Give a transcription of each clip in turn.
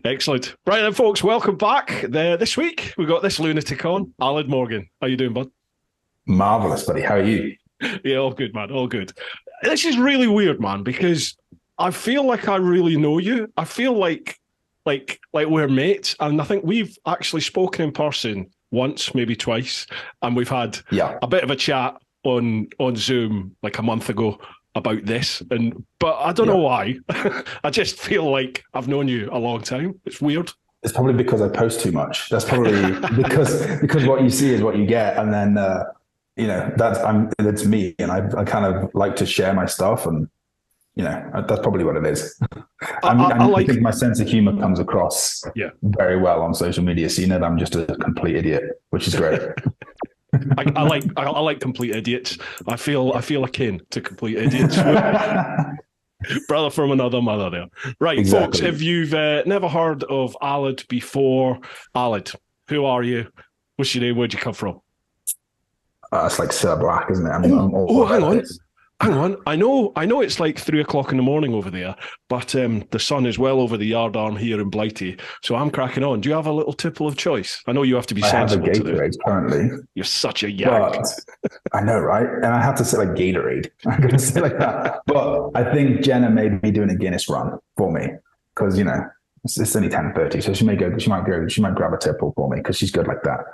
Excellent. Right then, folks, welcome back. This week, we got this lunatic on, Alec Morgan. How you doing, bud? Marvelous, buddy. How are you? Yeah, all good, man. All good. This is really weird, man, because I feel like I really know you. I feel like we're mates, and I think we've actually spoken in person once, maybe twice, and we've had a bit of a chat on Zoom like a month ago about this, but I don't know why. I just feel like I've known you a long time. It's weird. It's probably because I post too much. That's probably because what you see is what you get, and then it's me, and I kind of like to share my stuff, and that's probably what it is. I think my sense of humor comes across very well on social media, so that I'm just a complete idiot, which is great. I like complete idiots. I feel akin to complete idiots. Brother from another mother there. Right, exactly. Folks, if you've never heard of Alec before, Alec, who are you? What's your name? Where'd you come from? It's like Sir Black, isn't it? Hang on. I know it's like 3:00 in the morning over there, but the sun is well over the yard arm here in Blighty, so I'm cracking on. Do you have a little tipple of choice? I know you have to be sensible to this. I have a Gatorade currently. You're such a yak. I know, right? And I have to say like Gatorade. I'm going to say like that. But I think Jenna may be doing a Guinness run for me because, it's only 10:30, so she might grab a tipple for me because she's good like that.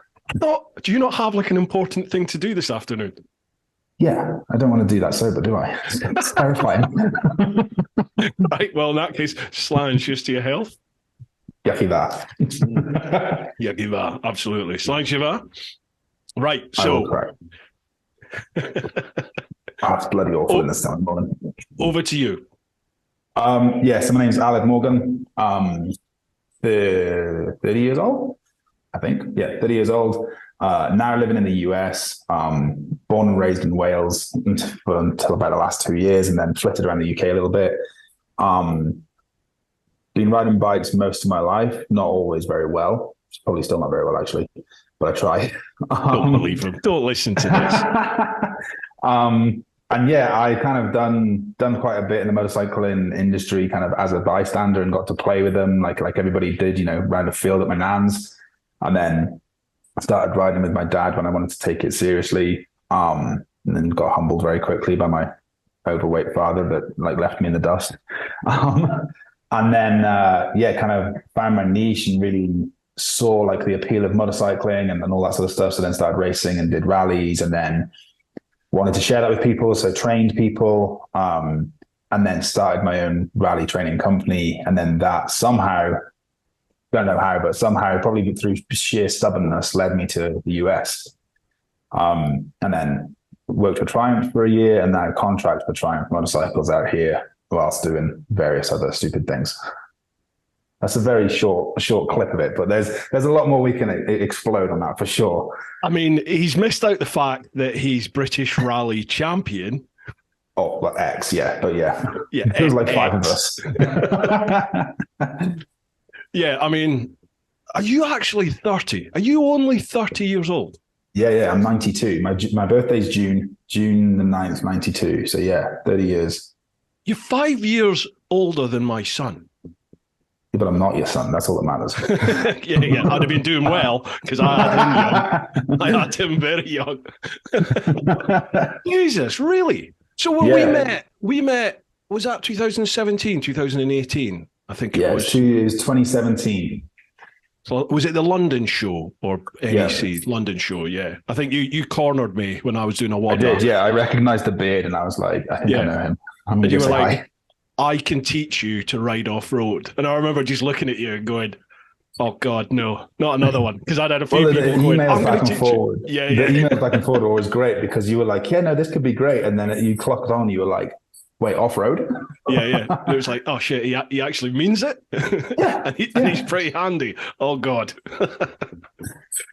Do you not have like an important thing to do this afternoon? Yeah, I don't want to do that sober, do I? It's terrifying. Right, well, in that case, slang just to your health. Yucky that. Yucky that, absolutely. Slang shiva. Right, so... It's bloody awful in this time morning. Over to you. So my name's Alec Morgan. 30 years old, I think. Yeah, 30 years old. Now living in the US, born and raised in Wales until about the last 2 years, and then flitted around the UK a little bit. Been riding bikes most of my life, not always very well. Probably still not very well, actually, but I try. Don't believe him. Don't listen to this. And I kind of done quite a bit in the motorcycling industry, kind of as a bystander, and got to play with them like everybody did, around the field at my nan's, and then I started riding with my dad when I wanted to take it seriously, and then got humbled very quickly by my overweight father that left me in the dust. And then, kind of found my niche and really saw the appeal of motorcycling and all that sort of stuff. So then started racing and did rallies, and then wanted to share that with people. So trained people, and then started my own rally training company. And then that somehow, don't know how, but somehow, probably through sheer stubbornness, led me to the US. And then worked for Triumph for a year, and now contract for Triumph motorcycles out here whilst doing various other stupid things. That's a very short clip of it, but there's a lot more we can explode on that for sure. I mean, he's missed out the fact that he's British rally champion. Oh, well, X, but it feels like five of us. Yeah, I mean, are you actually 30? Are you only 30 years old? Yeah, I'm 92. My birthday's June the 9th, 92. So 30 years. You're 5 years older than my son. Yeah, but I'm not your son. That's all that matters. yeah. I'd have been doing well because I had him young. I had him very young. Jesus, really? So when we met, was that 2017, 2018? I think it was. It was 2017. So was it the London show or NEC? London show, yeah. I think you cornered me when I was doing a wander. I did, yeah. I recognized the beard and I was like, I think I know him. And you were like, I can teach you to ride off-road. And I remember just looking at you and going, oh, God, no, not another one. Because I'd had a few people going, I'm going to teach you. The emails back and forward were always great because you were like, this could be great. And then you clocked on, you were like, wait, off-road? Yeah. It was like, oh, shit, he actually means it? and he's pretty handy. Oh, God.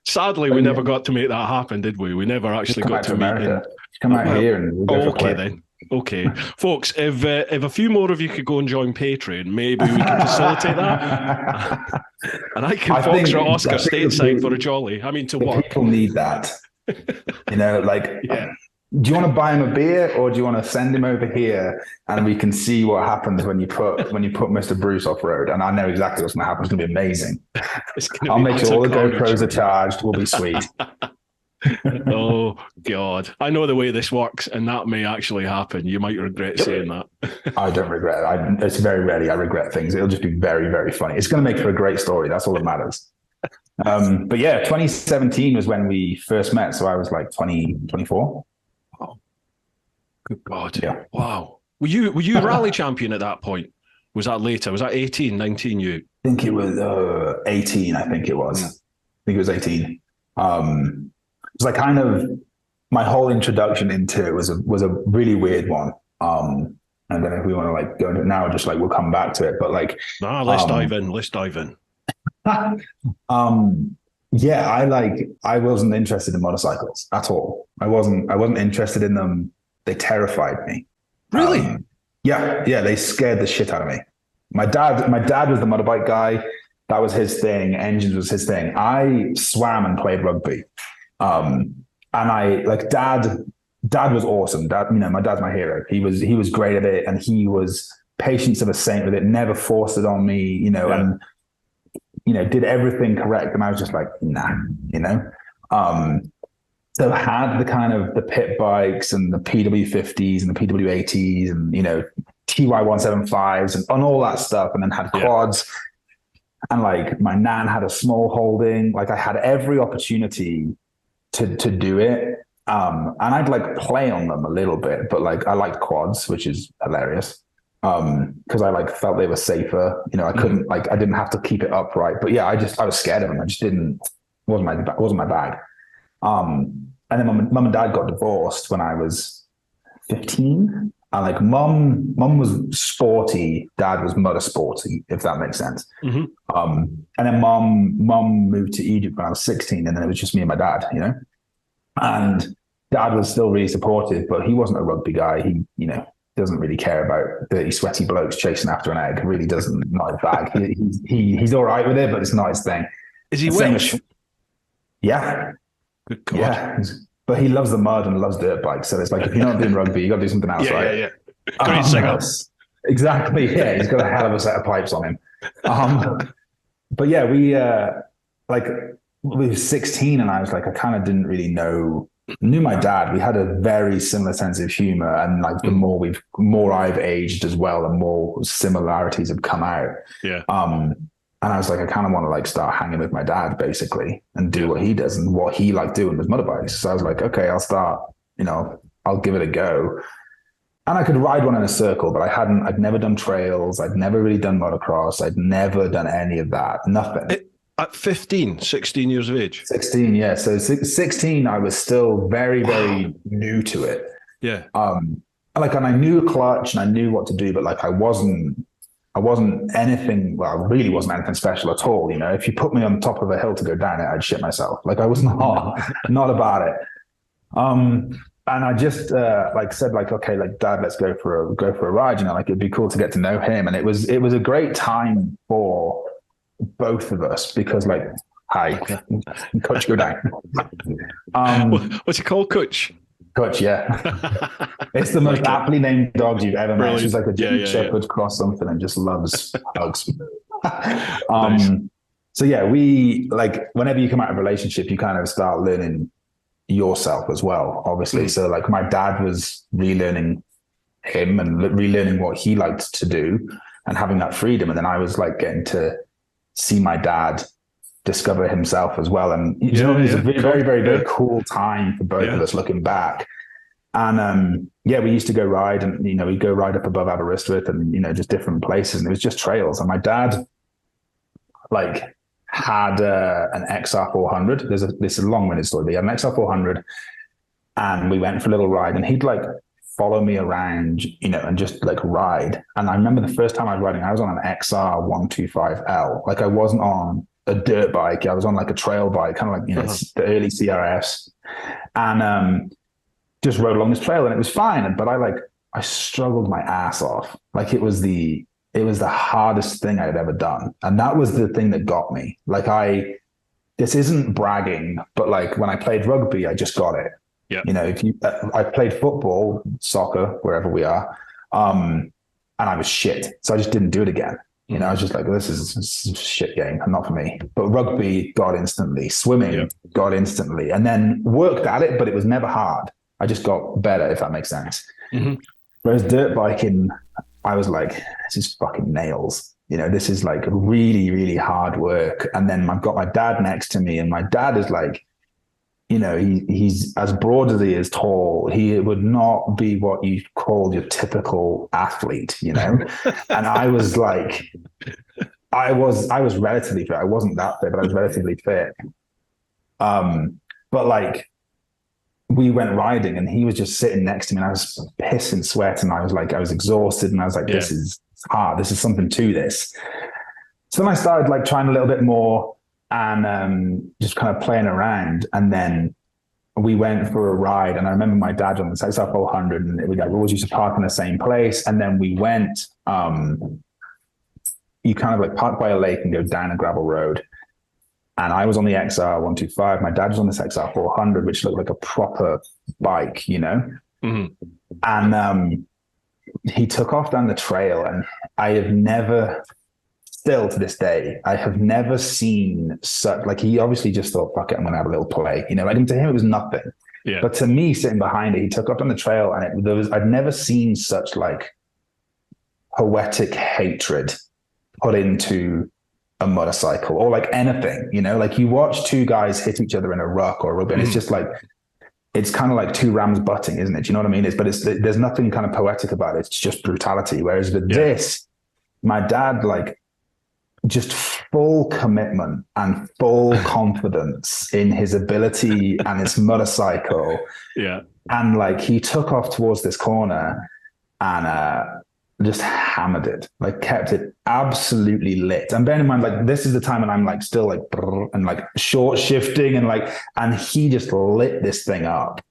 Sadly, we never got to make that happen, did we? We never actually got to meet. Come out here and we'll go okay, then. Okay, folks, if a few more of you could go and join Patreon, maybe we can facilitate that. And I can Foxtrot Oscar stateside for a jolly. I mean, to what? People need that. do you want to buy him a beer or do you want to send him over here and we can see what happens when you put Mr. Bruce off road? And I know exactly what's going to happen. It's going to be amazing. I'll make sure all the GoPros are charged. We'll be sweet. Oh God, I know the way this works, and that may actually happen. You might regret saying that. I don't regret it. It's very rarely I regret things. It'll just be very, very funny. It's going to make for a great story. That's all that matters. But yeah, 2017 was when we first met. So I was like 24. Oh, good God. Yeah. Wow. Were you rally champion at that point? Was that later? Was that 18, 19 you? I think it was 18, I think it was. I think it was 18. It was like kind of my whole introduction into it was a really weird one. I don't know if we want to like go into it now, just like we'll come back to it. But like, let's dive in. Let's dive in. Yeah, I wasn't interested in motorcycles at all. I wasn't interested in them. They terrified me. Really? Yeah, they scared the shit out of me. My dad was the motorbike guy. That was his thing. Engines was his thing. I swam and played rugby. And I like dad was awesome. My dad's my hero. He was great at it, and he was patience of a saint with it, never forced it on me, and did everything correct. And I was just like, nah, so I had the kind of the pit bikes and the PW50s and the PW80s and, TY175s and all that stuff. And then had quads, and like my nan had a small holding. Like I had every opportunity to do it. And I'd like play on them a little bit, but like I liked quads, which is hilarious. Because I like felt they were safer. I couldn't I didn't have to keep it upright. But yeah, I was scared of them. I just wasn't my bag. And then mum and dad got divorced when I was 15. And like mum was sporty, dad was motorsporty, if that makes sense. Mm-hmm. And then mum moved to Egypt when I was 16, and then it was just me and my dad, And dad was still really supportive, but he wasn't a rugby guy. He, doesn't really care about dirty, sweaty blokes chasing after an egg. Really doesn't, not his bag. He's all right with it, but it's not his thing. Is he Welsh? Yeah. Good God. Yeah. But he loves the mud and loves dirt bikes. So it's like, if you're not doing rugby, you got to do something else, right? Yeah. Great singer. Exactly. Yeah. He's got a hell of a set of pipes on him. But yeah, we were 16, and I was like, I kind of didn't really knew my dad. We had a very similar sense of humor, and like the more I've aged as well, the more similarities have come out. Yeah. And I was like, I kind of want to like start hanging with my dad basically and do what he does and what he liked doing with motorbikes. So I was like, okay, I'll start, I'll give it a go. And I could ride one in a circle, but I'd never done trails. I'd never really done motocross. I'd never done any of that. Nothing. At 15, 16 years of age? 16, yeah. So 16, I was still very, very new to it. Yeah. And I knew a clutch and I knew what to do, but like I wasn't anything, I really wasn't anything special at all. If you put me on top of a hill to go down it, I'd shit myself. Like I was not about it. And I just said like, okay, like dad, let's go for a ride. It'd be cool to get to know him. And it was a great time for both of us because like, hi, Coach, go down. What's it called, Coach? Coach, yeah. It's the most aptly named dogs you've ever met. She's like a German Shepherd cross something and just loves hugs. Nice. So yeah, we like whenever you come out of a relationship, you kind of start learning yourself as well, obviously. So like my dad was relearning him and relearning what he liked to do and having that freedom. And then I was like getting to see my dad discover himself as well. And it was a very, very, very cool time for both of us looking back. And we used to go ride and, we'd go ride up above Aberystwyth and, just different places. And it was just trails. And my dad like had an XR400. This is a long-winded story, but he had an XR400 and we went for a little ride and he'd like follow me around, and just like ride. And I remember the first time I was riding, I was on an XR125L. Like I wasn't on a dirt bike. I was on like a trail bike, kind of like, the early CRS, and just rode along this trail and it was fine. But I struggled my ass off. Like it was the hardest thing I had ever done. And that was the thing that got me. Like this isn't bragging, but like when I played rugby, I just got it. Yeah. You know, if you, I played football, soccer, wherever we are, and I was shit. So I just didn't do it again. You know, I was just like, this is a shit game, not for me. But rugby got instantly, swimming got instantly, and then worked at it, but it was never hard. I just got better, if that makes sense. Whereas dirt biking, I was like, this is fucking nails. You know, this is like really, really hard work. And then I've got my dad next to me, and my dad is like, you know, he's as broad as he is tall. He would not be what you call your typical athlete, you know? And I was like, I was relatively fit. I wasn't that fit, but I was relatively fit. But like, we went riding and he was just sitting next to me and I was pissing sweat and I was exhausted and I was like, this is hard. This is something to this. So then I started like trying a little bit more and just kind of playing around. And then we went for a ride and I remember my dad on the Stateside 400 and we always used to park in the same place. And then we went, you kind of like park by a lake and go down a gravel road. And I was on the XR 125. My dad was on this XR 400, which looked like a proper bike, you know? And he took off down the trail and I have never, still to this day, I have never seen such, like he obviously just thought, fuck it, I'm going to have a little play. You know, like to him, it was nothing. Yeah. But to me, sitting behind it, he took off on the trail and I'd never seen such like poetic hatred put into a motorcycle or like anything, you know, like you watch two guys hit each other in a ruck or a rugby and it's just like, it's kind of like two rams butting, isn't it? Do you know what I mean? There's nothing kind of poetic about it. It's just brutality. Whereas with this, my dad, like just full commitment and full confidence in his ability and his motorcycle. Yeah. And like, he took off towards this corner and, just hammered it, like kept it absolutely lit. And bearing in mind, like this is the time when I'm like still like and like short shifting and he just lit this thing up.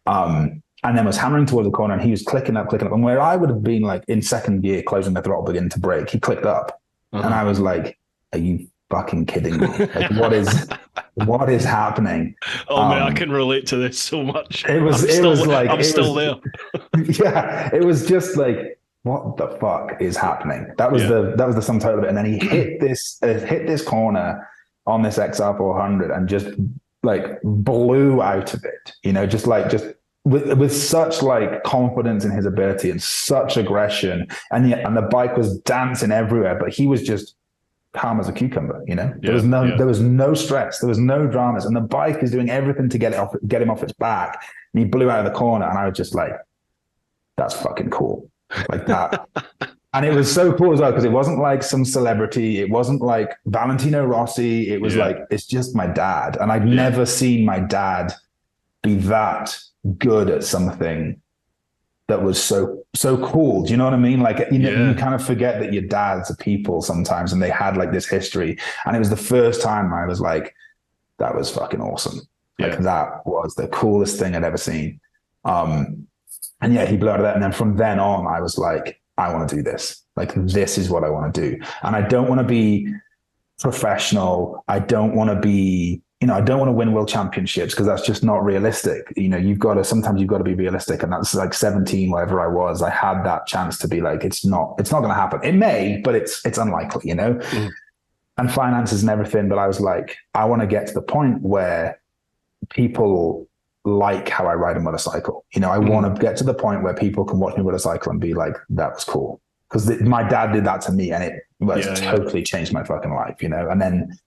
And then was hammering towards the corner and he was clicking up. And where I would have been like in second gear, closing the throttle, beginning to brake, he clicked up. And I was like, are you fucking kidding me? Like what is happening? Oh man, I can relate to this so much. I'm still there. Yeah. It was just like, what the fuck is happening? That was the sum total of it. And then he hit this corner on this XR 400 and just like blew out of it, you know, just with such like confidence in his ability and such aggression. And the bike was dancing everywhere, but he was just calm as a cucumber, you know. There was no stress, there was no dramas. And the bike is doing everything to get him off its back. And he blew out of the corner. And I was just like, that's fucking cool. Like that. And it was so cool as well because it wasn't like some celebrity, it wasn't like Valentino Rossi, it was like it's just my dad. And I'd never seen my dad be that good at something that was so cool. Do you know what I mean? Like you kind of forget that your dads are people sometimes and they had like this history. And it was the first time I was like, that was fucking awesome. Like that was the coolest thing I'd ever seen. And he blew out of that. And then from then on, I was like, I want to do this. Like, this is what I want to do. And I don't want to be professional. I don't want to be, you know, I don't want to win world championships because that's just not realistic. You know, sometimes you've got to be realistic. And that's like 17, whatever I was, I had that chance to be like, it's not going to happen. It may, but it's unlikely, you know, and finances and everything. But I was like, I want to get to the point where people like how I ride a motorcycle. You know, I want to get to the point where people can watch me motorcycle and be like, that was cool. Because my dad did that to me and it was totally changed my fucking life, you know? And then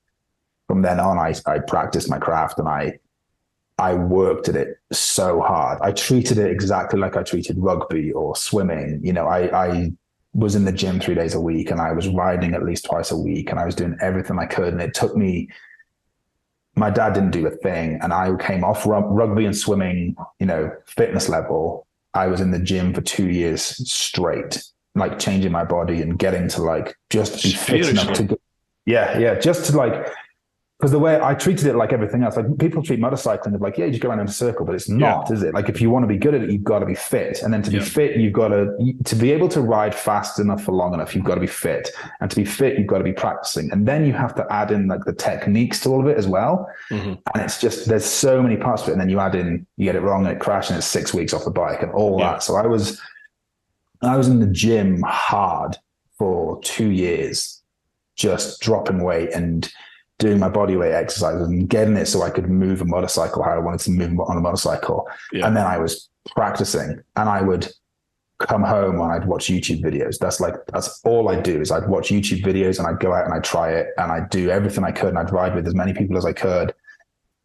from then on, I practiced my craft and I worked at it so hard. I treated it exactly like I treated rugby or swimming. You know, I was in the gym 3 days a week and I was riding at least twice a week and I was doing everything I could. And it took me, my dad didn't do a thing. And I came off rugby and swimming, you know, fitness level. I was in the gym for 2 years straight, like changing my body and getting to like, just be fit enough to go. Just to like because the way I treated it like everything else, like people treat motorcycling of like, yeah, you just go around in a circle, but it's not, is it? Like if you want to be good at it, you've got to be fit. And then to be fit, you've got to be able to ride fast enough for long enough, you've got to be fit. And to be fit, you've got to be practicing. And then you have to add in like the techniques to all of it as well. And it's just, there's so many parts to it. And then you add in, you get it wrong and it crashes and it's 6 weeks off the bike and all that. So I was in the gym hard for 2 years, just dropping weight and doing my body weight exercises and getting it so I could move a motorcycle how I wanted to move on a motorcycle. And then I was practicing and I would come home and I'd watch YouTube videos. That's all I do is I'd watch YouTube videos and I'd go out and I'd try it and I'd do everything I could and I'd ride with as many people as I could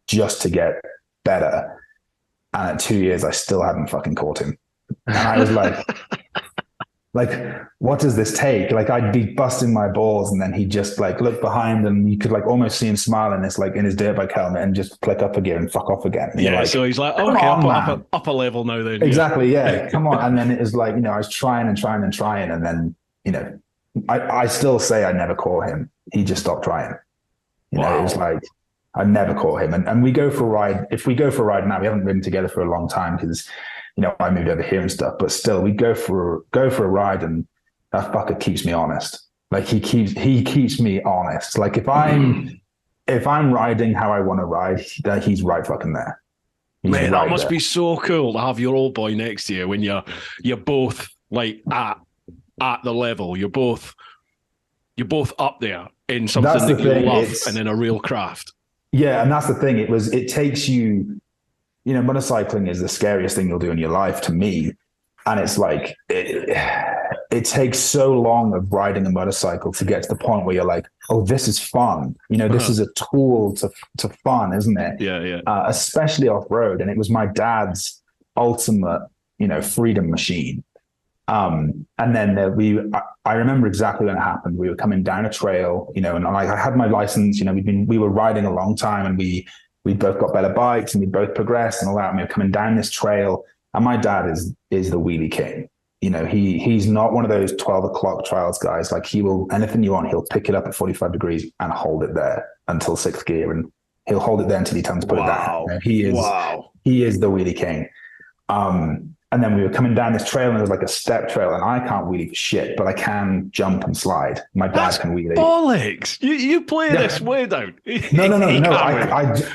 just to get better. And at 2 years, I still hadn't fucking caught him. And I was like, what does this take? Like I'd be busting my balls and then he'd just like look behind and you could like almost see him smile in this, like in his dirt bike helmet and just click up a gear and fuck off again. And like, so he's like, okay, up a level now then. Exactly, yeah. Come on. And then it was like, I was trying. And then, I still say I never caught him. He just stopped trying. It was like, I never caught him. And we go for a ride. If we go for a ride now, we haven't ridden together for a long time because I moved over here and stuff, but still we go for a ride and that fucker keeps me honest. Like he keeps me honest. Like if I'm riding how I want to ride, he's right fucking there. Man, that must be so cool to have your old boy next to you when you're both like at the level. You're both up there in something that you love and in a real craft. Yeah, and that's the thing. It takes you. Motorcycling is the scariest thing you'll do in your life to me. And it's like, it takes so long of riding a motorcycle to get to the point where you're like, oh, this is fun. This is a tool to fun, isn't it? Yeah. Especially off-road. And it was my dad's ultimate, freedom machine. And then I remember exactly when it happened. We were coming down a trail, and I had my license, we were riding a long time and we both got better bikes and we both progressed and all that. And we were coming down this trail and my dad is the wheelie king. He's not one of those 12 o'clock trials guys. Like he will, anything you want, he'll pick it up at 45 degrees and hold it there until sixth gear. And he'll hold it there until he tells him to put it down. He is the wheelie king. And then we were coming down this trail and there was like a step trail and I can't wheelie for shit, but I can jump and slide. My dad can wheelie. Bollocks. You play this way down. No.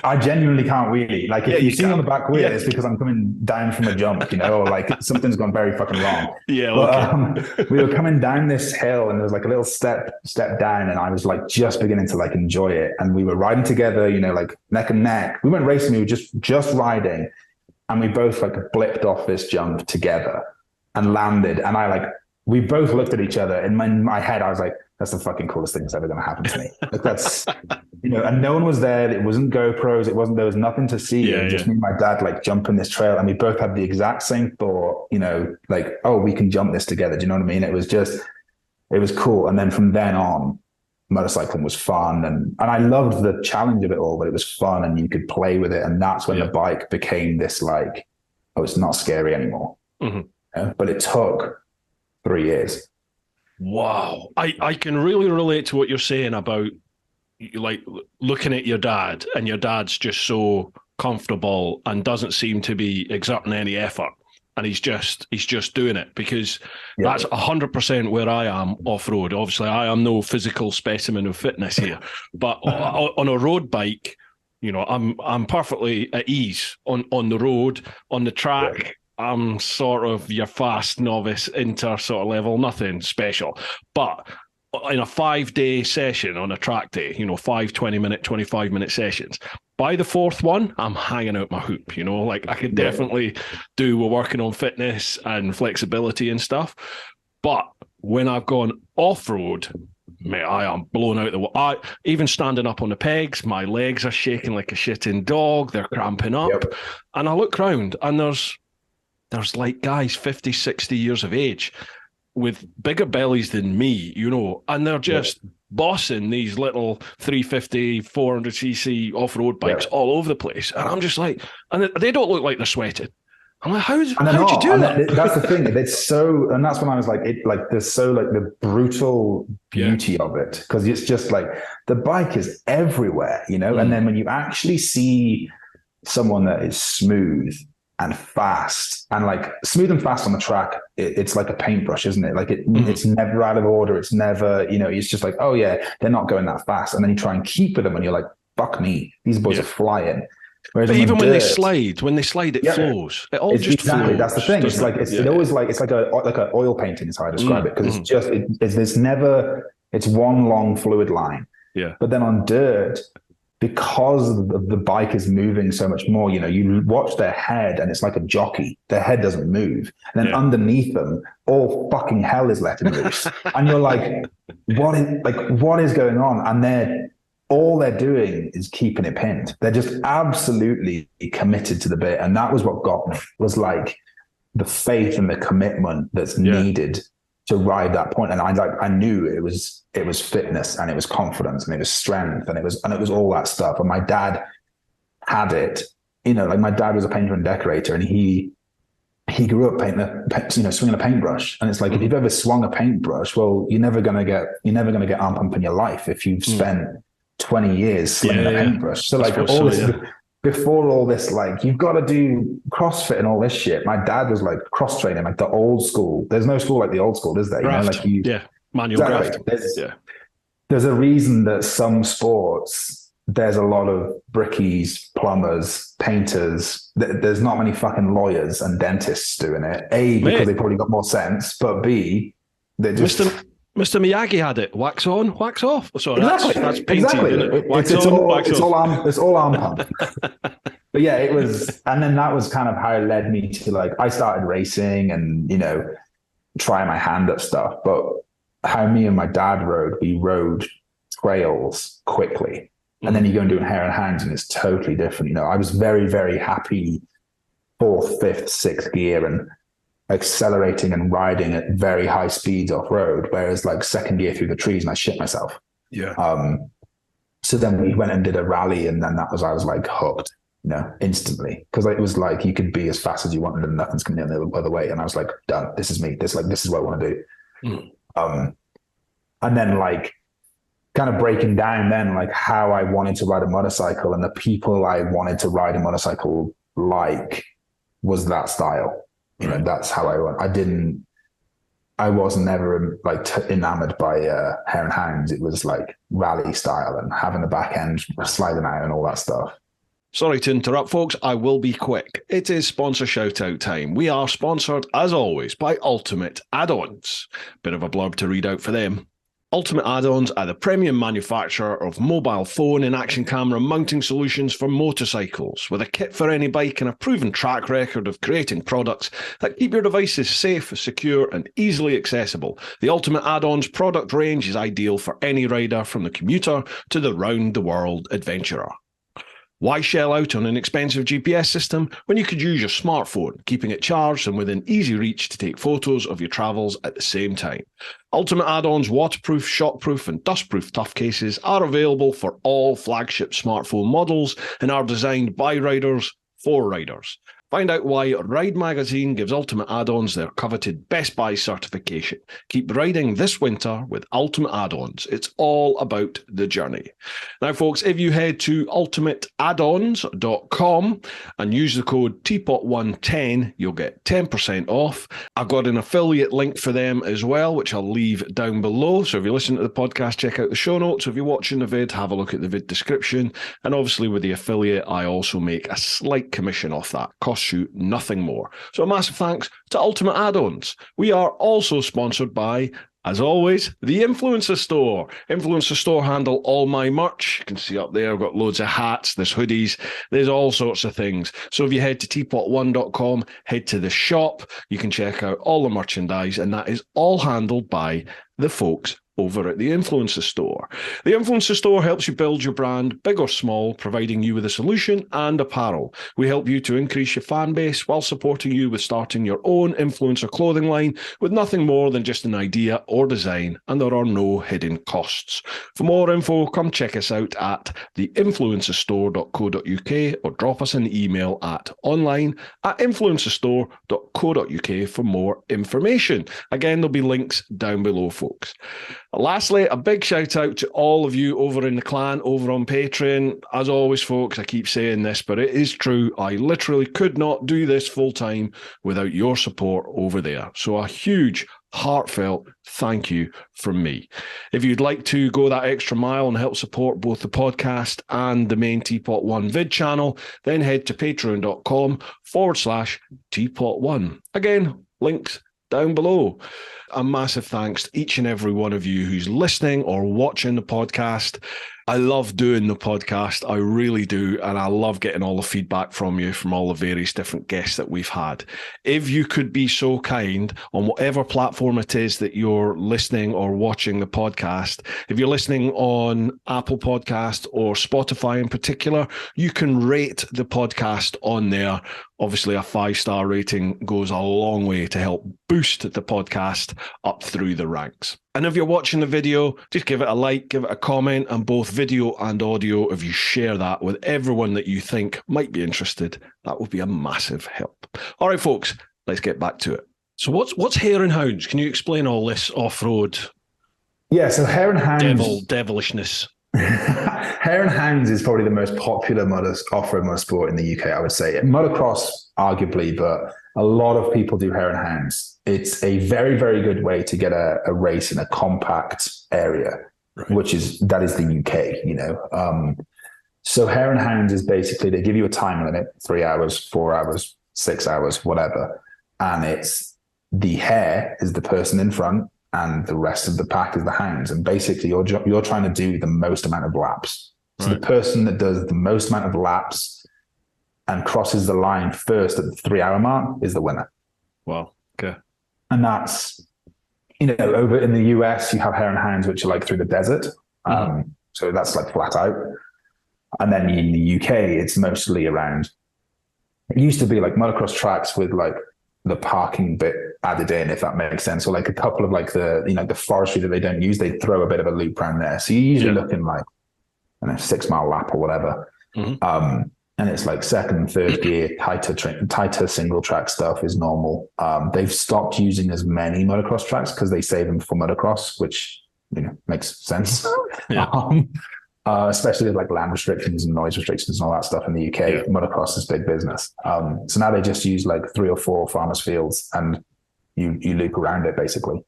I genuinely can't wheelie. Like if you see me on the back wheel, it's because I'm coming down from a jump, or like something's gone very fucking wrong. Yeah. But, we were coming down this hill and there was like a little step down and I was like just beginning to like enjoy it. And we were riding together, like neck and neck. We weren't racing, we were just riding. And we both like blipped off this jump together and landed. And we both looked at each other. In my head, I was like, that's the fucking coolest thing that's ever going to happen to me. Like that's, and no one was there. It wasn't GoPros. There was nothing to see. Just me and my dad like jumping this trail. And we both had the exact same thought, like, oh, we can jump this together. Do you know what I mean? It was cool. And then from then on, motorcycling was fun and I loved the challenge of it all, but it was fun and you could play with it. And that's when the bike became this like, oh, it's not scary anymore. But it took 3 years. Wow. I can really relate to what you're saying about like looking at your dad and your dad's just so comfortable and doesn't seem to be exerting any effort. And he's just doing it because that's 100% where I am off-road. Obviously, I am no physical specimen of fitness here, but on a road bike, I'm perfectly at ease on the road. On the track, I'm sort of your fast novice inter sort of level, nothing special. But in a 5-day session on a track day, 5 20-minute, 25-minute sessions. By the fourth one, I'm hanging out my hoop, like I could definitely do with working on fitness and flexibility and stuff. But when I've gone off-road, mate, I am blown out even standing up on the pegs, my legs are shaking like a shitting dog. They're cramping up. And I look round and there's like guys 50, 60 years of age with bigger bellies than me, and they're just bossing these little 350, 400cc off-road bikes all over the place. And I'm just like, and they don't look like they're sweating. I'm like, and how'd you do that? That's the thing. It's so, and that's when I was like, there's so like the brutal beauty of it, because it's just like the bike is everywhere, and then when you actually see someone that is smooth and fast, and like smooth and fast on the track, it's like a paintbrush, isn't it? Like it's never out of order. It's never, it's just like, oh yeah, they're not going that fast. And then you try and keep with them and you're like, fuck me, these boys are flying. Whereas but even when they slide, it flows. It all just exactly flows. That's the thing. It's like it always it's like a oil painting is how I describe it, because it's just it's one long fluid line. Yeah. But then on dirt, because the bike is moving so much more, you watch their head and it's like a jockey. Their head doesn't move, and then underneath them, all fucking hell is letting loose, and you're like, what is going on? And all they're doing is keeping it pinned. They're just absolutely committed to the bit. And that was what got me, was like the faith and the commitment that's needed to ride that point. And I knew it was fitness, and it was confidence, and it was strength, and it was all that stuff. And my dad had it, like my dad was a painter and decorator, and he grew up swinging a paintbrush. And it's like, if you've ever swung a paintbrush, well, you're never going to get arm pump in your life if you've spent 20 years slinging a paintbrush. So like before all this, like you've got to do CrossFit and all this shit. My dad was like cross training, like the old school. There's no school like the old school, is there? Graft. Manual graft. There's a reason that some sports, there's a lot of brickies, plumbers, painters. There's not many fucking lawyers and dentists doing it. A, because they probably got more sense, but B, they just... Mr. Miyagi had it. Wax on, wax off. Sorry, exactly. that's painting. Exactly. Wax on, wax off. It's all arm pump. But yeah, it was, and then that was kind of how it led me to like, I started racing and, trying my hand at stuff. But how me and my dad rode, we rode trails quickly. And then you go and do Hare and Hounds, and it's totally different. I was very, very happy 4th, 5th, 6th gear and accelerating and riding at very high speeds off road, whereas like 2nd gear through the trees and I shit myself. Yeah. So then we went and did a rally, and then I was like hooked, instantly, because it was like you could be as fast as you wanted and nothing's coming in the other way. And I was like, done. This is me. This is what I want to do. And then like kind of breaking down then like how I wanted to ride a motorcycle and the people I wanted to ride a motorcycle like was that style. That's how I went. I was never like enamored by Hare and Hounds. It was like rally style and having the back end sliding out and all that stuff. Sorry to interrupt, folks. I will be quick. It is sponsor shout out time. We are sponsored, as always, by Ultimate Add-ons. Bit of a blurb to read out for them. Ultimate Add-ons are the premium manufacturer of mobile phone and action camera mounting solutions for motorcycles, with a kit for any bike and a proven track record of creating products that keep your devices safe, secure, and easily accessible. The Ultimate Add-ons product range is ideal for any rider, from the commuter to the round-the-world adventurer. Why shell out on an expensive GPS system when you could use your smartphone, keeping it charged and within easy reach to take photos of your travels at the same time? Ultimate Add-ons waterproof, shockproof and dustproof tough cases are available for all flagship smartphone models and are designed by riders for riders. Find out why Ride Magazine gives Ultimate Add-ons their coveted Best Buy certification. Keep riding this winter with Ultimate Add-ons. It's all about the journey. Now, folks, if you head to ultimateaddons.com and use the code TeapotOne10, you'll get 10% off. I've got an affiliate link for them as well, which I'll leave down below. So if you listen to the podcast, check out the show notes. If you're watching the vid, have a look at the vid description. And obviously with the affiliate, I also make a slight commission off that. Costs you nothing more. So a massive thanks to Ultimate Add-ons. We are also sponsored by, as always, the Influencer Store. Influencer Store handle all my merch. You can see up there, I've got loads of hats, there's hoodies, there's all sorts of things. So if you head to TeapotOne.com, head to the shop, you can check out all the merchandise, and that is all handled by the folks over at the Influencer Store. The Influencer Store helps you build your brand, big or small, providing you with a solution and apparel. We help you to increase your fan base while supporting you with starting your own influencer clothing line with nothing more than just an idea or design, and there are no hidden costs. For more info, come check us out at theinfluencerstore.co.uk or drop us an email at online@influencerstore.co.uk for more information. Again, there'll be links down below, folks. Lastly, a big shout out to all of you over in the clan, over on Patreon. As always, folks, I keep saying this, but it is true. I literally could not do this full time without your support over there. So a huge, heartfelt thank you from me. If you'd like to go that extra mile and help support both the podcast and the main TeapotOne vid channel, then head to patreon.com/TeapotOne. Again, links down below. A massive thanks to each and every one of you who's listening or watching the podcast. I love doing the podcast. I really do. And I love getting all the feedback from you, from all the various different guests that we've had. If you could be so kind, on whatever platform it is that you're listening or watching the podcast, if you're listening on Apple Podcast or Spotify in particular, you can rate the podcast on there. Obviously, a 5-star rating goes a long way to help boost the podcast up through the ranks. And if you're watching the video, just give it a like, give it a comment, and both video and audio, if you share that with everyone that you think might be interested, that would be a massive help. All right, folks, let's get back to it. So what's Hare and Hounds? Can you explain all this off-road? Yeah, so Hare and Hounds... Devilishness. Hare and Hounds is probably the most popular off-road motorsport in the UK, I would say. Motocross, arguably, but a lot of people do Hare and Hounds. It's a very, very good way to get a race in a compact area, right, that is the UK, you know. So Hare and Hounds is basically, they give you a time limit, 3 hours, 4 hours, 6 hours, whatever. And it's the hare is the person in front, and the rest of the pack is the hounds. And basically, you're trying to do the most amount of laps. So the person that does the most amount of laps and crosses the line first at the 3 hour mark is the winner. Wow. Okay. And that's, you know, over in the US, you have Hare and Hounds, which are like through the desert. So that's like flat out. And then in the UK, it's mostly around, it used to be like motocross tracks with like the parking bit added in, if that makes sense, or like a couple of like the, you know, the forestry that they don't use, they throw a bit of a loop around there. So you're usually looking like, I don't know, 6 mile lap or whatever. And it's like second and third gear, tighter single track stuff is normal. They've stopped using as many motocross tracks because they save them for motocross, which, you know, makes sense. Especially with like land restrictions and noise restrictions and all that stuff in the UK. Motocross is big business. So now they just use like 3 or 4 farmers' fields and you loop around it basically.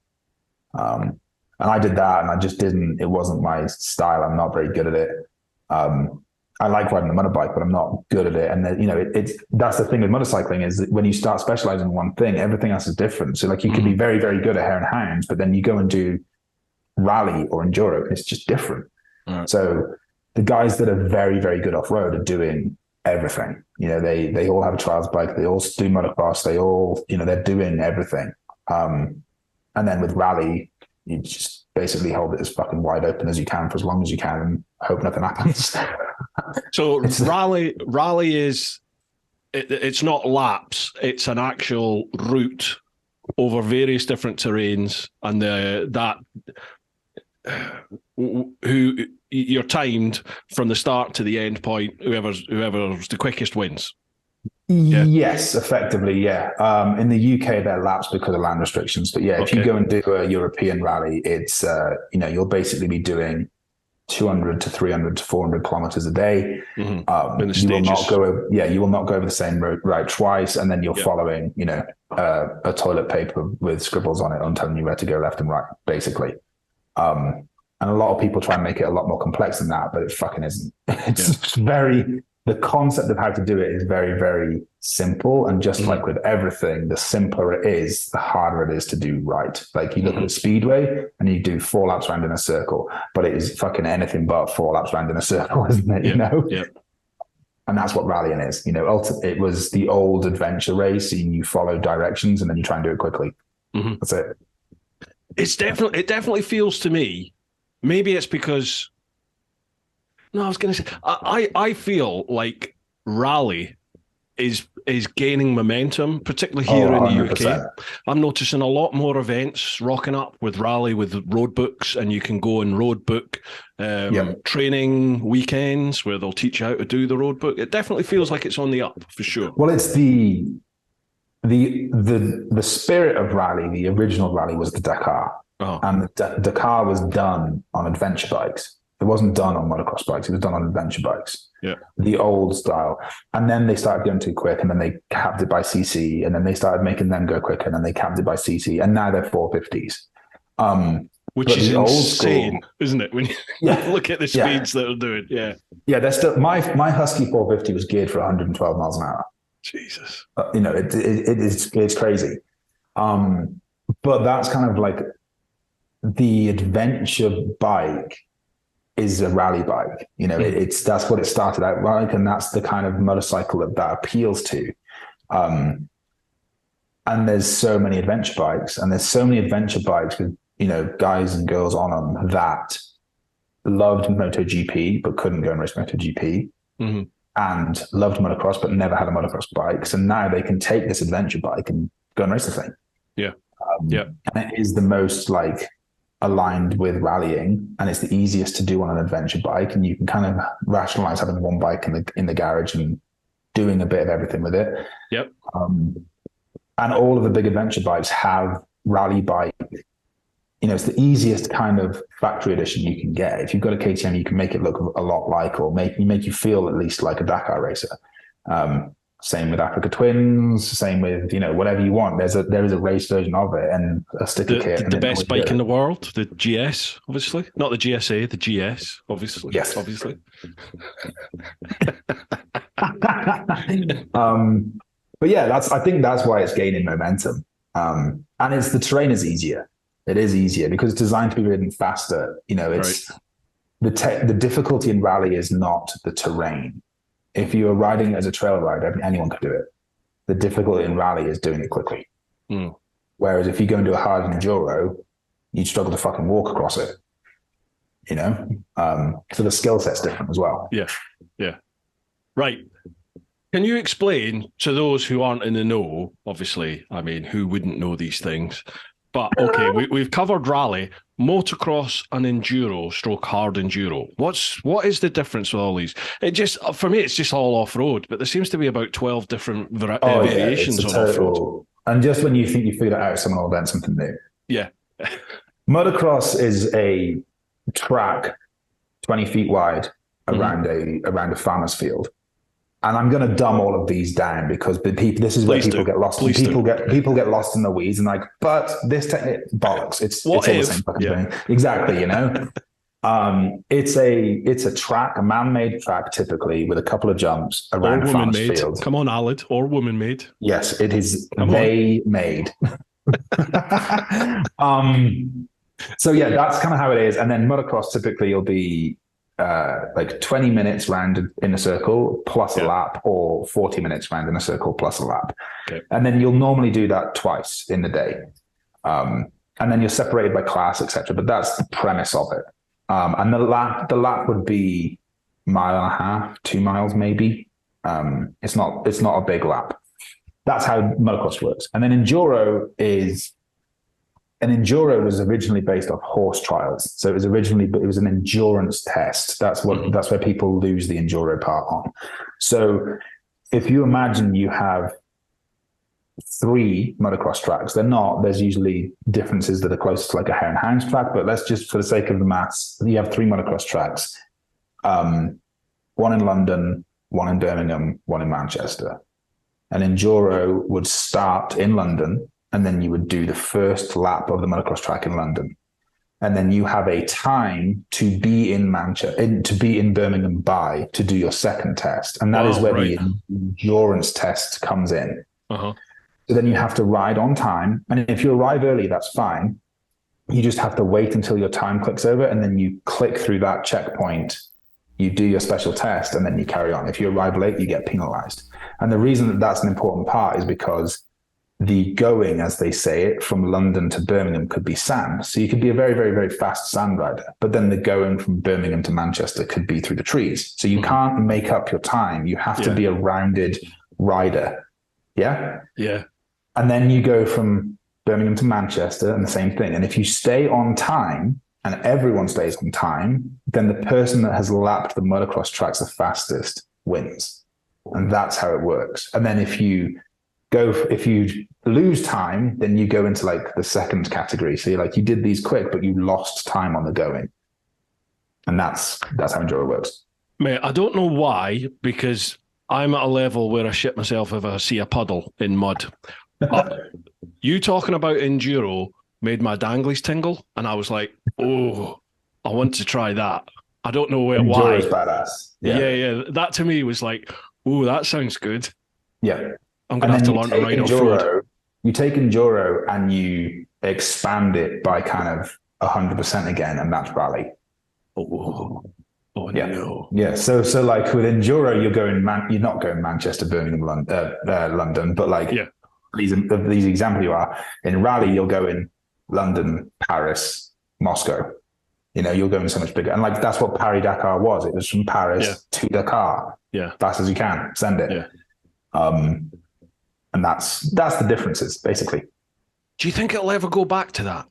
And I did that and it wasn't my style. I'm not very good at it. I like riding a motorbike, but I'm not good at it. And then, you know, that's the thing with motorcycling is that when you start specializing in one thing, everything else is different. So like you can be very, very good at Hare and Hounds, but then you go and do rally or enduro, and it's just different. So the guys that are very, very good off-road are doing everything. You know, they all have a trials bike, they all do motocross, they all, you know, they're doing everything. And then with rally, you just basically hold it as fucking wide open as you can for as long as you can and hope nothing happens. So rally is, it's not laps, it's an actual route over various different terrains, and who you're timed from the start to the end point. Whoever's the quickest wins. Yes, effectively, yeah. In the UK, they're laps because of land restrictions. But yeah, if you go and do a European rally, it's you know, you'll basically be doing 200 to 300 to 400 kilometers a day. You will not go over the same route twice, and then you're following, you know, a toilet paper with scribbles on it on telling you where to go left and right, basically. And a lot of people try and make it a lot more complex than that, but it fucking isn't. It's the concept of how to do it is very, very simple. And just like with everything, the simpler it is, the harder it is to do right. Like you look at a speedway and you do 4 laps around in a circle, but it is fucking anything but 4 laps around in a circle, isn't it? You know? And that's what rallying is. You know, it was the old adventure race, and you follow directions and then you try and do it quickly. That's it. it definitely feels to me, maybe it's because, no, I was going to say, I feel like rally is gaining momentum, particularly here in the UK. I'm noticing a lot more events rocking up with rally, with road books, and you can go and road book training weekends where they'll teach you how to do the road book. It definitely feels like it's on the up, for sure. Well, it's the spirit of rally. The original rally was the Dakar, and the Dakar was done on adventure bikes. It wasn't done on motocross bikes. It was done on adventure bikes. Yeah. The old style. And then they started going too quick, and then they capped it by CC, and then they started making them go quicker, and then they capped it by CC, and now they're 450s. Which is insane, isn't it? When you look at the speeds that they're doing. Yeah. Yeah, they're still, my Husky 450 was geared for 112 miles an hour. Jesus. It's crazy. But that's kind of like the adventure bike is a rally bike. That's what it started out like, and that's the kind of motorcycle that appeals to. And there's so many adventure bikes, with guys and girls on them that loved MotoGP but couldn't go and race MotoGP, and loved motocross but never had a motocross bike. So now they can take this adventure bike and go and race the thing. Yeah, and it is the most aligned with rallying, and it's the easiest to do on an adventure bike, and you can kind of rationalize having one bike in the garage and doing a bit of everything with it. Yep. And all of the big adventure bikes have rally bike. It's the easiest kind of factory edition you can get. If you've got a KTM, you can make it look a lot like, or make you feel at least like a Dakar racer. Same with Africa Twins, same with, whatever you want. There is a race version of it, and a sticker kit. The best bike in the world, the GS, obviously. Not the GSA, the GS, obviously. Yes. Obviously. But yeah, I think that's why it's gaining momentum. And the terrain is easier. It is easier because it's designed to be ridden faster. It's right. The difficulty in rally is not the terrain. If you are riding as a trail rider, anyone could do it. The difficulty in rally is doing it quickly. Whereas if you go and do a hard enduro, you'd struggle to fucking walk across it. So the skill set's different as well. Yeah. Right. Can you explain to those who aren't in the know, obviously, who wouldn't know these things? But okay, we've covered rally, motocross, and enduro, hard enduro. What is the difference with all these? For me, it's just all off road, but there seems to be about 12 different variations on off road. And just when you think you figured it out, someone will invent something new. Yeah. Motocross is a track 20 feet wide around a farmer's field. And I'm going to dumb all of these down because this is where people get lost. People get lost in the weeds and but this technique, bollocks. It's all the same fucking thing. Exactly. It's a track, a man-made track, typically with a couple of jumps around a farmer's field. Come on, Alec, or woman-made. Yes, it is made. So yeah, that's kind of how it is. And then motocross typically will be 20 minutes round in a circle plus a lap, or 40 minutes round in a circle plus a lap. Okay. And then you'll normally do that twice in the day. And then you're separated by class, etc. But that's the premise of it. And the lap would be 1.5 miles, 2 miles maybe. It's not a big lap. That's how motocross works. And then enduro was originally based off horse trials. So it was an endurance test. That's where people lose the enduro part on. So if you imagine you have 3 motocross tracks, there's usually differences that are closest to like a hare and hounds track, but let's just, for the sake of the maths, you have 3 motocross tracks. 1 in London, 1 in Birmingham, 1 in Manchester. An enduro would start in London, and then you would do the first lap of the motocross track in London. And then you have a time to be in Birmingham to do your second test. And that is where the endurance test comes in. Uh-huh. So then you have to ride on time. And if you arrive early, that's fine. You just have to wait until your time clicks over, and then you click through that checkpoint, you do your special test, and then you carry on. If you arrive late, you get penalized. And the reason that that's an important part is because the going, as they say it, from London to Birmingham could be sand. So you could be a very, very, very fast sand rider. But then the going from Birmingham to Manchester could be through the trees. So you can't make up your time. You have to be a rounded rider. Yeah? Yeah. And then you go from Birmingham to Manchester and the same thing. And if you stay on time and everyone stays on time, then the person that has lapped the motocross tracks the fastest wins. And that's how it works. And then if you lose time, then you go into like the second category. So you're like, you did these quick, but you lost time on the going. And that's how enduro works. Mate, I don't know why, because I'm at a level where I shit myself if I see a puddle in mud. You talking about enduro made my danglies tingle, and I was like, oh, I want to try that. I don't know why. Enduro is badass. Yeah. That to me was like, oh, that sounds good. Yeah. I'm going to have to learn to ride off-road. You take enduro and you expand it by kind of 100% again, and that's rally. Oh yeah. No. Yeah. So like with enduro, you're not going Manchester, Birmingham, London, but like these examples you are. In rally, you'll go in London, Paris, Moscow. You know, you're going so much bigger. And like that's what Paris-Dakar was. It was from Paris to Dakar. Yeah. Fast as you can. Send it. Yeah. And that's the differences, basically. Do you think it'll ever go back to that?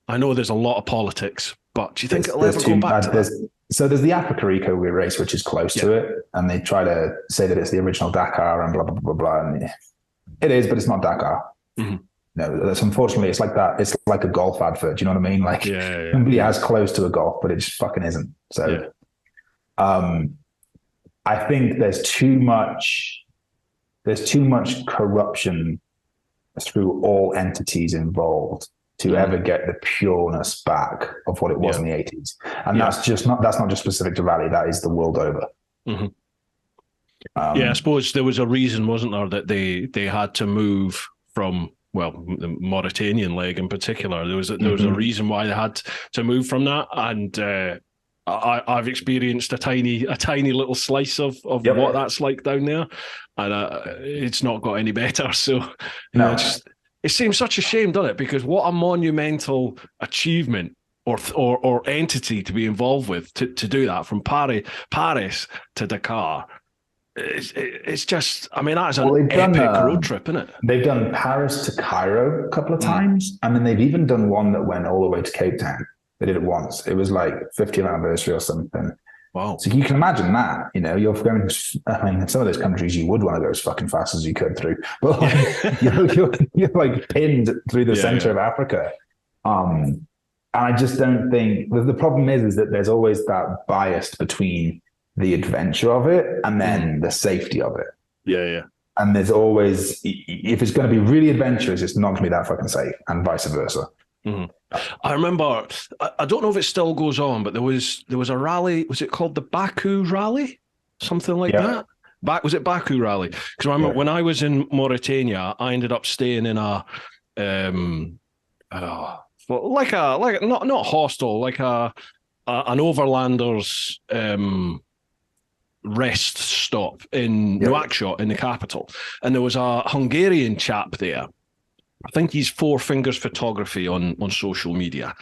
I know there's a lot of politics, but do you think it'll ever go back to that? So there's the Africa Eco race, which is close to it, and they try to say that it's the original Dakar and blah, blah, blah, blah. And it is, but it's not Dakar. Mm-hmm. No, that's unfortunately, it's like that. It's like a golf advert. Do you know what I mean? Like, it can be as close to a golf, but it just fucking isn't. So I think there's too much corruption through all entities involved to ever get the pureness back of what it was in the 80s. And that's not just specific to rally, that is the world over. Mm-hmm. I suppose there was a reason, wasn't there, that they had to move from, well, the Mauritanian leg in particular. There was a reason why they had to move from that. And I've experienced a tiny little slice of what that's like down there, and it's not got any better. So it seems such a shame, doesn't it? Because what a monumental achievement or entity to be involved with to do that from Paris to Dakar. It's just, I mean, that's an epic road trip, isn't it? They've done Paris to Cairo a couple of times, and then they've even done one that went all the way to Cape Town. They did it once. It was like 50th anniversary or something. Wow. So you can imagine that, you know, you're going, I mean, in some of those countries you would want to go as fucking fast as you could through, but like, you're like pinned through the center of Africa. And I just don't think, the problem is that there's always that bias between the adventure of it and then the safety of it. Yeah. And there's always, if it's going to be really adventurous, it's not going to be that fucking safe, and vice versa. Mm-hmm. I remember, I don't know if it still goes on, but there was a rally. Was it called the Baku Rally? Something like that? Was it Baku Rally? Because I remember when I was in Mauritania, I ended up staying in a like not hostel, like an overlanders rest stop in Nouakchott in the capital, and there was a Hungarian chap there. I think he's Four Fingers Photography on social media,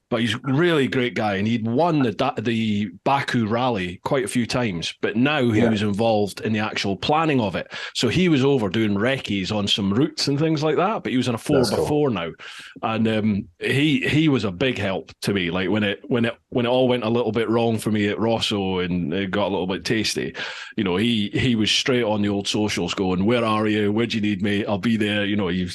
but he's a really great guy, and he'd won the Baku Rally quite a few times, but now he was involved in the actual planning of it. So he was over doing recce's on some routes and things like that, but he was in a 4x4 now, and he was a big help to me. Like when it all went a little bit wrong for me at Rosso and it got a little bit tasty, you know, he was straight on the old socials going, "Where are you? Where do you need me? I'll be there." You know, he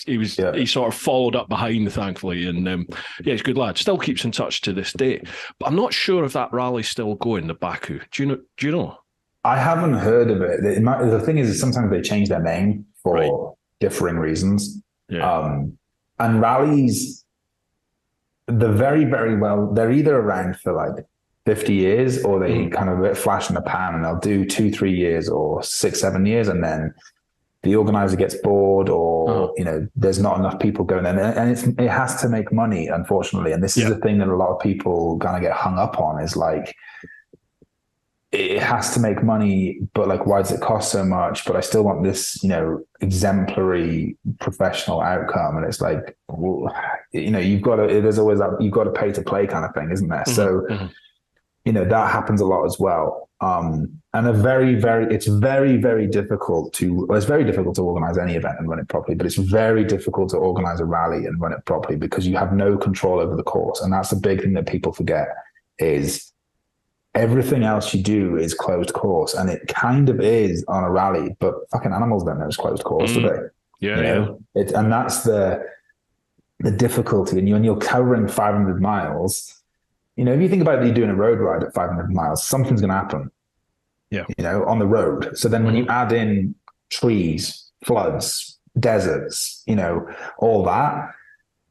sort of followed up behind, thankfully, and he's a good lad. Still keeps in touch to this day, but I'm not sure if that rally's still going, the Baku. Do you know? I haven't heard of it. The thing is sometimes they change their name for differing reasons. And rallies, they're very, very well, they're either around for like 50 years or they kind of a bit flash in the pan, and they'll do 2-3 years or 6-7 years, and then the organizer gets bored, or you know, there's not enough people going in, and it has to make money, unfortunately. And this is the thing that a lot of people kind of get hung up on, is like, it has to make money, but like, why does it cost so much? But I still want this, exemplary professional outcome. And it's like, well, you've got to, there's always that, you've got to pay to play kind of thing, isn't there? So, that happens a lot as well. And it's very, very difficult it's very difficult to organize any event and run it properly, but it's very difficult to organize a rally and run it properly because you have no control over the course. And that's the big thing that people forget is everything else you do is closed course. And it kind of is on a rally, but fucking animals don't know it's closed course, do they? Yeah. And that's the difficulty. And when you're covering 500 miles, if you think about it, you're doing a road ride at 500 miles, something's going to happen. Yeah. On the road. So then when you add in trees, floods, deserts, all that,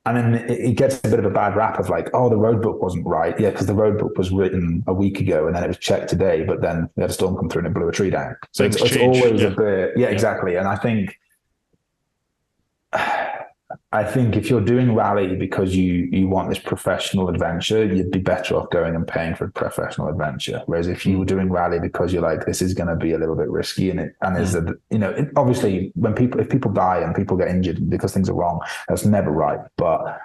and then it gets a bit of a bad rap of like, oh, the road book wasn't right. Yeah, because the road book was written a week ago and then it was checked today, but then we had a storm come through and it blew a tree down. So it's always a bit, exactly. And I think if you're doing rally because you want this professional adventure, you'd be better off going and paying for a professional adventure. Whereas if you were doing rally because you're like, this is going to be a little bit risky, obviously if people die and people get injured because things are wrong, that's never right. But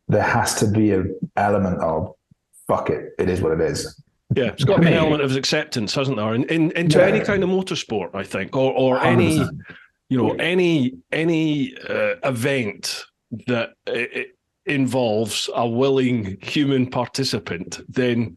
there has to be an element of fuck it, it is what it is. Yeah, it's got to be an element of acceptance, hasn't there? Into any kind of motorsport, I think, or any. 100%. Any event that involves a willing human participant, then,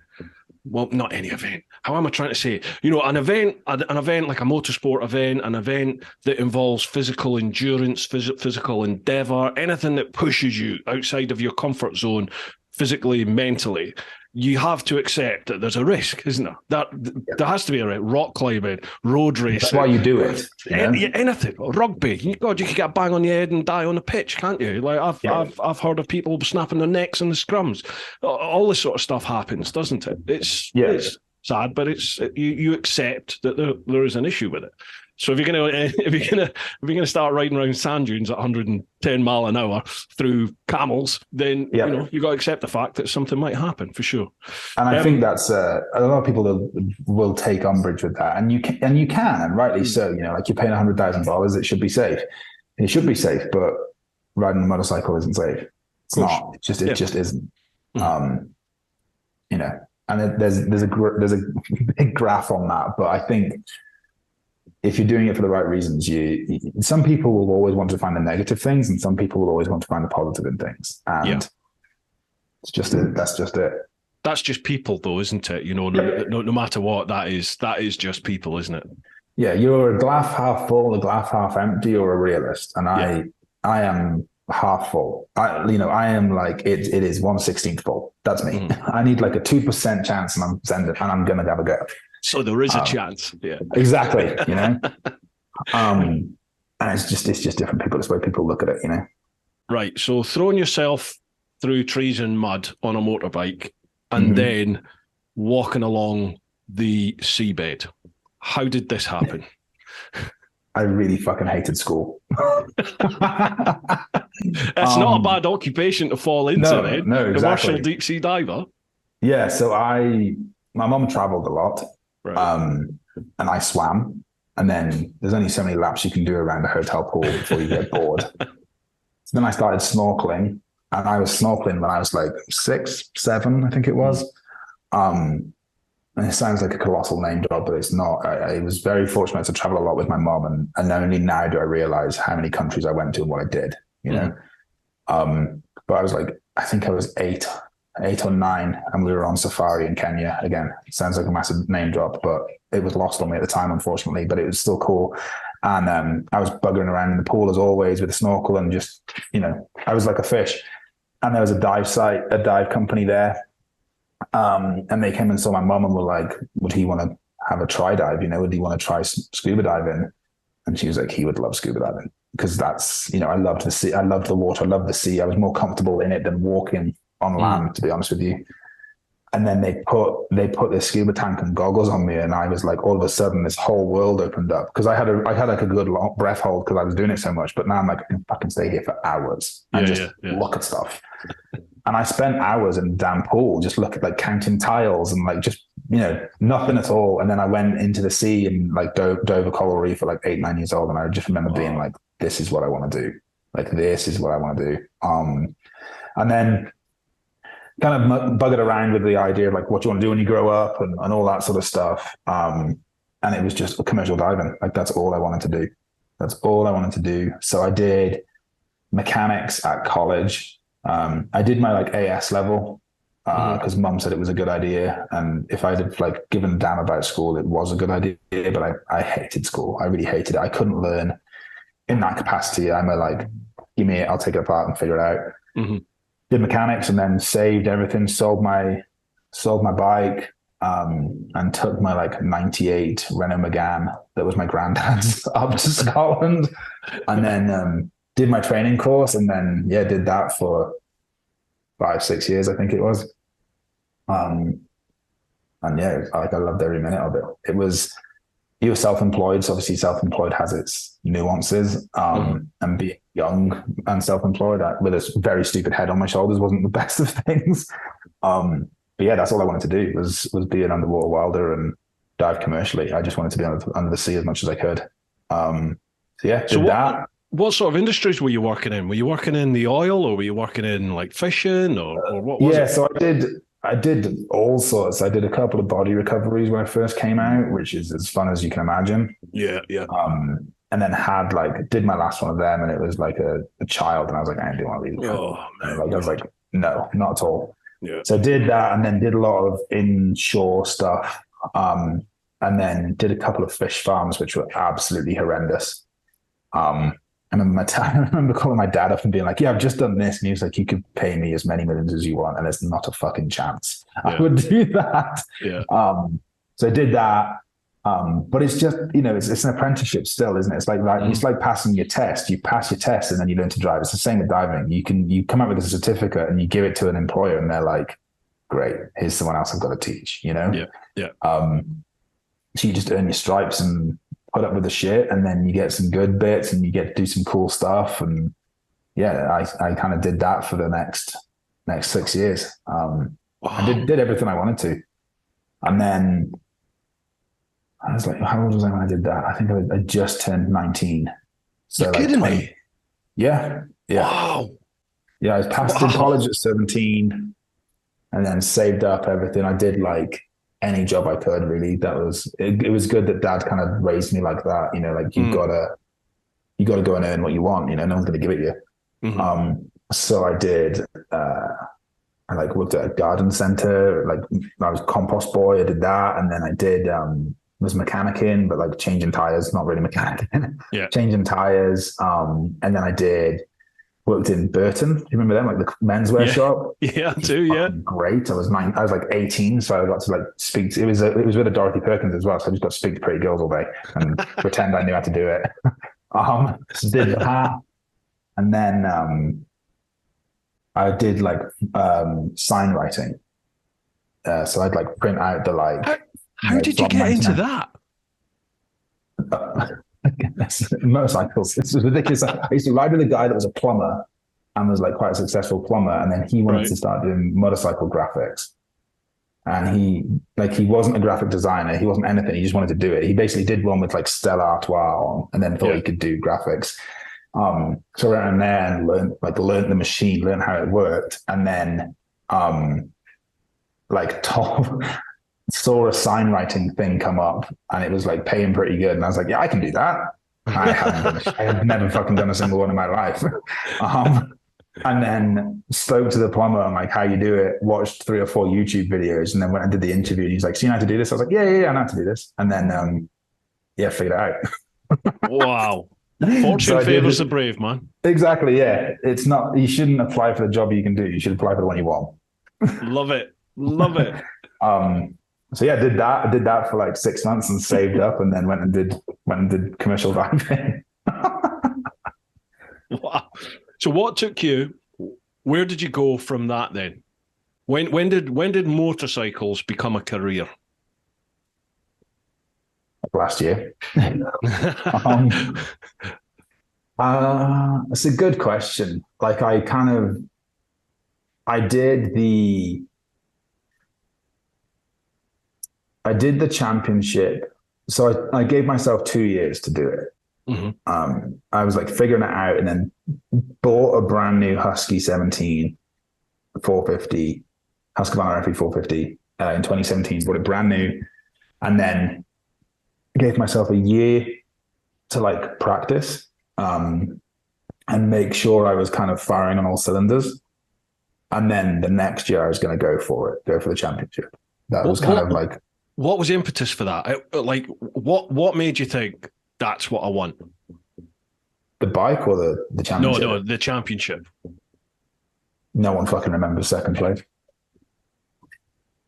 well, not any event. How am I trying to say? An event like a motorsport event, an event that involves physical endurance, physical endeavor, anything that pushes you outside of your comfort zone, physically, mentally. You have to accept that there's a risk, isn't there? There has to be a risk. Rock climbing, road racing. That's why you do it. Anything. Rugby. God, you could get a bang on your head and die on the pitch, can't you? Like I've heard of people snapping their necks in the scrums. All this sort of stuff happens, doesn't it? It's sad, but you accept that there is an issue with it. So if you're gonna start riding around sand dunes at 110 mile an hour through camels, then you got to accept the fact that something might happen for sure. And I think that's a lot of people will take umbrage with that, and you can, and rightly so. Like you're paying $100,000, it should be safe. It should be safe, but riding a motorcycle isn't safe. It's not. It just isn't. And there's a big graph on that, but I think. If you're doing it for the right reasons, some people will always want to find the negative things, and some people will always want to find the positive in things. And it's just it. That's just it. That's just people, though, isn't it? No matter what, that is just people, isn't it? Yeah, you're a glass half full, a glass half empty, or a realist, and I am half full. I am like it is 1/16 full. That's me. I need like a 2% chance, and I'm gonna have a go. So there is a chance. Yeah, exactly. And it's just different people. It's the way people look at it. Right. So throwing yourself through trees and mud on a motorbike, and then walking along the seabed. How did this happen? I really fucking hated school. That's not a bad occupation to fall into. Then. No, exactly. Commercial deep sea diver. Yeah. So my mom traveled a lot. Right. And I swam, and then there's only so many laps you can do around a hotel pool before you get bored. So then I started snorkeling, and I was snorkeling when I was like 6, 7, I think it was. And it sounds like a colossal name drop, but it's not. I was very fortunate to travel a lot with my mom, and only now do I realize how many countries I went to and what I did, But I was like, I think I was 8 or 9, and we were on safari in Kenya. Again, it sounds like a massive name drop, but it was lost on me at the time, unfortunately, but it was still cool. And I was buggering around in the pool as always with a snorkel, and just, I was like a fish. And there was a dive company there. And they came and saw my mum and were like, would he want to have a try dive? Would he want to try scuba diving? And she was like, he would love scuba diving, because that's, I loved the sea. I loved the water. I loved the sea. I was more comfortable in it than walking on land, to be honest with you. And then they put this scuba tank and goggles on me, and I was like, all of a sudden this whole world opened up, because I had like a good long breath hold because I was doing it so much. But now I'm like, I can stay here for hours and look at stuff. And I spent hours in the damn pool just looking, like counting tiles and like just nothing at all. And then I went into the sea and like dove a coral reef at like 8, 9 years old. And I just remember being like, this is what I want to do. Like, this is what I want to do. And then kind of buggered around with the idea of like what you want to do when you grow up and all that sort of stuff. And it was just commercial diving. Like, that's all I wanted to do. That's all I wanted to do. So I did mechanics at college. I did my like AS level because mum said it was a good idea. And if I'd have like given a damn about school, it was a good idea, but I hated school. I really hated it. I couldn't learn in that capacity. I'm like, give me it, I'll take it apart and figure it out. Mm-hmm. Did mechanics and then saved everything, sold my bike, and took my like 98 Renault Megane that was my granddad's up to Scotland, and then did my training course, and then did that for 5-6 years, I think it was. And I loved every minute of it. It was, you were self-employed, so obviously self-employed has its nuances. And being young and self-employed with a very stupid head on my shoulders wasn't the best of things. But yeah, that's all I wanted to do was be an underwater welder and dive commercially. I just wanted to be under the sea as much as I could. What sort of industries were you working in? Were you working in the oil, or were you working in like fishing, or what was it? So I did all sorts. I did a couple of body recoveries when I first came out, which is as fun as you can imagine. Yeah. And then did my last one of them, and it was like a child, and I was like, I ain't doing one of these. Oh man. I was like, no, not at all. Yeah. So I did that, and then did a lot of inshore stuff, and then did a couple of fish farms, which were absolutely horrendous. I remember calling my dad up and being like, yeah, I've just done this. And he was like, you could pay me as many millions as you want, and there's not a fucking chance I would do that. Yeah. So I did that. But it's just, it's an apprenticeship still, isn't it? It's like it's like passing your test. You pass your test and then you learn to drive. It's the same with diving. You come up with a certificate and you give it to an employer, and they're like, great, here's someone else I've got to teach, Yeah. So you just earn your stripes and put up with the shit, and then you get some good bits and you get to do some cool stuff. And I kind of did that for the next 6 years. I did everything I wanted to. And then I was like, how old was I when I did that? I think I just turned 19. So you're kidding me? Yeah. Wow. Yeah, I was passed in college at 17 and then saved up everything. I did like any job I could, really. It was good that dad kind of raised me like that, like you gotta go and earn what you want, no one's gonna give it you. Mm-hmm. So I did I worked at a garden center, I was compost boy, I did that, and then I did was mechanicing, but changing tires, not really mechanicing. Yeah. Changing tires. And then I worked in Burton. Do you remember them? The menswear shop? Yeah, I do, yeah. Great. I was 18, so I got to speak to, it was with a Dorothy Perkins as well, so I just got to speak to pretty girls all day and pretend I knew how to do it. So did that. And then I did sign writing. So I'd print out the How did you get into that? Motorcycles. This was ridiculous. I used to ride with a guy that was a plumber and was quite a successful plumber, and then he wanted to start doing motorcycle graphics. And he wasn't a graphic designer. He wasn't anything. He just wanted to do it. He basically did one with Stella Artois on, and then thought he could do graphics. So around there and learned the machine, learned how it worked, and then saw a sign writing thing come up, and it was paying pretty good, and I was like, yeah, I can do that. I had never fucking done a single one in my life. And then spoke to the plumber on how you do it, watched 3 or 4 YouTube videos, and then went and did the interview, and he's like, so you know how to do this? I was like, yeah, I know how to do this. And then figured it out. Wow. Fortune favors the brave, man. Exactly, yeah. It's not, you shouldn't apply for the job you can do. You should apply for the one you want. Love it. So yeah, did that for 6 months and saved up, and then went and did commercial diving. Wow. So what took you? Where did you go from that then? When did motorcycles become a career? Last year. It's a good question. I did the I did the championship. So I gave myself 2 years to do it. I was like figuring it out, and then bought a brand new Husky 17 450, Husqvarna FE 450 in 2017. Bought it brand new, and then gave myself a year to like practice and make sure I was kind of firing on all cylinders. And then the next year I was going to go for the championship. That was kind of like. What was the impetus for that? Like, what made you think that's what I want? The bike or the championship? No, the championship. No one fucking remembers second place.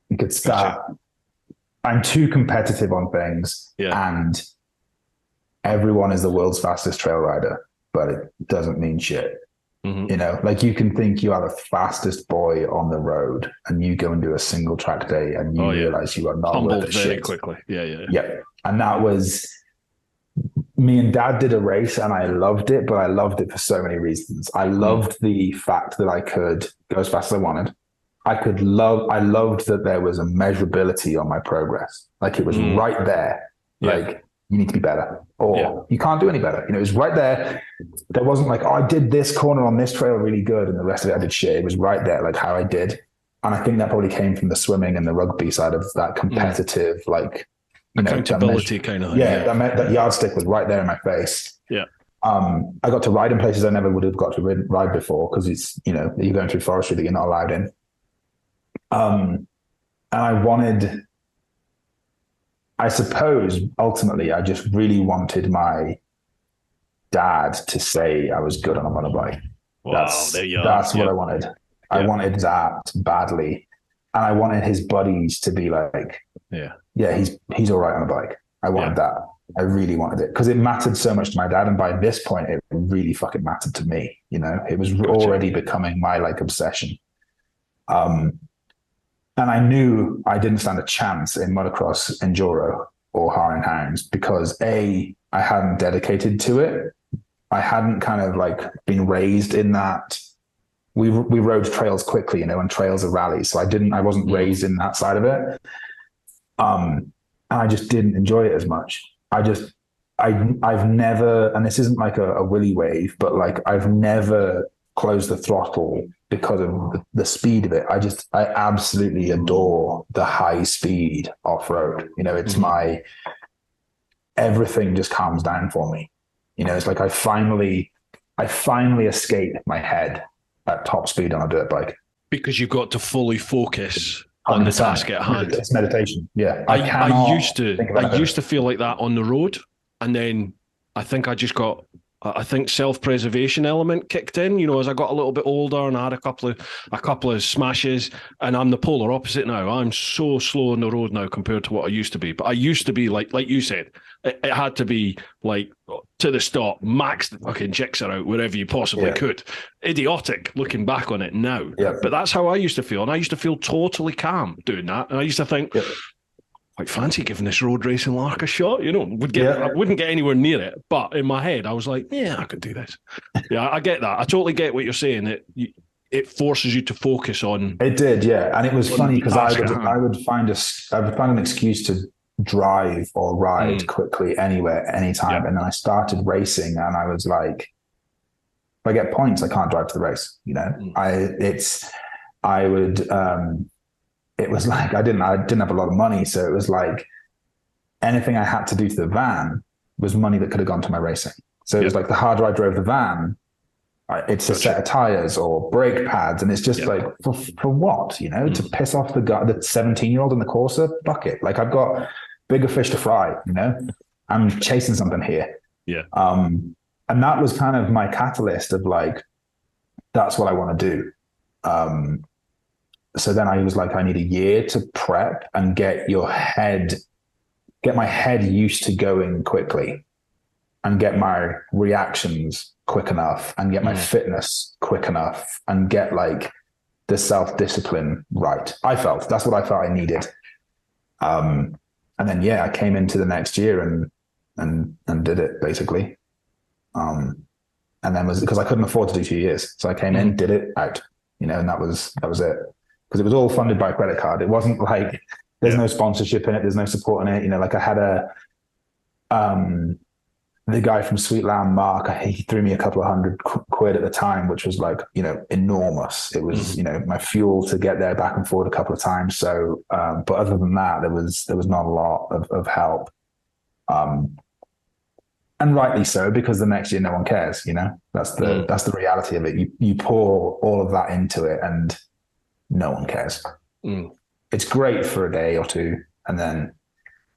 You could start. I'm too competitive on things, and everyone is the world's fastest trail rider, but it doesn't mean shit. You know, like you can think you are the fastest boy on the road, and you go and do a single track day, and you realize you are not humbled worth a very shit. Quickly. Yeah. And that was, me and Dad did a race, and I loved it, but I loved it for so many reasons. I loved the fact that I could go as fast as I wanted. I loved that there was a measurability on my progress. Like it was right there. Like, you need to be better, or you can't do any better. You know, it was right there. There wasn't like, oh, I did this corner on this trail really good, and the rest of it I did shit. It was right there, like how I did. And I think that probably came from the swimming and the rugby side of that competitive, like, accountability kind of thing. That yardstick was right there in my face. I got to ride in places I never would have got to ride before, because it's, you know, you're going through forestry that you're not allowed in. And I suppose ultimately I just really wanted my dad to say I was good on a motorbike. Wow, that's what I wanted. I wanted that badly. And I wanted his buddies to be like, he's all right on a bike. I wanted that. I really wanted it, because it mattered so much to my dad. And by this point, it really fucking mattered to me. You know, it was already becoming my like obsession. And I knew I didn't stand a chance in motocross, enduro, or Harley Hounds, because I hadn't dedicated to it. I hadn't kind of like been raised in that. We rode trails quickly, you know, and trails are rallies. So I wasn't raised in that side of it. And I just didn't enjoy it as much. I've never, and this isn't like a willy wave, but like I've never closed the throttle because of the speed of it. I absolutely adore the high speed off-road. You know, it's everything just calms down for me. You know, it's like I finally escape my head at top speed on a dirt bike. Because you've got to fully focus on the task at hand. It's meditation. Yeah. I used to feel like that on the road. And then I think self-preservation element kicked in, you know, as I got a little bit older, and I had a couple of smashes, and I'm the polar opposite now. I'm so slow on the road now compared to what I used to be. But I used to be like you said, it had to be like to the stop, max the fucking jixer out wherever you possibly could. Idiotic looking back on it now. Yeah. But that's how I used to feel. And I used to feel totally calm doing that. And I used to think, quite fancy giving this road racing lark a shot, you know. I wouldn't get anywhere near it, but in my head I was like, I could do this. I get that. I totally get what you're saying. It forces you to focus on. It did, and it was funny because I would find an excuse to drive or ride quickly anywhere, anytime, and then I started racing, and I was like, if I get points, I can't drive to the race. You know, it was like I didn't have a lot of money, so it was like anything I had to do to the van was money that could have gone to my racing. So it was like the harder I drove the van, it's a set of tires or brake pads, and it's just like for what, you know, to piss off the 17-year-old in the Corsa. Fuck it, like I've got bigger fish to fry, you know. I'm chasing something here. And that was kind of my catalyst of like, that's what I want to do. So then I was like, I need a year to prep and get my head used to going quickly, and get my reactions quick enough, and get my fitness quick enough, and get like the self-discipline right. That's what I felt I needed. And then, I came into the next year and did it basically. And then because I couldn't afford to do 2 years. So I came in, did it out, you know, and that was it. Because it was all funded by credit card. It wasn't like There's no sponsorship in it. There's no support in it. You know, like I had the guy from Sweet Lamb, Mark, he threw me a couple of £100 at the time, which was like, you know, enormous. It was, you know, my fuel to get there back and forward a couple of times. So, but other than that, there was not a lot of help. And rightly so, because the next year no one cares, you know, that's the reality of it. You pour all of that into it and no one cares. It's great for a day or two, and then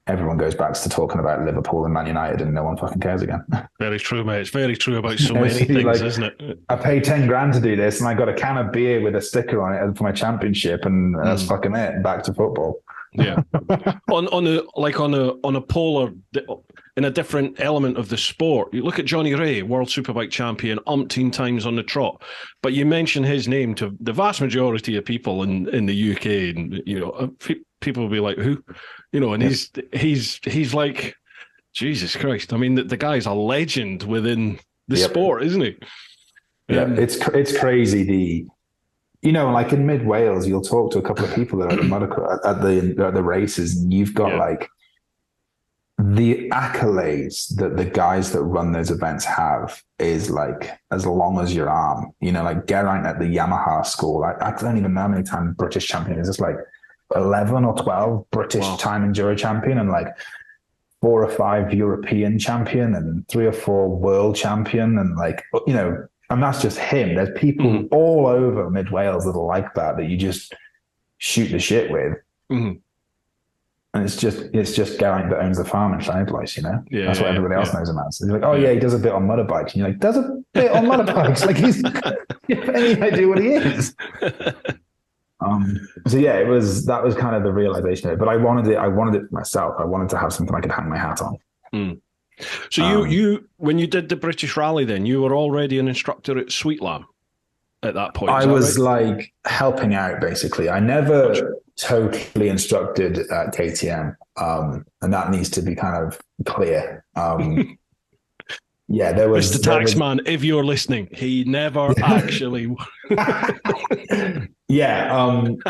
everyone goes back to talking about Liverpool and Man United, and no one fucking cares again. Very true, mate. It's very true about so many things, like, isn't it? I paid 10 grand to do this, and I got a can of beer with a sticker on it for my championship, and that's fucking it. Back to football. Yeah. on a polar, in a different element of the sport, you look at Johnny Ray, world superbike champion, umpteen times on the trot, but you mention his name to the vast majority of people in the UK, and you know, people will be like, who? You know, and he's like, Jesus Christ. I mean, the guy's a legend within the sport, isn't he? Yeah, it's crazy. You know, like in mid Wales, you'll talk to a couple of people that are at the races, and you've got like the accolades that the guys that run those events have is like as long as your arm. You know, like Geraint at the Yamaha school. I don't even know how many times British champion is. It's like 11 or 12 British time enduro champion, and like 4 or 5 European champion, and 3 or 4 world champion, and like, you know, and that's just him. There's people all over mid Wales that are like that you just shoot the shit with. And it's just Geraint that owns the farm in Llanidloes, you know? Yeah, that's what everybody else knows him as. He's like, he does a bit on motorbikes. And you're like, does a bit on motorbikes? Like, you have any idea what he is? So yeah, that was kind of the realization of it. But I wanted it for myself. I wanted to have something I could hang my hat on. So you when you did the British Rally, then you were already an instructor at Sweet Lamb at that point. I was like helping out, basically. I never totally instructed at KTM, and that needs to be kind of clear. Yeah, there was Mr. Taxman. If you're listening, he never actually.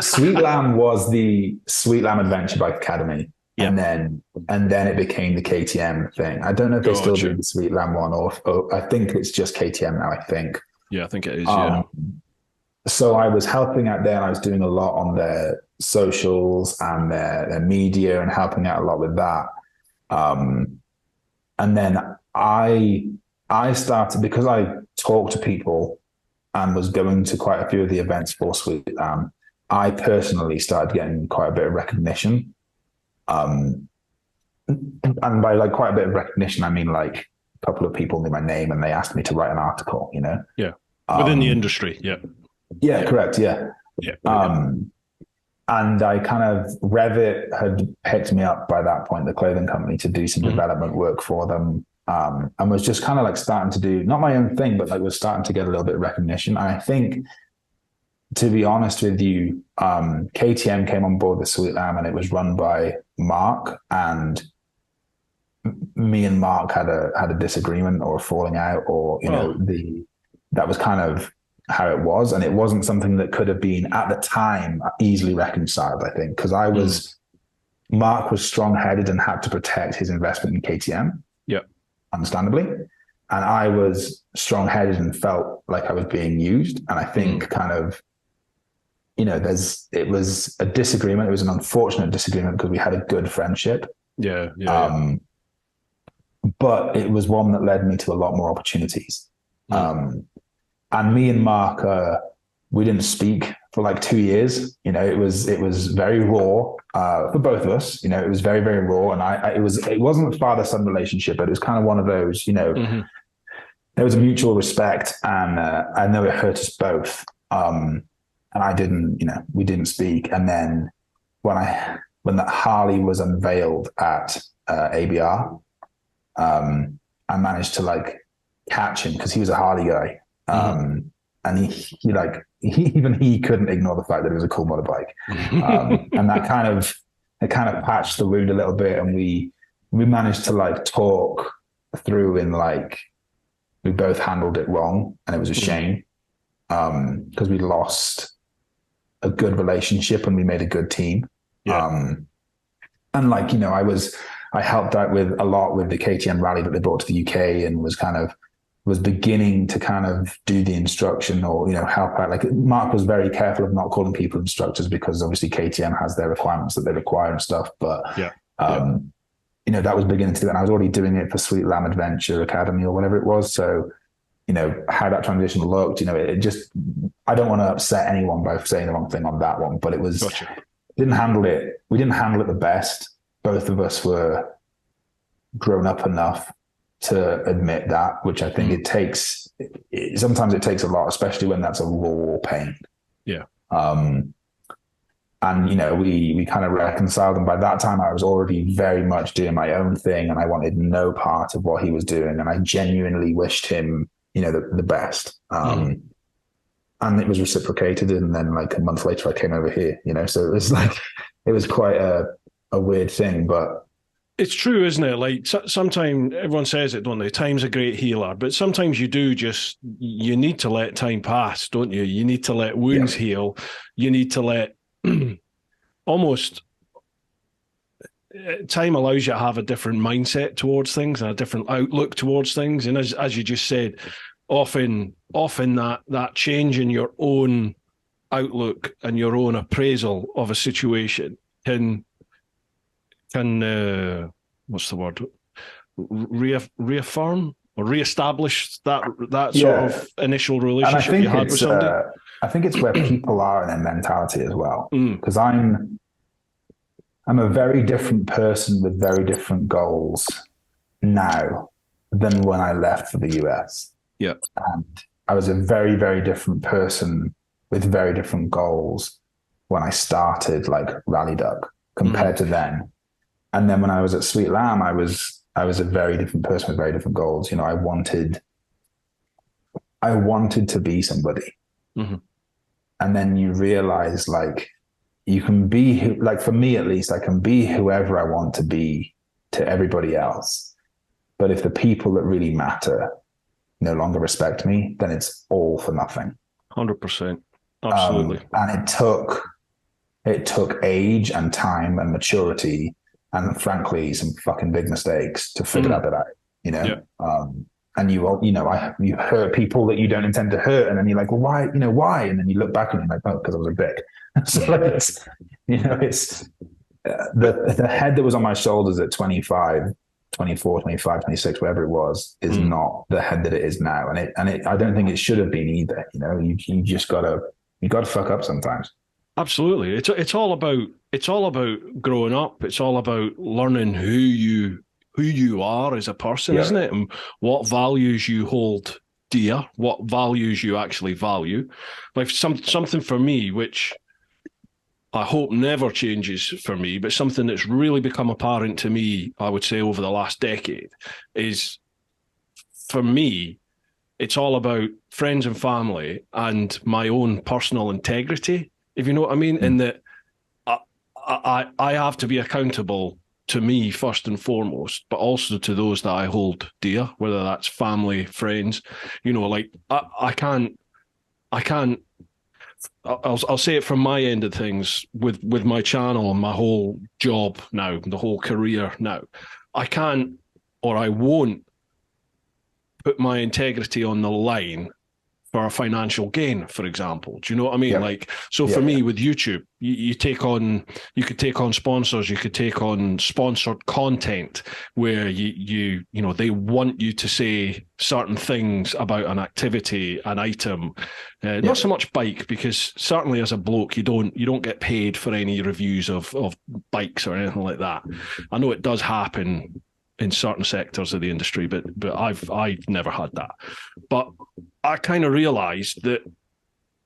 Sweet Lamb was the Sweet Lamb Adventure Bike Academy. Yep. And then it became the KTM thing. I don't know if they still do the Sweet Lamb one, or I think it's just KTM now, I think. Yeah, I think it is, So I was helping out there, and I was doing a lot on their socials and their media, and helping out a lot with that. And then I started, because I talked to people and was going to quite a few of the events for Sweet Lamb, I personally started getting quite a bit of recognition. And by like quite a bit of recognition, I mean like a couple of people knew my name and they asked me to write an article, you know? Yeah. Within the industry. Yeah. Yeah, correct. Yeah. Yeah. And I kind of, Revit had picked me up by that point, the clothing company, to do some development work for them. And was just kind of like starting to do, not my own thing, but like was starting to get a little bit of recognition. And I think, to be honest with you, KTM came on board the Sweet Lamb, and it was run by Mark, and me and Mark had a disagreement or a falling out, or, you know, that was kind of how it was. And it wasn't something that could have been at the time easily reconciled, I think, because Mark was strong-headed and had to protect his investment in KTM. Yeah. Understandably. And I was strong-headed and felt like I was being used. And I think kind of, you know, it was a disagreement. It was an unfortunate disagreement because we had a good friendship. Yeah. But it was one that led me to a lot more opportunities. And me and Mark, we didn't speak for like 2 years. You know, it was very raw for both of us. You know, it was very, very raw. And it wasn't a father-son relationship, but it was kind of one of those, you know, there was a mutual respect, and I know it hurt us both. And I didn't, you know, we didn't speak. And then when that Harley was unveiled at ABR, I managed to like catch him because he was a Harley guy. And he couldn't ignore the fact that it was a cool motorbike. And that kind of patched the wound a little bit. And we managed to like talk through, and like, we both handled it wrong, and it was a shame. Because we lost a good relationship and we made a good team. And like, you know, I helped out with a lot with the KTM rally that they brought to the UK, and was beginning to kind of do the instruction, or, you know, help out. Like, Mark was very careful of not calling people instructors, because obviously KTM has their requirements that they require and stuff. But, you know, that was beginning to do it. And I was already doing it for Sweet Lamb Adventure Academy or whatever it was. So, you know, how that transition looked, you know, it just, I don't want to upset anyone by saying the wrong thing on that one, but it was, we didn't handle it the best. Both of us were grown up enough to admit that, which I think sometimes it takes a lot, especially when that's a raw pain. Yeah. And, you know, we kind of reconciled. And by that time, I was already very much doing my own thing, and I wanted no part of what he was doing. And I genuinely wished him, you know, the best. And it was reciprocated. And then like a month later, I came over here, you know, so it was like, it was quite a weird thing, but it's true, isn't it? Like, sometimes everyone says it, don't they? Time's a great healer, but sometimes you need to let time pass, don't you? You need to let wounds heal. You need to let almost, time allows you to have a different mindset towards things and a different outlook towards things. And as you just said, often that change in your own outlook and your own appraisal of a situation can what's the word? Reaffirm or reestablish that sort of initial relationship you had with somebody. I think it's where people are in their mentality as well. Because I'm a very different person with very different goals now than when I left for the US. Yeah. And I was a very, very different person with very different goals when I started like Rally Duck compared to then. And then when I was at Sweet Lamb, I was a very different person with very different goals. You know, I wanted to be somebody. And then you realize, like, you can be, like, for me at least, I can be whoever I want to be to everybody else. But if the people that really matter no longer respect me, then it's all for nothing. 100%. Absolutely. And it took age and time and maturity, and frankly, some fucking big mistakes to figure that out, you know? And you hurt people that you don't intend to hurt. And then you're like, well, why? And then you look back and you're like, oh, because I was a dick. So it's, you know, it's the head that was on my shoulders at 24, 25, 26, whatever it was, is not the head that it is now. And I don't think it should have been either. You know, you just gotta fuck up sometimes. Absolutely. It's all about growing up. It's all about learning who you are as a person, isn't it? And what values you hold dear, what values you actually value. Like something for me, which I hope never changes for me, but something that's really become apparent to me, I would say, over the last decade, is, for me, it's all about friends and family and my own personal integrity, if you know what I mean, in that I have to be accountable to me first and foremost, but also to those that I hold dear, whether that's family, friends. You know, like I can't. I'll say it from my end of things with my channel and my whole job now, the whole career now. I can't, or I won't, put my integrity on the line for a financial gain, for example. Do you know what I mean? Like, so for me with YouTube, you could take on sponsors, you could take on sponsored content where you know, they want you to say certain things about an activity, an item, not so much bike, because certainly as a bloke, you don't get paid for any reviews of bikes or anything like that. I know it does happen in certain sectors of the industry, but I've never had that. But I kind of realized that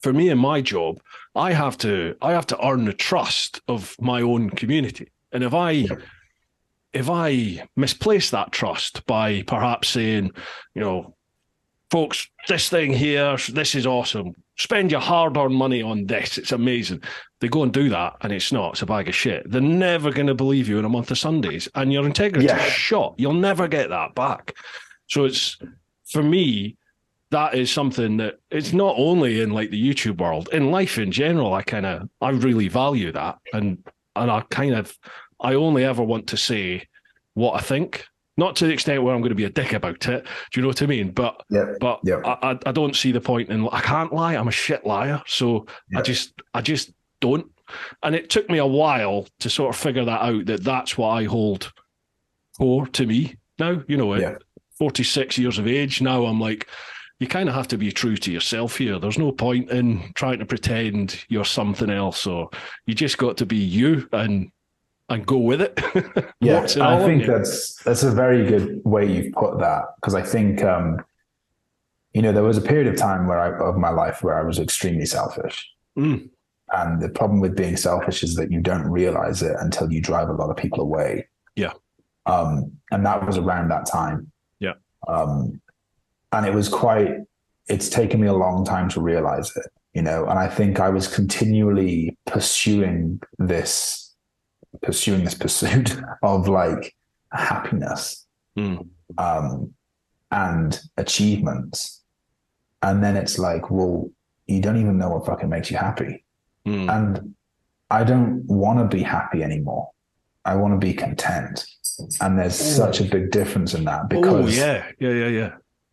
for me in my job, I have to earn the trust of my own community. And if I misplace that trust by perhaps saying, you know, folks, this thing here, this is awesome, spend your hard-earned money on this, it's amazing. They go and do that, and it's a bag of shit. They're never going to believe you in a month of Sundays, and your integrity is shot. You'll never get that back. So it's, for me, that is something that it's not only in like the YouTube world, in life in general, I really value that. And I only ever want to say what I think, not to the extent where I'm going to be a dick about it. Do you know what I mean? But I don't see the point in. I can't lie. I'm a shit liar. So I just don't. And it took me a while to sort of figure that out. That's what I hold core to me now. You know, at 46 years of age now, I'm like, you kind of have to be true to yourself here. There's no point in trying to pretend you're something else, or you just got to be you and go with it. Yeah, I think that's a very good way you've put that, because I think there was a period of time of my life where I was extremely selfish. And the problem with being selfish is that you don't realize it until you drive a lot of people away. Yeah. And that was around that time. Yeah. And it's taken me a long time to realize it, and I think I was continually pursuing this pursuit of like happiness, and achievements. And then it's like, well, you don't even know what fucking makes you happy. And I don't want to be happy anymore. I want to be content. And there's such a big difference in that, because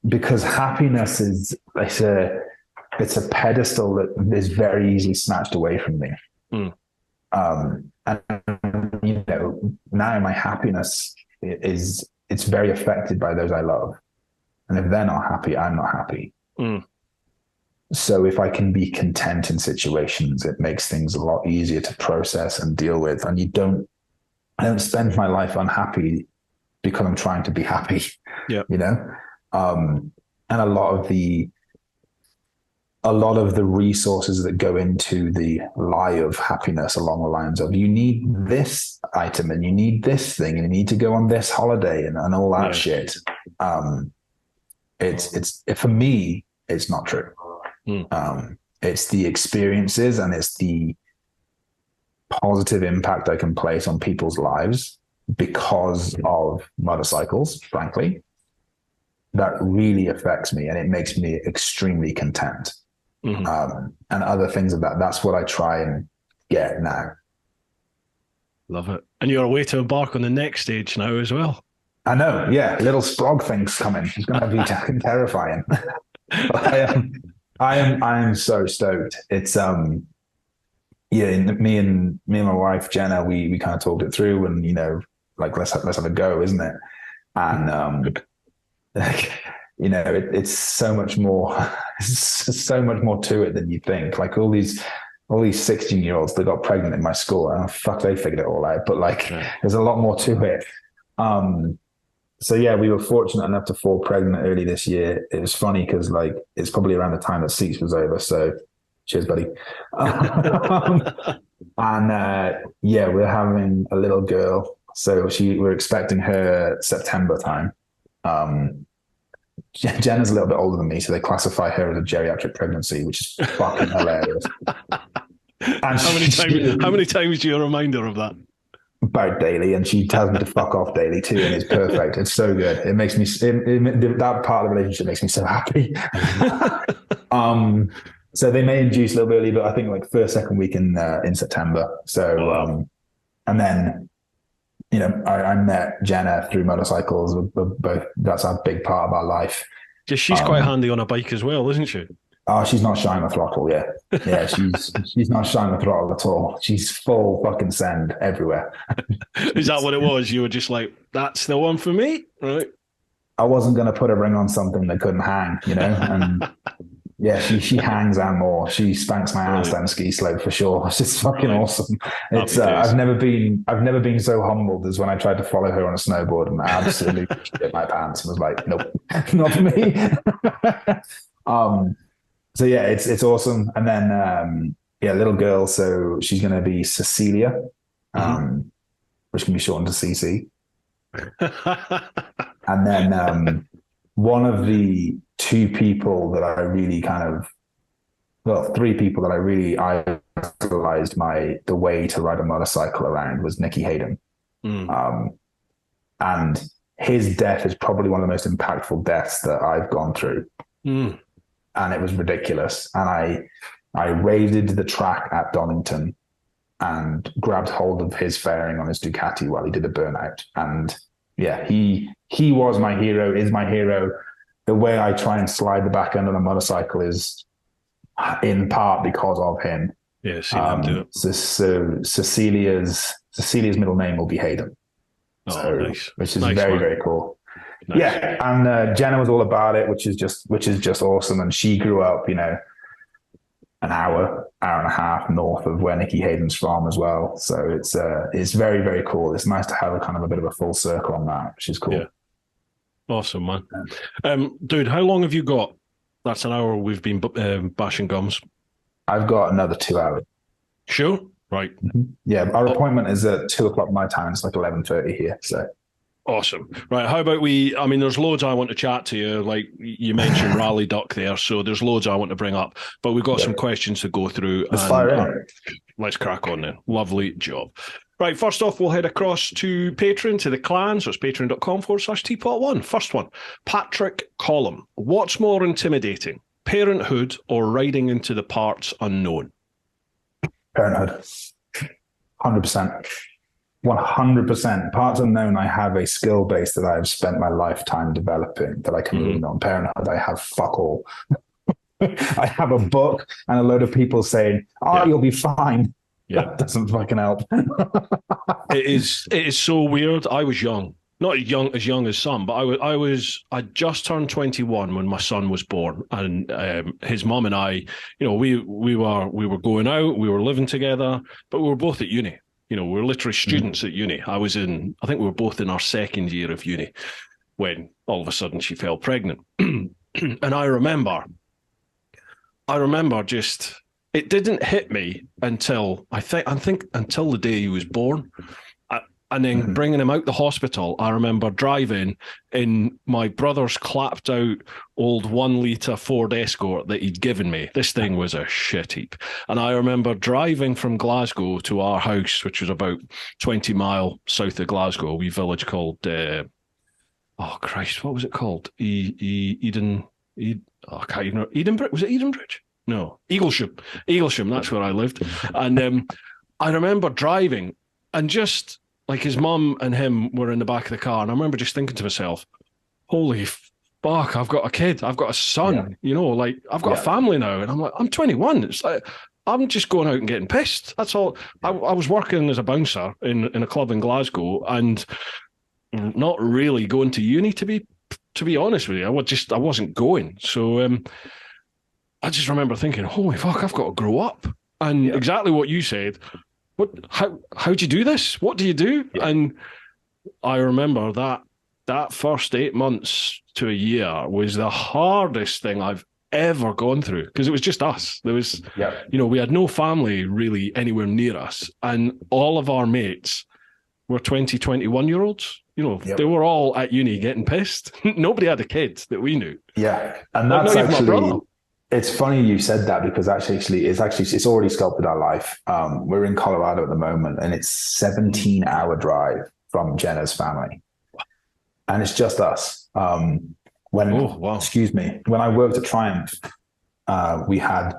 because happiness it's a pedestal that is very easily snatched away from me. And now my happiness it's very affected by those I love. And if they're not happy, I'm not happy. So if I can be content in situations, it makes things a lot easier to process and deal with. And I don't spend my life unhappy because I'm trying to be happy. Yeah. And a lot of the resources that go into the lie of happiness along the lines of, you need this item and you need this thing and you need to go on this holiday and all that shit. It's for me, it's not true. It's the experiences and it's the positive impact I can place on people's lives because of motorcycles, frankly, that really affects me, and it makes me extremely content. And other things of that. That's what I try and get now. Love it. And you're away to embark on the next stage now as well. I know. Yeah. Little Sprog thing's coming. It's going to be terrifying. I am so stoked. It's, me and my wife, Jenna, we kind of talked it through and, let's have a go, isn't it? And, it's so much more, so much more to it than you think. Like all these 16-year-olds that got pregnant in my school, and they figured it all out. But there's a lot more to it. So yeah, we were fortunate enough to fall pregnant early this year. It was funny because it's probably around the time that Seats was over. So cheers, buddy. We're having a little girl. So we're expecting her September time. Jenna's a little bit older than me, so they classify her as a geriatric pregnancy, which is fucking hilarious. And how many times do you remind her of that? About daily, and she tells me to fuck off daily too, and it's perfect. It's so good. It makes me that part of the relationship makes me so happy. So they may induce a little bit early, but I think second week in September. So and then I met Jenna through motorcycles. We're both, that's a big part of our life. She's quite handy on a bike as well, isn't she? Oh, she's not shying the throttle, yeah. Yeah, she's not shying the throttle at all. She's full fucking send everywhere. Is that what it was? You were just like, that's the one for me? Right. I wasn't going to put a ring on something that couldn't hang, and yeah, she hangs and more. She spanks my ass down the ski slope for sure. It's just fucking awesome. It's I've never been so humbled as when I tried to follow her on a snowboard and I absolutely shit my pants and was like, nope, not for me. So yeah, it's awesome. And then little girl. So she's going to be Cecilia, which can be shortened to CC. And then one of the three people that I really idolized the way to ride a motorcycle around was Nicky Hayden. And his death is probably one of the most impactful deaths that I've gone through. And it was ridiculous. And I raided the track at Donington and grabbed hold of his fairing on his Ducati while he did a burnout. And yeah, he was my hero, is my hero. The way I try and slide the back end on a motorcycle is in part because of him. Yeah, seen him do it. So Cecilia's middle name will be Hayden. Oh, nice. Which is nice, very, man. very cool. Nice. Yeah, and Jenna was all about it, which is just awesome. And she grew up, an hour and a half north of where Nicky Hayden's from as well. So it's very, very cool. It's nice to have a kind of a bit of a full circle on that, which is cool. Yeah. Awesome, man. Dude, how long have you got? That's an hour we've been bashing gums. I've got another 2 hours. Sure? Right. Mm-hmm. Yeah, our appointment is at 2:00 my time. It's like 11:30 here. So awesome. Right. How about there's loads I want to chat to you. Like you mentioned Rally Duck there. So there's loads I want to bring up, but we've got some questions to go through. Let's fire in. Let's crack on then. Lovely job. Right. First off, we'll head across to Patreon, to the clan. So it's patreon.com/TeapotOne. First one, Patrick Collum. What's more intimidating, Parenthood or riding into the parts unknown? Parenthood. 100%. 100%. Parts unknown, I have a skill base that I've spent my lifetime developing that I can lean on. Parenthood, I have fuck all. I have a book and a load of people saying, you'll be fine. Yeah. That doesn't fucking help. It is so weird. I was young. Not as young as some, but I just turned 21 when my son was born, and his mum and I, we were going out, we were living together, but we were both at uni. We were literally students at uni. I think we were both in our second year of uni when all of a sudden she fell pregnant. And I remember just, it didn't hit me until I think until the day he was born. And then bringing him out the hospital, I remember driving in my brother's clapped out old 1 litre Ford Escort that he'd given me. This thing was a shit heap. And I remember driving from Glasgow to our house, which was about 20 mile south of Glasgow, a wee village called, what was it called? Edenbridge? Was it Edenbridge? No, Eaglesham, that's where I lived. And I remember driving and just... like his mum and him were in the back of the car, and I remember just thinking to myself, holy fuck, I've got a kid, I've got a son, I've got a family now. And I'm like, I'm 21. It's like, I'm just going out and getting pissed. That's all. I was working as a bouncer in a club in Glasgow and not really going to uni, to be honest with you. I wasn't going. So I just remember thinking, holy fuck, I've got to grow up. And exactly what you said. How'd you do this? What do you do? Yeah. And I remember that first 8 months to a year was the hardest thing I've ever gone through, because it was just us. There was, we had no family really anywhere near us, and all of our mates were 20, 21-year-olds. They were all at uni getting pissed. Nobody had a kid that we knew. Yeah, and that's actually... It's funny you said that, because it's already sculpted our life. We're in Colorado at the moment, and it's 17-hour drive from Jenna's family, and it's just us. When I worked at Triumph, we had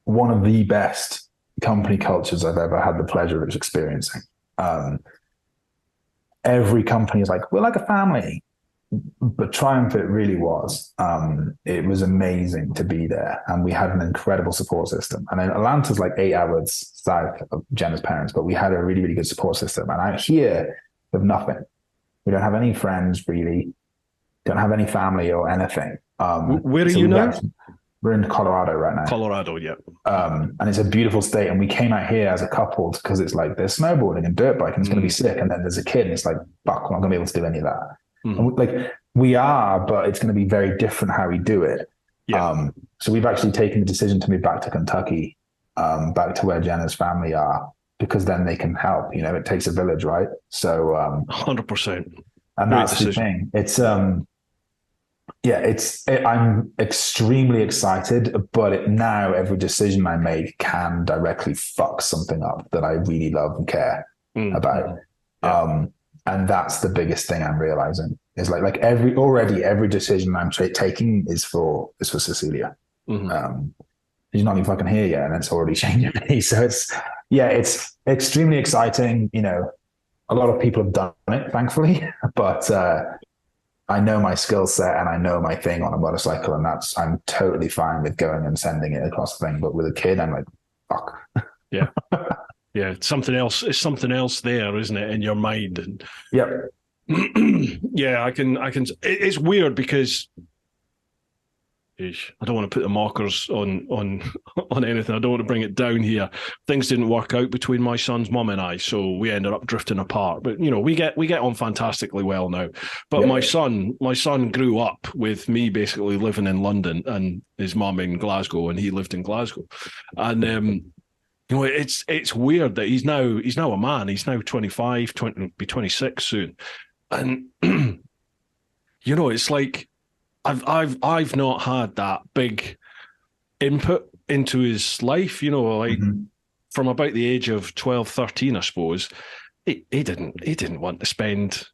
one of the best company cultures I've ever had the pleasure of experiencing. Every company is like, we're like a family. But Triumph, it really was. It was amazing to be there, and we had an incredible support system. And then Atlanta's like 8 hours south of Jenna's parents, but we had a really, really good support system. And out here, we have nothing. We don't have any friends, really. Don't have any family or anything. Where are you now? We're in Colorado right now. Colorado, yeah. And it's a beautiful state. And we came out here as a couple because it's like there's snowboarding and dirt biking. It's going to be sick. And then there's a kid, and it's like, fuck, we're not going to be able to do any of that. And we are, but it's going to be very different how we do it. Yeah. So we've actually taken the decision to move back to Kentucky, back to where Jenna's family are, because then they can help. It takes a village, right? So 100%. And that's the thing. It's I'm extremely excited, but now every decision I make can directly fuck something up that I really love and care about. Yeah. And that's the biggest thing I'm realizing is like every decision I'm taking is for Cecilia. he's not even fucking here yet, and it's already changing me. So it's extremely exciting. You know, a lot of people have done it, thankfully, but I know my skill set and I know my thing on a motorcycle, and I'm totally fine with going and sending it across the thing. But with a kid, I'm like, fuck. Yeah. Yeah. It's something else there, isn't it, in your mind? And yep. Yeah, I can, it's weird because I don't want to put the markers on anything. I don't want to bring it down here. Things didn't work out between my son's mum and I, so we ended up drifting apart. But you know, we get on fantastically well now. But yeah. my son grew up with me basically living in London and his mum in Glasgow, and he lived in Glasgow. And you know, it's weird that he's now a man. He's now 25, be 26 soon, and you know, it's like, I've not had that big input into his life, you know, like from about the age of 12, 13, I suppose. He didn't want to spend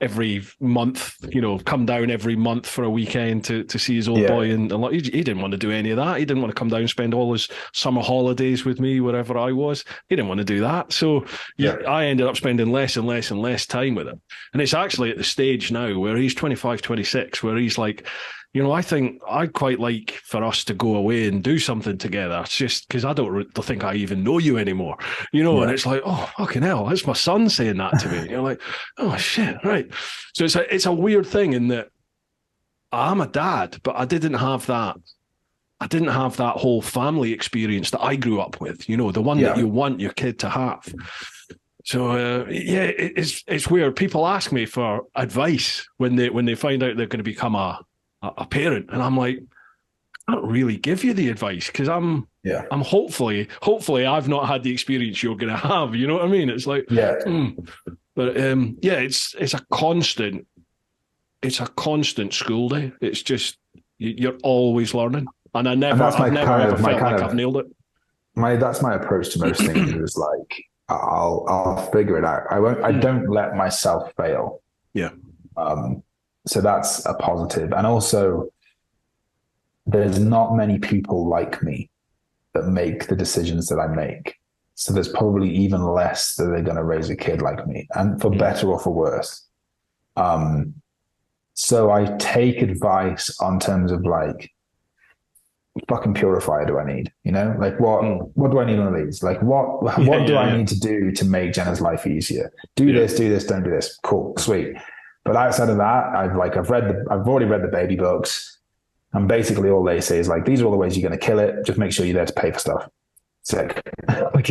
every month, you know, come down every month for a weekend to see his old boy, and he didn't want to do any of that. He didn't want to come down and spend all his summer holidays with me wherever I was. He didn't want to do that. So I ended up spending less and less and less time with him. And it's actually at the stage now where he's 25, 26, where he's like, you know, I think I'd quite like for us to go away and do something together. It's just because I don't think I even know you anymore, you know. And it's like, oh, fucking hell, that's my son saying that to me. And you're like, oh shit, right. So it's a weird thing in that I'm a dad, but I didn't have that whole family experience that I grew up with, you know, the one that you want your kid to have. So it's weird. People ask me for advice when they find out they're going to become a parent, and I'm like, I can't really give you the advice because I'm hopefully I've not had the experience you're going to have. You know what I mean? It's like, but it's a constant school day. It's just you're always learning, and I've never ever felt like I've nailed it. That's my approach to most things. Is like I'll figure it out. I don't let myself fail. Yeah. So that's a positive. And also, there's not many people like me that make the decisions that I make. So there's probably even less that they're going to raise a kid like me, and for better or for worse. So I take advice on terms of like, fucking purifier do I need? You know, like what do I need on these? Like what do I need to do to make Jenna's life easier? Do this, don't do this. Cool, sweet. But outside of that, I've already read the baby books, and basically all they say is like, these are all the ways you're going to kill it. Just make sure you're there to pay for stuff. Sick. Like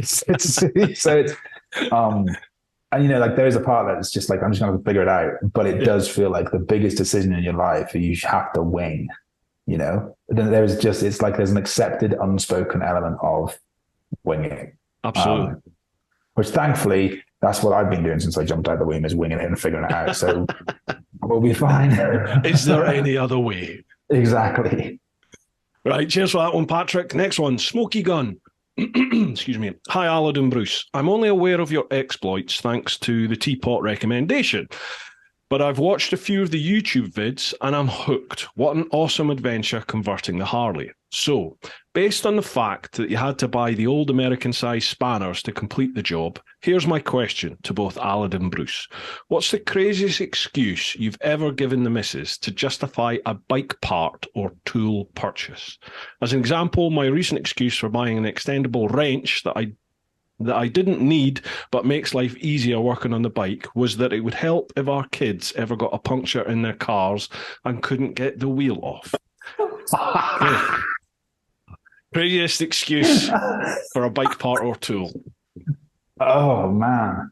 and you know, like there is a part that's just like, I'm just going to figure it out. But it does feel like the biggest decision in your life you have to wing. You know, then it's like there's an accepted unspoken element of winging. Absolutely. Which thankfully, that's what I've been doing since I jumped out of the womb, is winging it and figuring it out. So we'll be fine. Is there any other way? Exactly. Right. Cheers for that one, Patrick. Next one, Smoky Gun. Excuse me. Hi, Alec and Bruce. I'm only aware of your exploits thanks to the Teapot recommendation, but I've watched a few of the YouTube vids and I'm hooked. What an awesome adventure converting the Harley. So, based on the fact that you had to buy the old American-sized spanners to complete the job, here's my question to both Alec and Bruce. What's the craziest excuse you've ever given the missus to justify a bike part or tool purchase? As an example, my recent excuse for buying an extendable wrench that I didn't need but makes life easier working on the bike was that it would help if our kids ever got a puncture in their cars and couldn't get the wheel off. Okay. Craziest excuse for a bike part or tool. Oh man,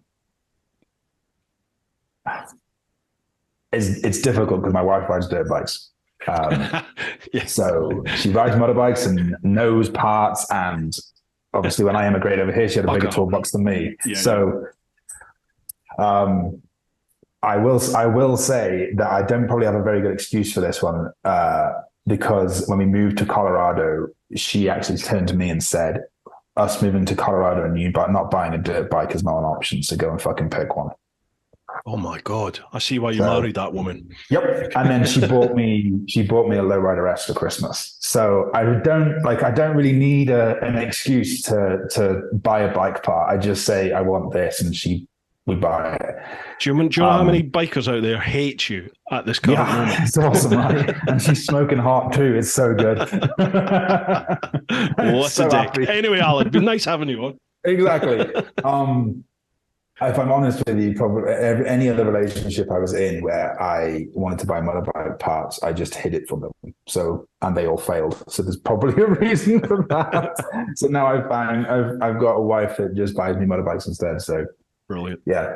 it's difficult because my wife rides dirt bikes. So she rides motorbikes and knows parts, and obviously when I immigrated over here, she had a bigger toolbox than me. I will say that I don't probably have a very good excuse for this one, because when we moved to Colorado, she actually turned to me and said, us moving to Colorado and you not buying a dirt bike is not an option, so go and fucking pick one. Oh my God. I see why you So, married that woman. yep. And then she bought me a lowrider S for Christmas. So I don't really need an excuse to buy a bike part. I just say I want this, and we buy it. Do you know how many bikers out there hate you at this current moment? It's awesome, right? And she's smoking hot too. It's so good. What so a dick. happy. Anyway, Alec, been nice having you on. Exactly. If I'm honest with you, probably any other relationship I was in where I wanted to buy motorbike parts, I just hid it from them. So, and they all failed. So there's probably a reason for that. So now I've got a wife that just buys me motorbikes instead. So Brilliant. yeah.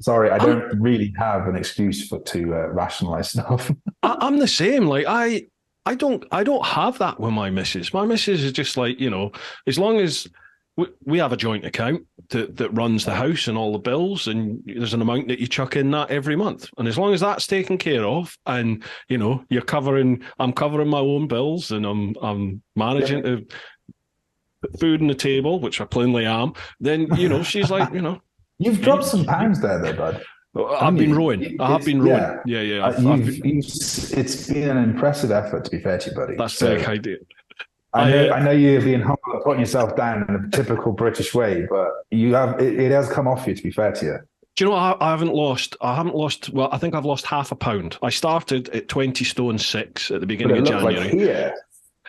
Sorry, I don't really have an excuse to rationalize stuff. I'm the same. Like I don't have that with my missus. My missus is just like, as long as we have a joint account that runs the house and all the bills, and there's an amount that you chuck in that every month. And as long as that's taken care of, and I'm covering my own bills, and I'm managing to put food on the table, which I plainly am, then she's like, You've dropped some pounds there, though, bud. I've been rowing. I have been rowing. Yeah. It's been an impressive effort, to be fair to you, buddy. That's very kind of you. I know you're being humble and putting yourself down in a typical British way, but it has come off you, to be fair to you. Do you know what? I haven't lost. Well, I think I've lost half a pound. I started at 20 stone 6 at the beginning of January. Like here.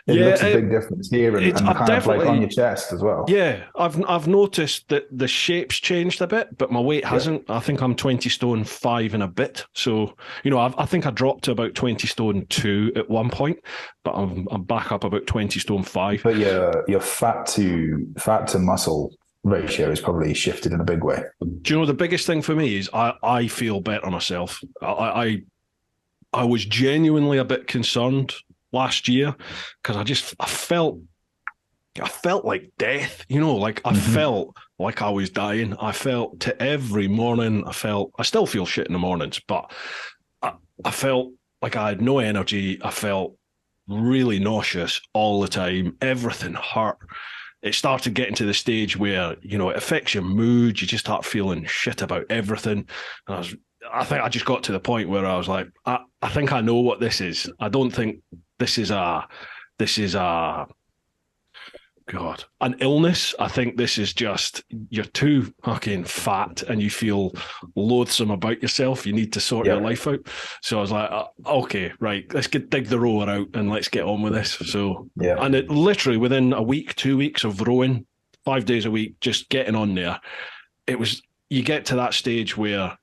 It looks a big difference here, and kind of like on your chest as well. Yeah, I've noticed that the shape's changed a bit, but my weight hasn't. I think I'm 20 stone 5 and a bit. So, I think I dropped to about 20 stone 2 at one point, but I'm back up about 20 stone 5. But your fat to muscle ratio is probably shifted in a big way. Do you know the biggest thing for me is I feel better myself. I was genuinely a bit concerned last year because I felt like death, I felt like I was dying. I felt to every morning, I still feel shit in the mornings, but I felt like I had no energy. I felt really nauseous all the time. Everything hurt. It started getting to the stage where, it affects your mood. You just start feeling shit about everything. And I think I just got to the point where I was like, I think I know what this is. I don't think this is an illness. I think this is just, you're too fucking fat and you feel loathsome about yourself. You need to sort your life out. So I was like, okay, right, let's dig the rower out and let's get on with this. So, and it literally within a week, 2 weeks of rowing, 5 days a week, just getting on there, you get to that stage where,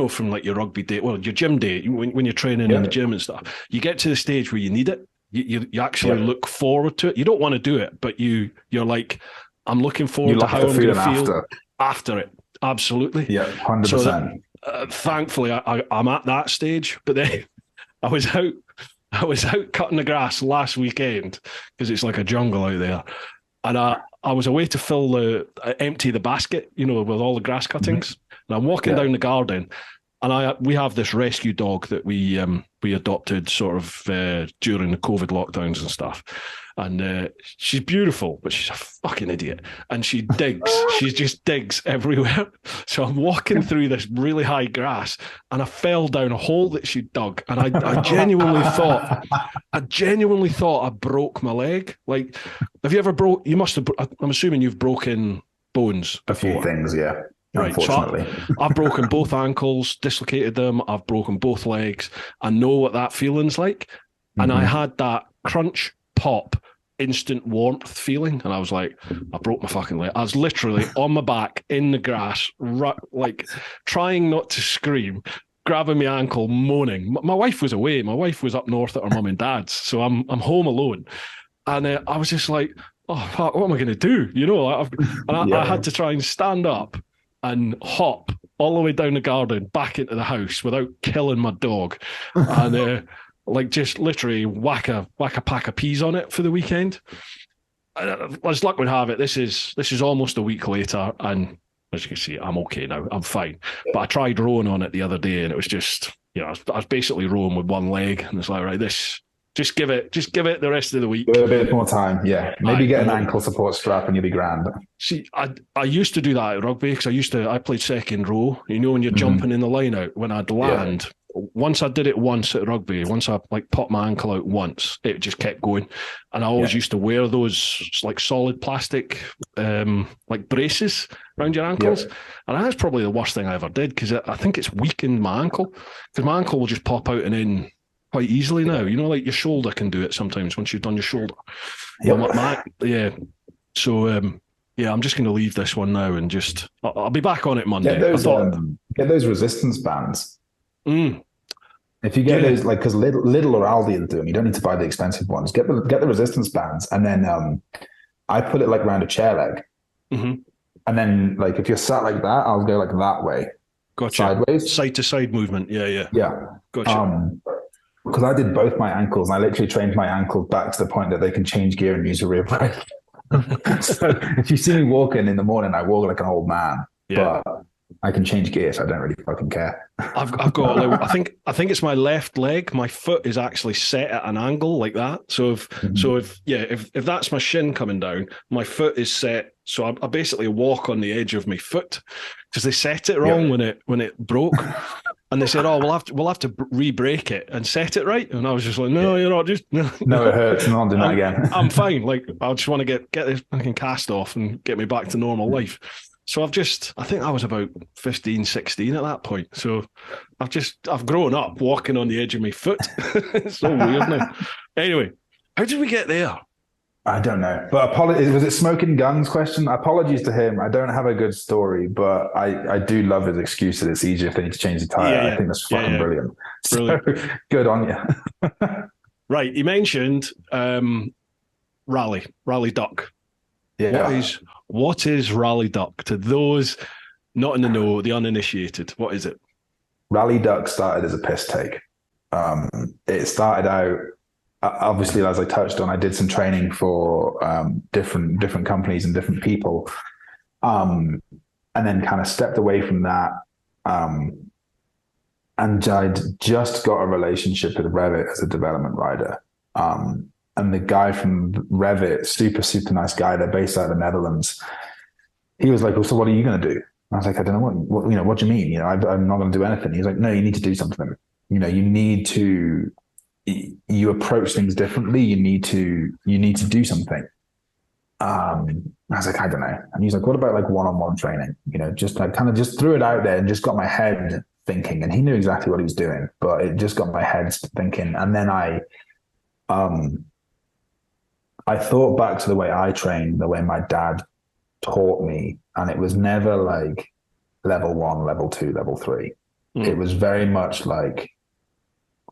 from like your rugby day, well, your gym day, when you're training in the gym and stuff, you get to the stage where you need it. You actually look forward to it. You don't want to do it, but you're like, I'm looking forward to how I'm going to feel after it. Absolutely. Yeah, 100%. So thankfully, I'm at that stage. But then I was out cutting the grass last weekend because it's like a jungle out there, and I was away to empty the basket, with all the grass cuttings. And I'm walking down the garden, and we have this rescue dog that we adopted sort of during the COVID lockdowns and stuff. And she's beautiful, but she's a fucking idiot. And she digs. She just digs everywhere. So I'm walking through this really high grass, and I fell down a hole that she dug. And I genuinely thought I broke my leg. Like, have you ever I'm assuming you've broken bones before. A few things, yeah. Right, unfortunately. So I've broken both ankles, dislocated them. I've broken both legs. I know what that feeling's like. And I had that crunch, pop, instant warmth feeling. And I was like, I broke my fucking leg. I was literally on my back in the grass, like trying not to scream, grabbing my ankle, moaning. My wife was away. My wife was up north at her mum and dad's. So I'm home alone. And I was just like, oh, fuck, what am I going to do? I had to try and stand up and hop all the way down the garden back into the house without killing my dog, and just literally whack a pack of peas on it for the weekend. As luck would have it, this is almost a week later, and as you can see, I'm okay now. I'm fine. But I tried rowing on it the other day, and it was just, I was basically rowing with one leg, and it's like, right, this Just give it the rest of the week. Give it a bit more time. Yeah, maybe get an ankle support strap and you'll be grand. See, I used to do that at rugby because I played second row. You know, when you're jumping in the line out, when I'd land. Yeah. Once I did it once at rugby, once I like popped my ankle out once, it just kept going. And I always used to wear those like solid plastic like braces around your ankles. Yeah. And that's probably the worst thing I ever did because I think it's weakened my ankle because my ankle will just pop out and in quite easily now. You know, like your shoulder can do it sometimes once you've done your shoulder. Yeah. So, I'm just going to leave this one now and just I'll be back on it Monday. Get those resistance bands. If you get those, like, because Lidl or Aldi are doing, you don't need to buy the expensive ones. Get the resistance bands, and then I put it like around a chair leg, and then like if you're sat like that, I'll go like that way, sideways, side to side movement. Yeah. Gotcha. Because I did both my ankles, and I literally trained my ankle back to the point that they can change gear and use a rear brake. So if you see me walking in the morning, I walk like an old man, but I can change gears. So I don't really fucking care. I've got like, I think it's my left leg. My foot is actually set at an angle like that. So if that's my shin coming down, my foot is set. So I basically walk on the edge of my foot because they set it wrong when it broke. And they said, "Oh, we'll have to re-break it and set it right." And I was just like, "No, you're not. Just no, it hurts. I'm not doing that again. I'm fine. Like I just want to get this fucking cast off and get me back to normal life." So I think I was about 15, 16 at that point. So I've grown up walking on the edge of my foot. It's so weird now. Anyway, how did we get there? I don't know. But was it smoking guns question? Apologies to him. I don't have a good story, but I do love his excuse that it's easier if they need to change the tire. Yeah. I think that's fucking brilliant. So good on you. Right. He mentioned rally duck. Yeah. What is rally duck to those not in the know, the uninitiated? What is it? Rally duck started as a piss take. It started out, obviously, as I touched on, I did some training for different companies and different people, and then kind of stepped away from that. And I'd just got a relationship with Revit as a development rider. And the guy from Revit, super, super nice guy, they're based out of the Netherlands. He was like, "Well, so what are you going to do?" I was like, "I don't know what do you mean? I'm not going to do anything." He's like, "No, you need to do something. You need to, you approach things differently. You need to do something." I was like, "I don't know." And he's like, "What about like one-on-one training? Just like kind of just threw it out there and just got my head thinking." And he knew exactly what he was doing, but it just got my head thinking. And then I thought back to the way I trained, the way my dad taught me, and it was never like level 1, level 2, level 3. It was very much like,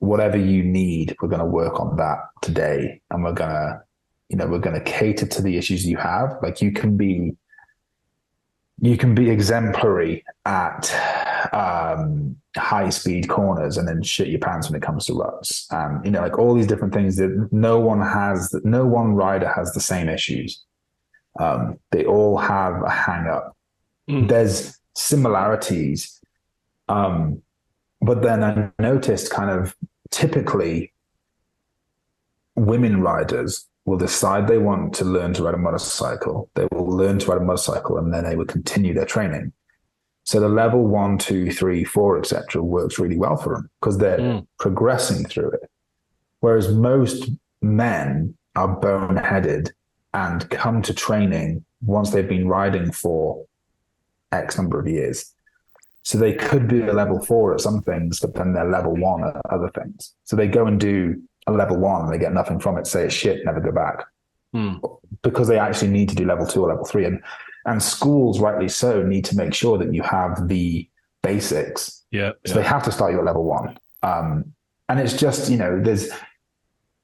whatever you need, we're going to work on that today, and we're going to cater to the issues you have. Like you can be exemplary at high speed corners and then shit your pants when it comes to ruts. Like all these different things that no one rider has the same issues. They all have a hang up. There's similarities. But then I noticed kind of typically women riders will decide they want to learn to ride a motorcycle. They will learn to ride a motorcycle and then they will continue their training. So the level 1, 2, 3, 4, etc. works really well for them because they're progressing through it. Whereas most men are boneheaded and come to training once they've been riding for X number of years. So they could be a level 4 at some things, but then they're level 1 at other things. So they go and do a level 1 and they get nothing from it, say it's shit, never go back. Because they actually need to do level 2 or level 3. And schools, rightly so, need to make sure that you have the basics. So they have to start you at level 1. And it's just, there's,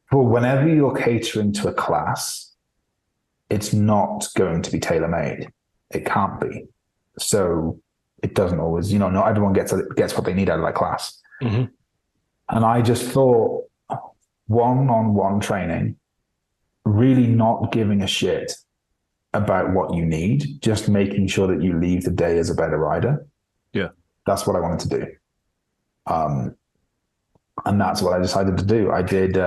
for whenever you're catering to a class, it's not going to be tailor-made. It can't be. So it doesn't always, not everyone gets what they need out of that class. And I just thought, one-on-one training, really not giving a shit about what you need, just making sure that you leave the day as a better rider. Yeah. That's what I wanted to do. And that's what I decided to do. I did,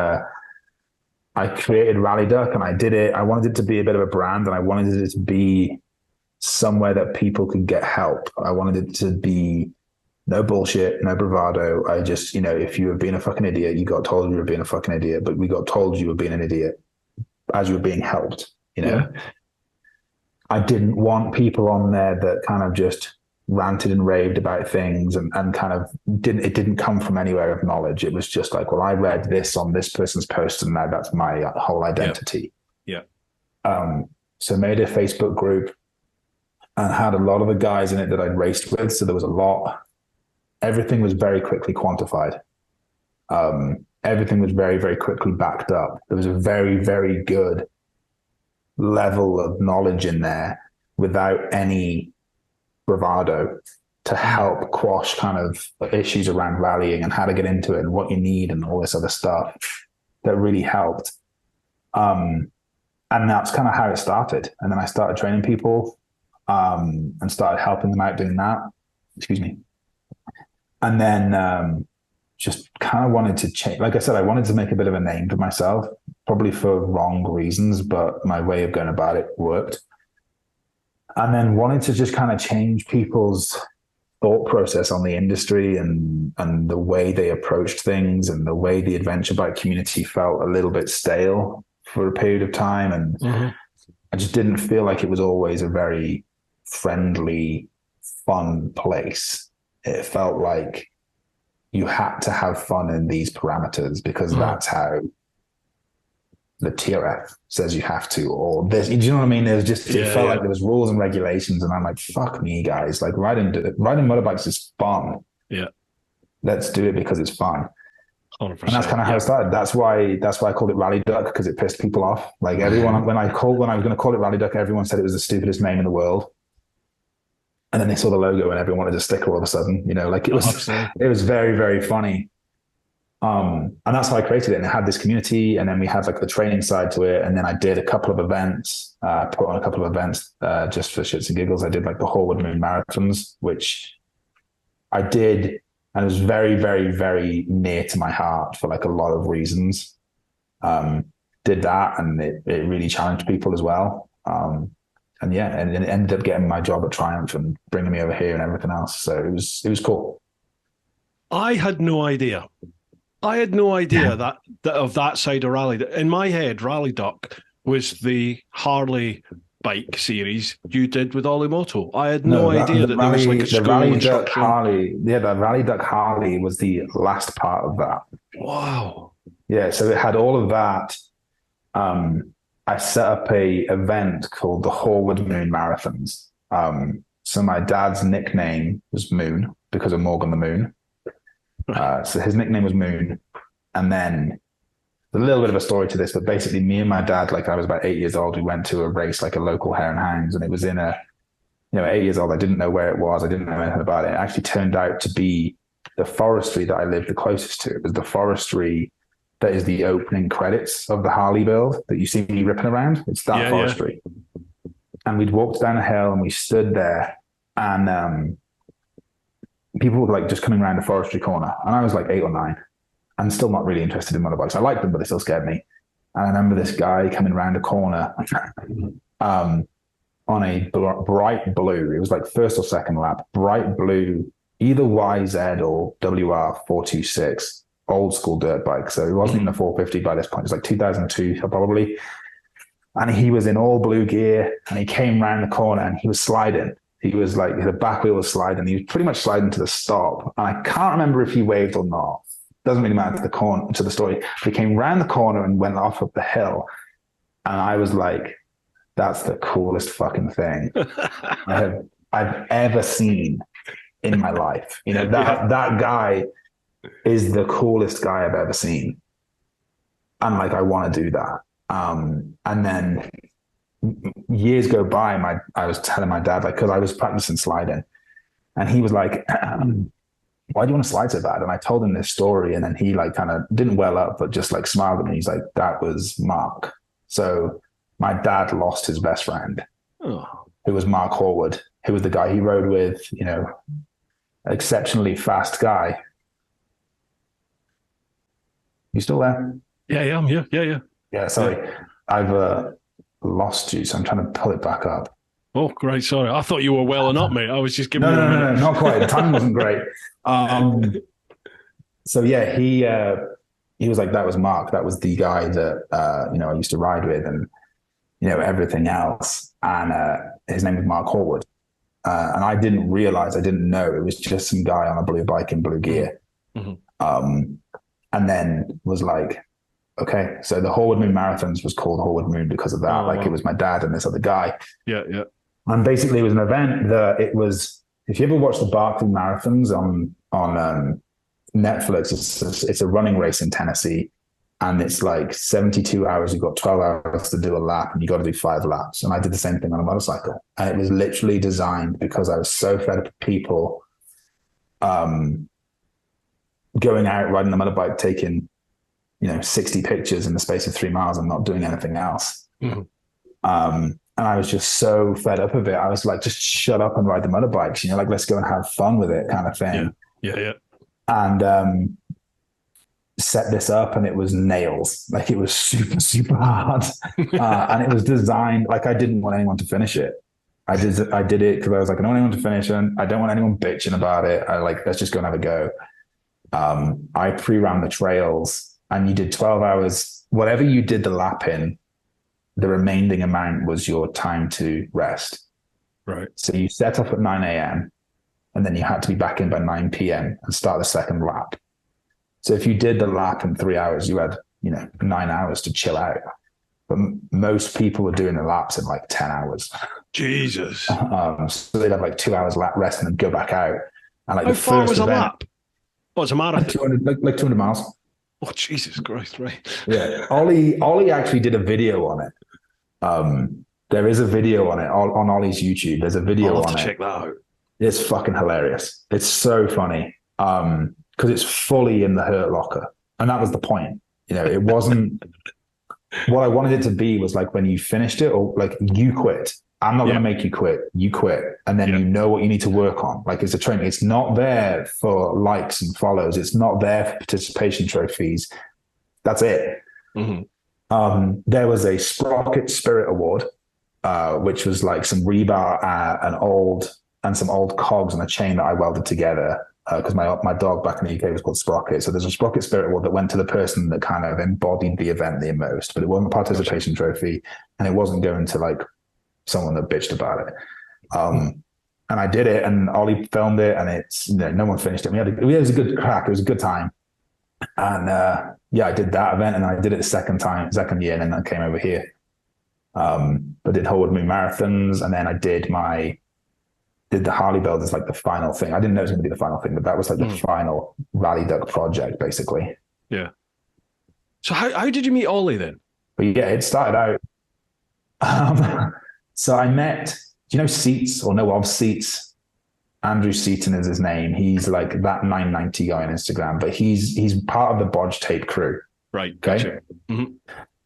I created Rally Duck and I did it. I wanted it to be a bit of a brand, and I wanted it to be somewhere that people could get help. I wanted it to be no bullshit, no bravado. I just, if you were being a fucking idiot, you got told you were being a fucking idiot, but we got told you were being an idiot as you were being helped, Yeah. I didn't want people on there that kind of just ranted and raved about things and kind of didn't come from anywhere of knowledge. It was just like, well, I read this on this person's post and now that's my whole identity. Yeah. So made a Facebook group and had a lot of the guys in it that I'd raced with. So there was a lot. Everything was very quickly quantified. Everything was very, very quickly backed up. There was a very, very good level of knowledge in there without any bravado to help quash kind of issues around rallying and how to get into it and what you need and all this other stuff that really helped. And that's kind of how it started. And then I started training people and started helping them out doing that. Excuse me. And then just kind of wanted to change. Like I said, I wanted to make a bit of a name for myself, probably for wrong reasons, but my way of going about it worked. And then wanted to just kind of change people's thought process on the industry and the way they approached things and the way the adventure bike community felt a little bit stale for a period of time. And I just didn't feel like it was always a very friendly, fun place. It felt like you had to have fun in these parameters because that's how the TRF says you have to, or this, do you know what I mean? There's just, it felt like there was rules and regulations and I'm like, fuck me guys, like riding motorbikes is fun. Yeah. Let's do it because it's fun. 100%. And that's kind of how it started. That's why I called it Rally Duck, because it pissed people off. Like everyone, when I was going to call it Rally Duck, everyone said it was the stupidest name in the world. And then they saw the logo and everyone wanted a sticker all of a sudden, like it was very, very funny. And that's how I created it. And it had this community, and then we had like the training side to it. And then I did a couple of events, put on a couple of events just for shits and giggles. I did like the Horwood Moon Marathons, which I did, and it was very, very, very near to my heart for like a lot of reasons. Did that, and it really challenged people as well. And it ended up getting my job at Triumph and bringing me over here and everything else. So it was cool. I had no idea. that of that side of Rally. In my head, Rally Duck was the Harley bike series you did with Ollie Moto. I had no idea that there was like a school instruction. The Rally Duck Harley was the last part of that. Wow. Yeah, so it had all of that. I set up a event called the Horwood Moon Marathons. So my dad's nickname was Moon because of Morgan the Moon. So his nickname was Moon. And then there's a little bit of a story to this, but basically me and my dad, like I was about 8 years old, we went to a race, like a local Hare and Hounds, and it was in 8 years old, I didn't know where it was. I didn't know anything about it. It actually turned out to be the forestry that I lived the closest to. It was the forestry that is the opening credits of the Harley build that you see me ripping around. It's that forestry. Yeah. And we'd walked down a hill and we stood there, and people were like just coming around the forestry corner. And I was like 8 or 9 and still not really interested in motorbikes. I liked them, but they still scared me. And I remember this guy coming around a corner on a bright blue. It was like first or second lap, bright blue, either YZ or WR426, old school dirt bike. So it wasn't even a 450 by this point. It was like 2002 probably. And he was in all blue gear and he came around the corner and he was sliding. He was like, the back wheel was sliding. He was pretty much sliding to the stop. And I can't remember if he waved or not. Doesn't really matter to the story. But he came around the corner and went off up the hill. And I was like, that's the coolest fucking thing I've ever seen in my life. You know, that guy is the coolest guy I've ever seen. And like, I want to do that. And then years go by, I was telling my dad, like, because I was practicing sliding, and he was like, why do you want to slide so bad? And I told him this story, and then he like kind of didn't well up, but just like smiled at me. He's like, that was Mark. So my dad lost his best friend, who was Mark Horwood, who was the guy he rode with, you know, exceptionally fast guy. You still there? Yeah, I'm here. Yeah. Yeah, sorry. I've lost you, so I'm trying to pull it back up. Oh, great. Sorry. I thought you were welling up, mate. I was just giving No, you a no, no, minute. no, not quite. The timing wasn't great. So yeah, he was like, that was Mark. That was the guy that I used to ride with, and everything else. And his name was Mark Horwood. And I didn't know it was just some guy on a blue bike in blue gear. Mm-hmm. And then was like, okay, so the Horwood Moon Marathons was called Horwood Moon because of that. It was my dad and this other guy. Yeah, yeah. And basically, it was an event that it was. If you ever watch the Barkley Marathons on Netflix, it's a running race in Tennessee, and it's like 72 hours. You've got 12 hours to do a lap, and you got to do 5 laps. And I did the same thing on a motorcycle, and it was literally designed because I was so fed up with people going out riding a motorbike, taking 60 pictures in the space of 3 miles and not doing anything else. Mm-hmm. And I was just so fed up of it. I was like, just shut up and ride the motorbikes, let's go and have fun with it kind of thing. Yeah. And set this up, and it was nails. Like, it was super, super hard. And it was designed, I didn't want anyone to finish it. I did it because I was like, I don't want anyone to finish it. I don't want anyone bitching about it. Let's just go and have a go. I pre-ran the trails, and you did 12 hours. Whatever you did the lap in, the remaining amount was your time to rest. Right. So you set off at 9 a.m. and then you had to be back in by 9 p.m. and start the second lap. So if you did the lap in 3 hours, you had, 9 hours to chill out. But most people were doing the laps in 10 hours. Jesus. So they'd have 2 hours lap rest and then go back out. And how far was a lap? Oh, it's a marathon. 200, 200 miles. Oh, Jesus Christ, right. Yeah. Ollie actually did a video on it. There is a video on it on Ollie's YouTube. There's a video on it. Check that out. It's fucking hilarious. It's so funny. Because it's fully in the hurt locker. And that was the point. It wasn't what I wanted it to be was when you finished it, or you quit. I'm not going to make you quit. You quit. And then you know what you need to work on. It's a training. It's not there for likes and follows. It's not there for participation trophies. That's it. Mm-hmm. There was a Sprocket Spirit Award, which was some rebar and some old cogs and a chain that I welded together because my dog back in the UK was called Sprocket. So there's a Sprocket Spirit Award that went to the person that kind of embodied the event the most, but it wasn't a participation trophy, and it wasn't going to someone that bitched about it. And I did it, and Ollie filmed it, and it's no one finished it. It was a good crack. It was a good time. And I did that event, and I did it the second year, and then I came over here. I did Horwood Moon Marathons, and then I did the Harley build as the final thing. I didn't know it was going to be the final thing, but that was the final Rally Duck project, basically. Yeah. So how did you meet Ollie then? But yeah, it started out. So I met, do you know Seats or know of Seats? Andrew Seaton is his name. He's that 990 guy on Instagram, but he's part of the Bodge Tape crew. Right. Gotcha. Okay?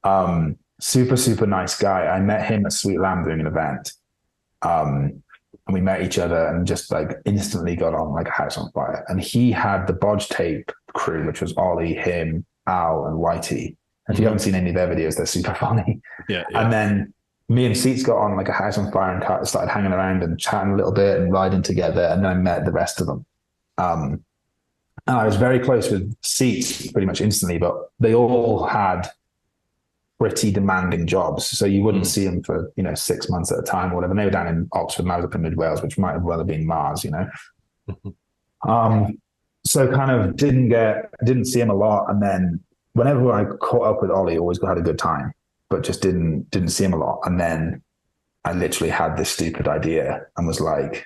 Mm-hmm. Super, super nice guy. I met him at Sweet Lamb doing an event. And we met each other and just instantly got on like a house on fire. And he had the Bodge Tape crew, which was Ollie, him, Al, and Whitey. And if you haven't seen any of their videos, they're super funny. Yeah. And then me and Seats got on like a house on fire and started hanging around and chatting a little bit and riding together. And then I met the rest of them. And I was very close with Seats pretty much instantly, but they all had pretty demanding jobs. So you wouldn't see them for, 6 months at a time or whatever. And they were down in Oxford and I was up in Mid Wales, which might have well have been Mars, So kind of didn't see him a lot. And then whenever I caught up with Ollie, always had a good time, but just didn't see him a lot. And then I literally had this stupid idea and was like,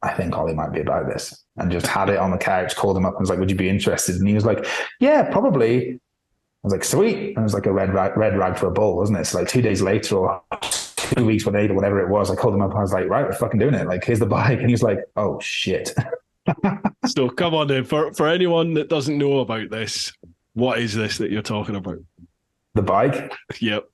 I think Ollie might be about this, and just had it on the couch, called him up and was like, would you be interested? And he was like, yeah, probably. I was like, sweet. And it was like a red rag for a bull, wasn't it? So 2 days later or 2 weeks later, whatever it was, I called him up and I was like, right, we're fucking doing it. Like, here's the bike. And he was like, oh shit. So come on then, for anyone that doesn't know about this, what is this that you're talking about? The bike? Yep.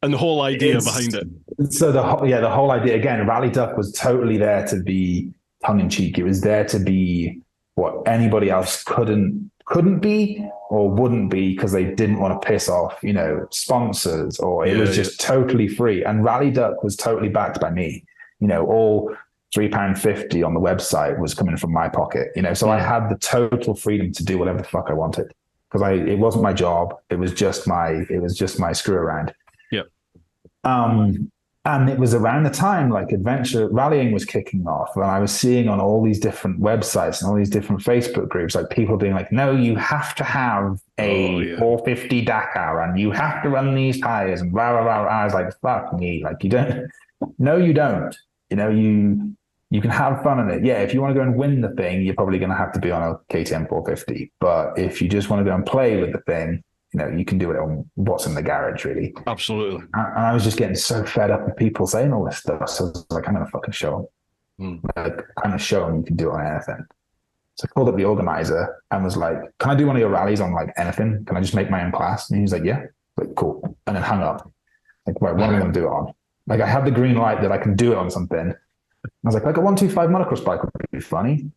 And the whole idea behind it. So the whole idea, again, Rally Duck was totally there to be tongue in cheek. It was there to be what anybody else couldn't couldn't be or wouldn't be because they didn't want to piss off, you know, sponsors, or it was just totally free. And Rally Duck was totally backed by me. You know, all £3.50 on the website was coming from my pocket, you know, so I had the total freedom to do whatever the fuck I wanted, because it wasn't my job. It was just my screw around. Yeah. And it was around the time like adventure rallying was kicking off, and I was seeing on all these different websites and all these different Facebook groups, like people being like, no, you have to have a 450 Dakar and you have to run these tires and blah, blah, blah. I was like, fuck me. Like, you don't, no, you don't, you know, you can have fun in it. Yeah. If you want to go and win the thing, you're probably going to have to be on a KTM 450. But if you just want to go and play with the thing, you know, you can do it on what's in the garage, really. Absolutely. And I was just getting so fed up with people saying all this stuff. So I was like, I'm going to fucking show them. Like, I'm going to show them you can do it on anything. So I called up the organizer and was like, can I do one of your rallies on like anything? Can I just make my own class? And he was like, yeah. Like, cool. And then hung up. Like, right, what am I going to do it on? Like, I had the green light that I can do it on something. I was like a 125 motocross bike would be funny.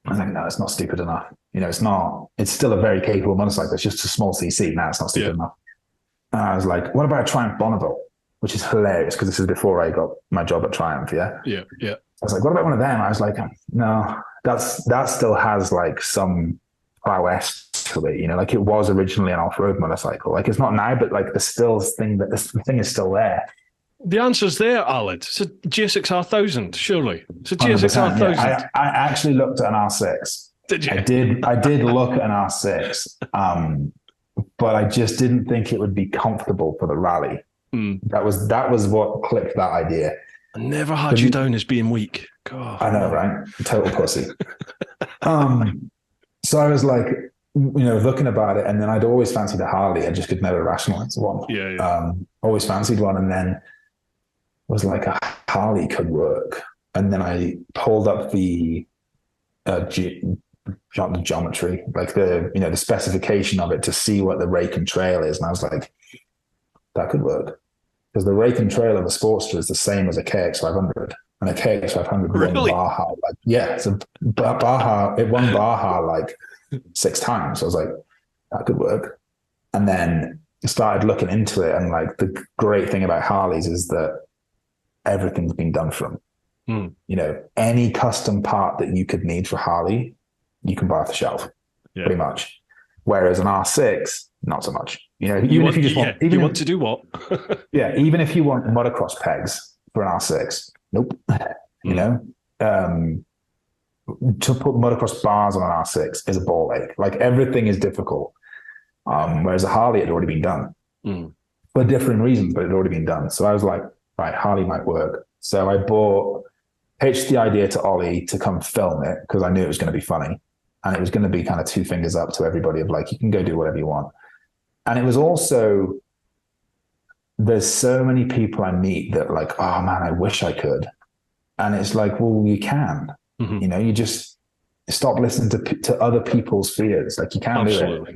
I was like, no, it's not stupid enough. You know, it's not. It's still a very capable motorcycle. It's just a small CC. Now it's not stupid enough. And I was like, what about a Triumph Bonneville? Which is hilarious because this is before I got my job at Triumph. Yeah. Yeah. I was like, what about one of them? I was like, no, that still has like some prowess to it. You know, like it was originally an off-road motorcycle. Like it's not now, but like the thing is still there. The answer's there, Alec. It's a GSX-R1000, surely. It's a GSX-R1000. Yeah. I actually looked at an R6. Did you? I did look at an R6, but I just didn't think it would be comfortable for the rally. That was what clicked that idea. I never had you down as being weak. God. I know, right? Total pussy. So I was like, you know, looking about it, and then I'd always fancied a Harley. I just could never rationalize one. Always fancied one, and then was like, a Harley could work. And then I pulled up the geometry, like the specification of it, to see what the rake and trail is. And I was like, that could work. Because the rake and trail of a Sportster is the same as a KX500. And a KX500 really? won Baja. Like, yeah, it's a Baja. It won Baja like 6 times. So I was like, that could work. And then started looking into it. And like the great thing about Harleys is that everything's been done from. You know, any custom part that you could need for Harley, you can buy off the shelf, pretty much. Whereas an R6, not so much. You know, even if you just want, you want to do what? even if you want motocross pegs for an R6, nope. You know, to put motocross bars on an R6 is a ball ache. Like everything is difficult. Whereas a Harley had already been done for different reasons, but it had already been done. So I was like, right, Harley might work. So I pitched the idea to Ollie to come film it because I knew it was going to be funny. And it was going to be kind of 2 fingers up to everybody of like, you can go do whatever you want. And it was also, there's so many people I meet that like, oh man, I wish I could. And it's like, well, you can, you know, you just stop listening to other people's fears. Like you can do it.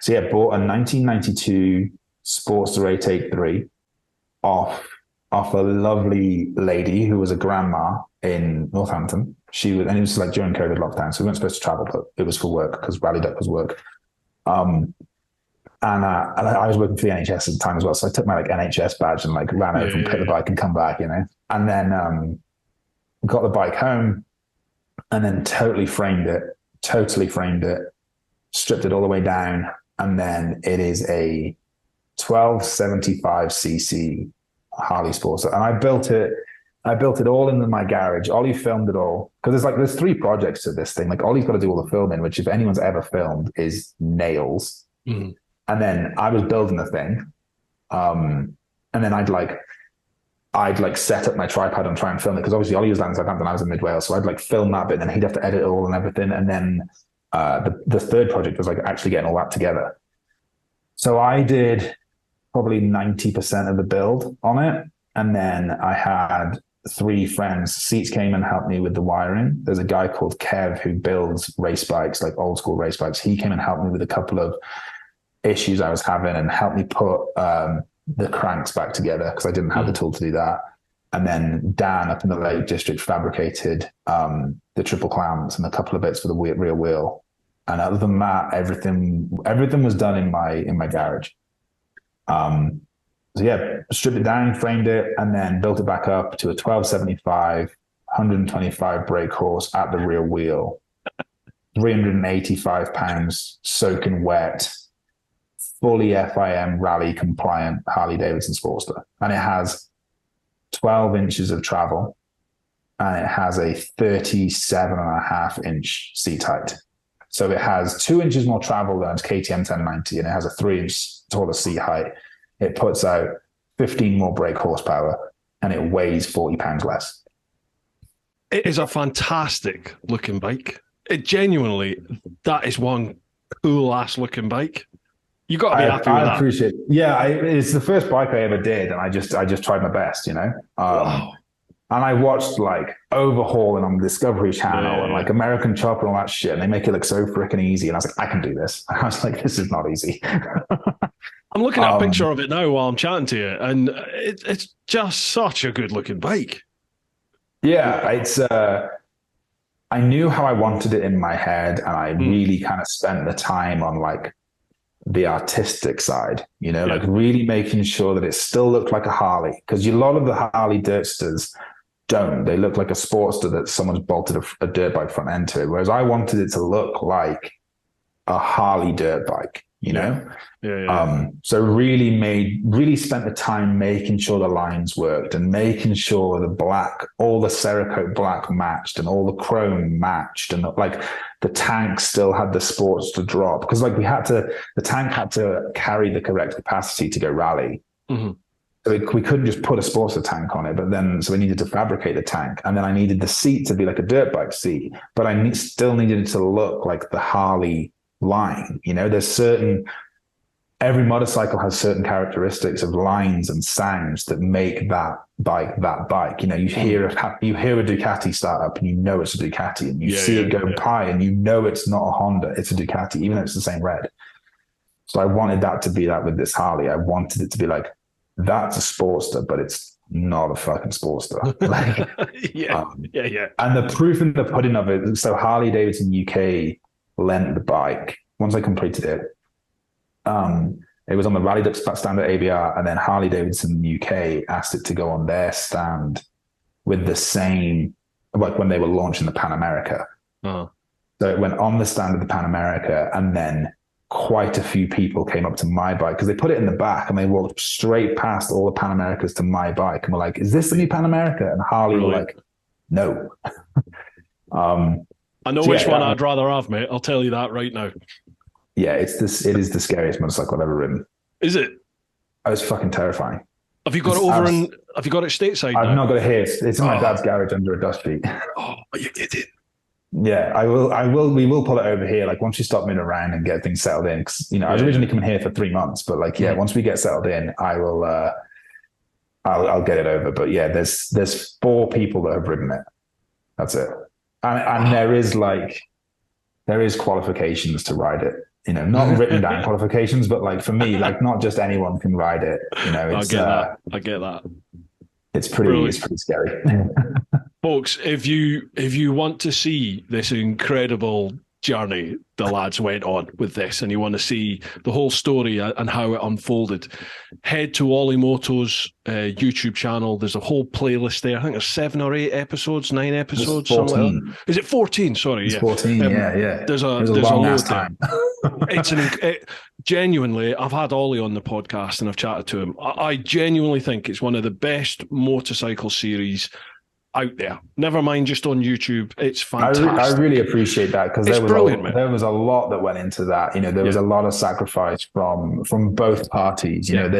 So yeah, bought a 1992 Sportster 883 off a lovely lady who was a grandma in Northampton. And it was like during COVID lockdown, so we weren't supposed to travel, but it was for work because Rally Duck was work. And I was working for the NHS at the time as well, so I took my like NHS badge and like ran over and picked the bike and come back, you know. And then got the bike home, and then totally framed it, stripped it all the way down, and then it is a 1275cc Harley Sportster, and I built it all in my garage. Ollie filmed it all because there's 3 projects to this thing. Like Ollie's got to do all the filming, which if anyone's ever filmed is nails. And then I was building the thing, and then I'd set up my tripod and try and film it because obviously Ollie was down in Southampton, I was in Mid Wales, so I'd like film that bit, and then he'd have to edit it all and everything. And then the third project was like actually getting all that together. So I did probably 90% of the build on it. And then I had 3 friends. Seats came and helped me with the wiring. There's a guy called Kev who builds race bikes, like old school race bikes. He came and helped me with a couple of issues I was having and helped me put the cranks back together because I didn't have the tool to do that. And then Dan up in the Lake District fabricated the triple clamps and a couple of bits for the rear wheel. And other than that, everything was done in my garage. So yeah, stripped it down, framed it, and then built it back up to a 1275, 125 brake horse at the rear wheel, 385 pounds soaking wet, fully FIM rally compliant Harley Davidson Sportster. And it has 12 inches of travel, and it has a 37.5-inch seat height. So it has 2 inches more travel than its KTM 1090, and it has a 3-inch taller seat height. It puts out 15 more brake horsepower, and it weighs 40 pounds less. It is a fantastic looking bike. It genuinely, that is one cool ass looking bike. You got to be happy with that. I appreciate it. Yeah, it's the first bike I ever did, and I just tried my best, you know. Wow. And I watched like Overhauling on the Discovery Channel and like American Chopper and all that shit, and they make it look so freaking easy. And I was like, I can do this. I was like, this is not easy. I'm looking at a picture of it now while I'm chatting to you, and it's just such a good looking bike. Yeah, it's. I knew how I wanted it in my head, and I really kind of spent the time on like the artistic side, you know, like really making sure that it still looked like a Harley, because a lot of the Harley Dirtsters don't. They look like a Sportster that someone's bolted a dirt bike front end to it, whereas I wanted it to look like a Harley dirt bike, you know. So really spent the time making sure the lines worked and making sure the black, all the Cerakote black matched and all the chrome matched, and like the tank still had the Sportster drop, because like the tank had to carry the correct capacity to go rally. So we couldn't just put a Sportster tank on it, so we needed to fabricate the tank, and then I needed the seat to be like a dirt bike seat, but I still needed it to look like the Harley line. You know, every motorcycle has certain characteristics of lines and sounds that make that bike that bike. You know, you hear a Ducati start up and you know it's a Ducati, and you see it go by and you know it's not a Honda, it's a Ducati, even though it's the same red. So I wanted that to be that with this Harley. I wanted it to be like, that's a Sportster, but it's not a fucking Sportster. Like, And the proof in the pudding of it, so Harley Davidson UK lent the bike once I completed it. It was on the Rally Duck stand at ABR, and then Harley Davidson UK asked it to go on their stand with the same, like when they were launching the Pan America. So it went on the stand of the Pan America, and then quite a few people came up to my bike, because they put it in the back and they walked straight past all the Pan Americas to my bike and were like, is this the new Pan America? And Harley were like, no. I know which one I'd rather have, mate. I'll tell you that right now. Yeah, it is the scariest motorcycle I've ever ridden. Is it? It was fucking terrifying. Have you got it have you got it stateside now? I've not got it here. It's in my dad's garage under a dust sheet. Oh, are you kidding? Yeah, we will pull it over here. Like once you stop moving around and get things settled in. Cause, you know, I was originally coming here for 3 months, but like, once we get settled in, I'll get it over. But yeah, there's 4 people that have ridden it. That's it. And there is qualifications to ride it. You know, not written down qualifications, but like for me, like not just anyone can ride it. You know, it's, I get that. It's pretty scary. Folks, if you want to see this incredible journey the lads went on with this, and you want to see the whole story and how it unfolded, head to Ollie Moto's YouTube channel. There's a whole playlist there. I think there's 7 or 8 episodes, 9 episodes. 14. Like is it 14? Sorry, it's 14. Yeah. There's a long time. It's genuinely, I've had Ollie on the podcast and I've chatted to him. I genuinely think it's one of the best motorcycle series out there. Never mind just on YouTube. It's fantastic. I really appreciate that, because there was a lot that went into that. You know, there was a lot of sacrifice from both parties. You know,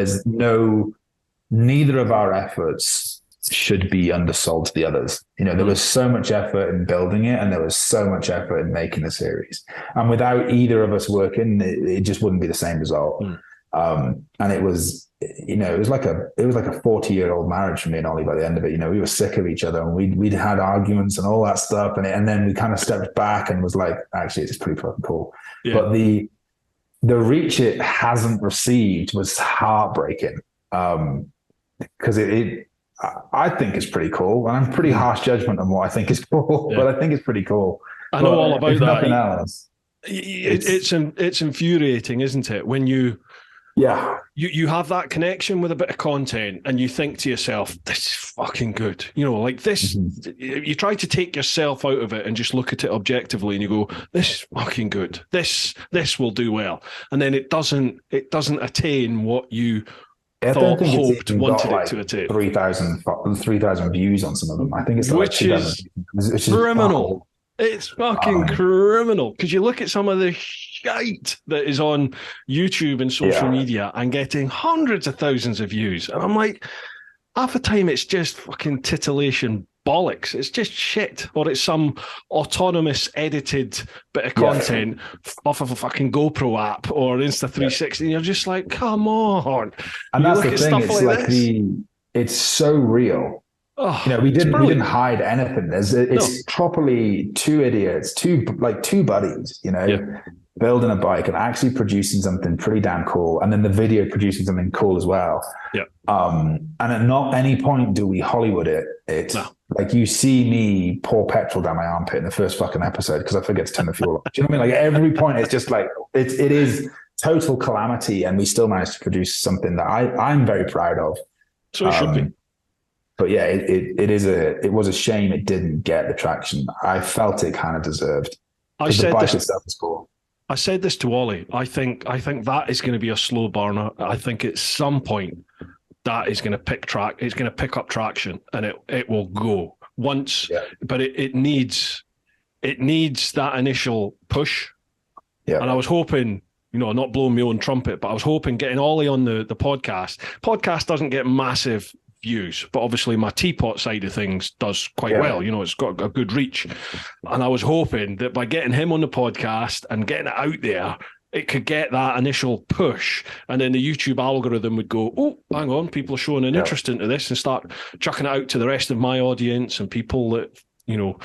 neither of our efforts should be undersold to the others. You know, there was so much effort in building it, and there was so mumuch effort in making the series. And without either of us working, it just wouldn't be the same result. And it was, you know, it was like a 40-year-old marriage for me and Ollie by the end of it. You know, we were sick of each other, and we'd had arguments and all that stuff. And then we kind of stepped back and was like, actually, it's pretty fucking cool. Yeah. But the reach it hasn't received was heartbreaking. Because I think it's pretty cool, and I'm pretty harsh judgment on what I think is cool, but I think it's pretty cool. I know all about that. Nothing else. It's infuriating, isn't it? When you have that connection with a bit of content and you think to yourself, this is fucking good. You know, like this, you try to take yourself out of it and just look at it objectively and you go, this is fucking good. This will do well. And then it doesn't attain what you thought, hoped, wanted it to attain. 3,000 views on some of them. I think it's which is criminal. It's fucking criminal, because you look at some of the shite that is on YouTube and social media and getting hundreds of thousands of views. And I'm like, half the time it's just fucking titillation bollocks. It's just shit. Or it's some autonomous edited bit of content off of a fucking GoPro app or Insta360. And you're just like, come on. And that's the thing. It's like it's so real. Oh, you know, we didn't hide anything. It's properly two idiots, two buddies, you know, building a bike and actually producing something pretty damn cool. And then the video producing something cool as well. Yeah. And at not any point do we Hollywood it. It's like you see me pour petrol down my armpit in the first fucking episode because I forget to turn the fuel off. Do you know what I mean? Like every point, it's just like, it is total calamity. And we still managed to produce something that I'm very proud of. So it should be. But yeah, it was a shame it didn't get the traction I felt it kind of deserved. The bike itself is cool. I said this to Ollie. I think that is going to be a slow burner. I think at some point that is going to it's going to pick up traction, and it will go once. Yeah. But it needs that initial push. Yeah. And I was hoping, you know, not blowing my own trumpet, but I was hoping getting Ollie on the podcast. Podcast doesn't get massive views, but obviously my teapot side of things does quite well. You know, it's got a good reach. And I was hoping that by getting him on the podcast and getting it out there, it could get that initial push. And then the YouTube algorithm would go, oh, hang on, people are showing an interest into this, and start chucking it out to the rest of my audience and people that, you know,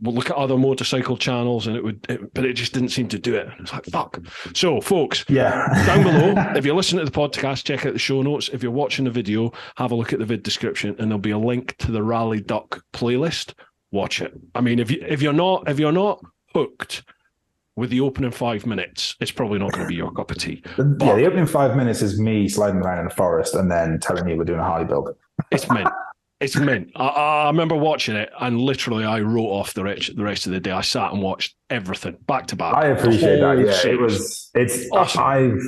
we'll look at other motorcycle channels, and but it just didn't seem to do it. It's like, fuck. So, folks, down below, if you're listening to the podcast, check out the show notes. If you're watching the video, have a look at the vid description, and there'll be a link to the Rally Duck playlist. Watch it. I mean, if you're not hooked with the opening 5 minutes, it's probably not going to be your cup of tea. But the opening 5 minutes is me sliding around in the forest and then telling you we're doing a Harley build. It's mint. It's mint. I remember watching it, and literally I wrote off the rest of the day. I sat and watched everything back to back. I appreciate that. Yeah, it's awesome.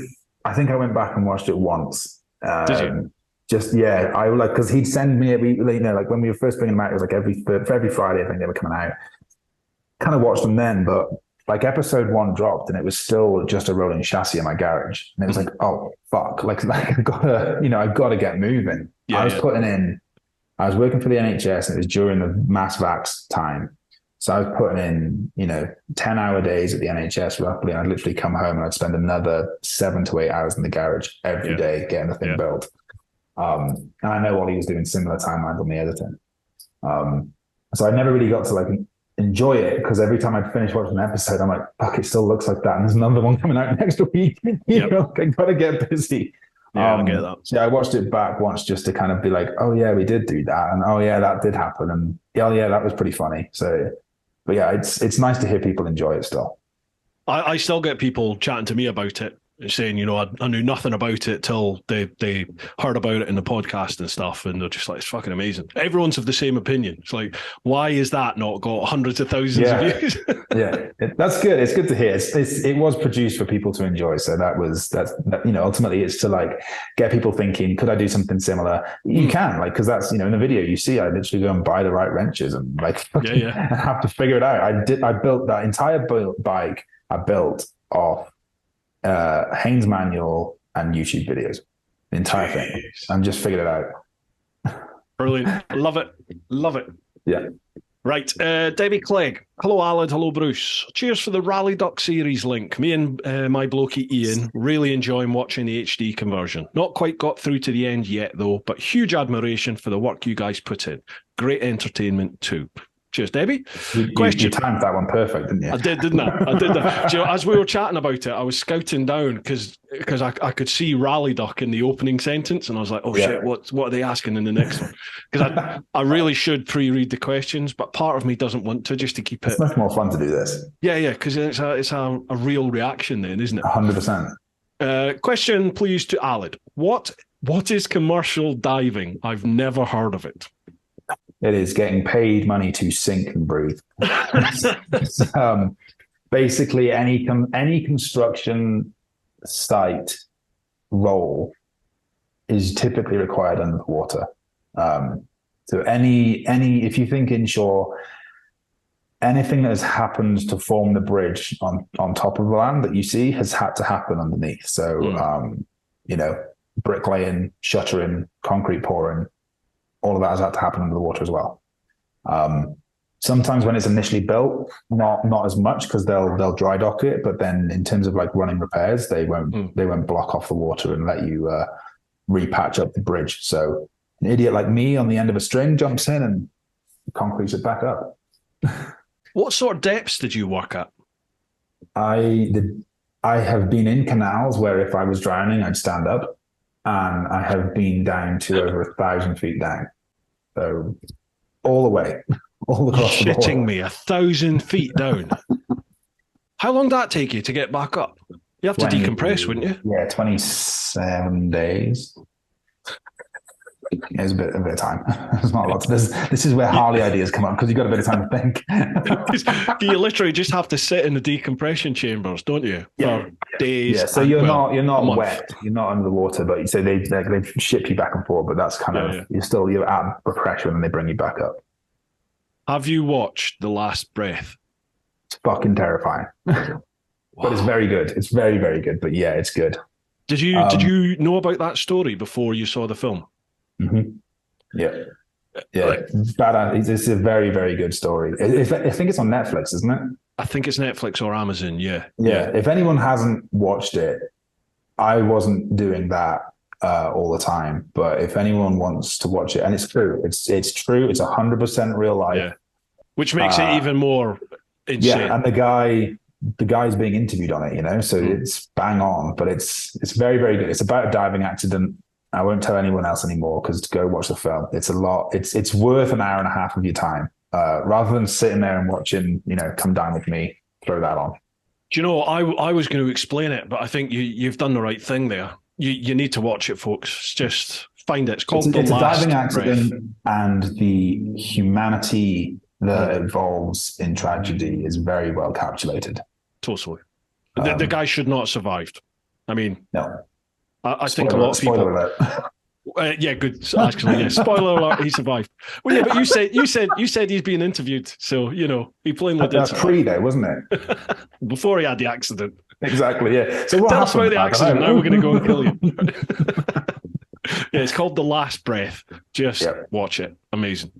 I think I went back and watched it once. Did you? I like, because he'd send me, you know, like when we were first bringing them out, it was like every Friday I think they were coming out. Kind of watched them then, but like episode 1 dropped and it was still just a rolling chassis in my garage, and it was like, oh fuck, like I've got to get moving. I was working for the NHS, and it was during the mass vax time. So I was putting in, you know, 10-hour days at the NHS roughly, and I'd literally come home and I'd spend another 7 to 8 hours in the garage every day getting the thing built. And I know Ollie was doing similar timelines on the editing. So I never really got to like enjoy it, because every time I'd finish watching an episode, I'm like, fuck, it still looks like that. And there's another one coming out next week. You know, I gotta get busy. Yeah, I get that. So I watched it back once just to kind of be like, oh yeah, we did do that, and oh yeah, that did happen, and yeah, that was pretty funny. So, but yeah, it's nice to hear people enjoy it still. I still get people chatting to me about it, saying, you know, I knew nothing about it till they heard about it in the podcast and stuff, and they're just like, it's fucking amazing. Everyone's of the same opinion. It's like, why is that not got hundreds of thousands of views? That's good. It's good to hear. It was produced for people to enjoy, so that's you know, ultimately it's to like get people thinking, could I do something similar? You can, like, because that's, you know, in the video you see I literally go and buy the right wrenches and like and have to figure it out. I built that entire bike. I built off Haynes manual and YouTube videos, the entire thing, and just figured it out. Brilliant. Love it. Yeah. Right. Debbie Clegg. Hello, Alec. Hello, Bruce. Cheers for the Rally Duck series link. Me and my blokey Ian really enjoying watching the HD conversion. Not quite got through to the end yet, though, but huge admiration for the work you guys put in. Great entertainment, too. Cheers, Debbie. You timed that one perfect, didn't you? I did, didn't I? I did that. Do you know, as we were chatting about it, I was scouting down because I could see rally duck in the opening sentence, and I was like, oh shit, what are they asking in the next one? Because I really should pre-read the questions, but part of me doesn't want to, just to keep it. It's much more fun to do this. Yeah, because it's a real reaction then, isn't it? 100%. Question, please, to Alec. What is commercial diving? I've never heard of it. It is getting paid money to sink and breathe. Basically, any construction site role is typically required under the water. So any if you think inshore, anything that has happened to form the bridge on top of the land that you see has had to happen underneath. So bricklaying, shuttering, concrete pouring, all of that has had to happen under the water as well. Sometimes when it's initially built, not as much because they'll dry dock it, but then in terms of like running repairs, they won't block off the water and let you repatch up the bridge. So an idiot like me on the end of a string jumps in and concretes it back up. What sort of depths did you work at? I have been in canals where if I was drowning, I'd stand up, and I have been down to over 1,000 feet down. So all the way, all across the board. Shitting me, 1,000 feet down. How long did that take you to get back up? You have to decompress, wouldn't you? Yeah, 27 days. There's a bit of time. There's not a lot. This is where Harley ideas come up because you've got a bit of time to think. You literally just have to sit in the decompression chambers, don't you? For days. Yeah. So you're not wet. You're not under the water, but so they ship you back and forth. But that's kind of you're at pressure and they bring you back up. Have you watched The Last Breath? It's fucking terrifying, but it's very good. It's very, very good. But yeah, it's good. Did you know about that story before you saw the film? Mm-hmm. Yeah. It's a very, very good story. I think it's on Netflix, isn't it? I think it's Netflix or Amazon. Yeah. If anyone hasn't watched it, I wasn't doing that all the time. But if anyone wants to watch it, and it's true, it's true. It's 100% real life. Yeah. Which makes it even more insane. Yeah, and the guy's being interviewed on it, so it's bang on. But it's very, very good. It's about a diving accident. I won't tell anyone else anymore because to go watch the film, it's a lot. It's worth an hour and a half of your time rather than sitting there and watching, Come Down With Me, throw that on. Do you know, I was going to explain it, but I think you've done the right thing there. You need to watch it, folks. Just find it. It's called The Last Breath. It's a diving accident, and the humanity that involves in tragedy is very well calculated. Totally. The guy should not have survived. I mean, no. I think a lot of people. Spoiler alert. Yeah, good. Actually, yeah. Spoiler alert: he survived. Well, yeah, but you said he's being interviewed, so he plainly did. That's pre, though, wasn't it? Before he had the accident. Exactly. Yeah. So what Tell us about the accident. Now we're going to go and kill you. Yeah, it's called The Last Breath. Just watch it. Amazing.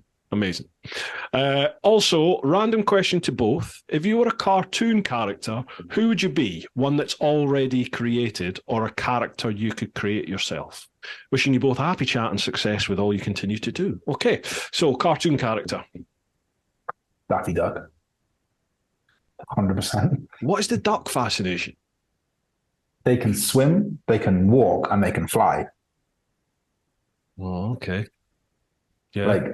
Also, random question to both. If you were a cartoon character, who would you be? One that's already created or a character you could create yourself? Wishing you both a happy chat and success with all you continue to do. Okay, so cartoon character. Daffy Duck. 100%. What is the duck fascination? They can swim, they can walk, and they can fly. Oh, okay. Yeah. Like,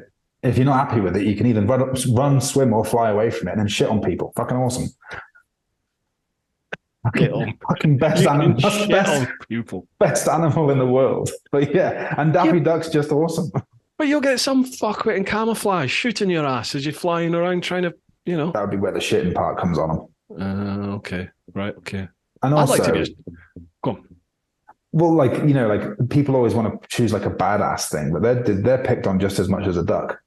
if you're not happy with it, you can either run, swim, or fly away from it and then shit on people. Fucking awesome. Fucking best animal. Best animal in the world. But yeah, and Daffy Duck's just awesome. But you'll get some fuckwit in camouflage shooting your ass as you're flying around trying to, That would be where the shitting part comes on them. Okay. Right, okay. And also, I'd like to go on. Well, people always want to choose like a badass thing, but they're picked on just as much as a duck.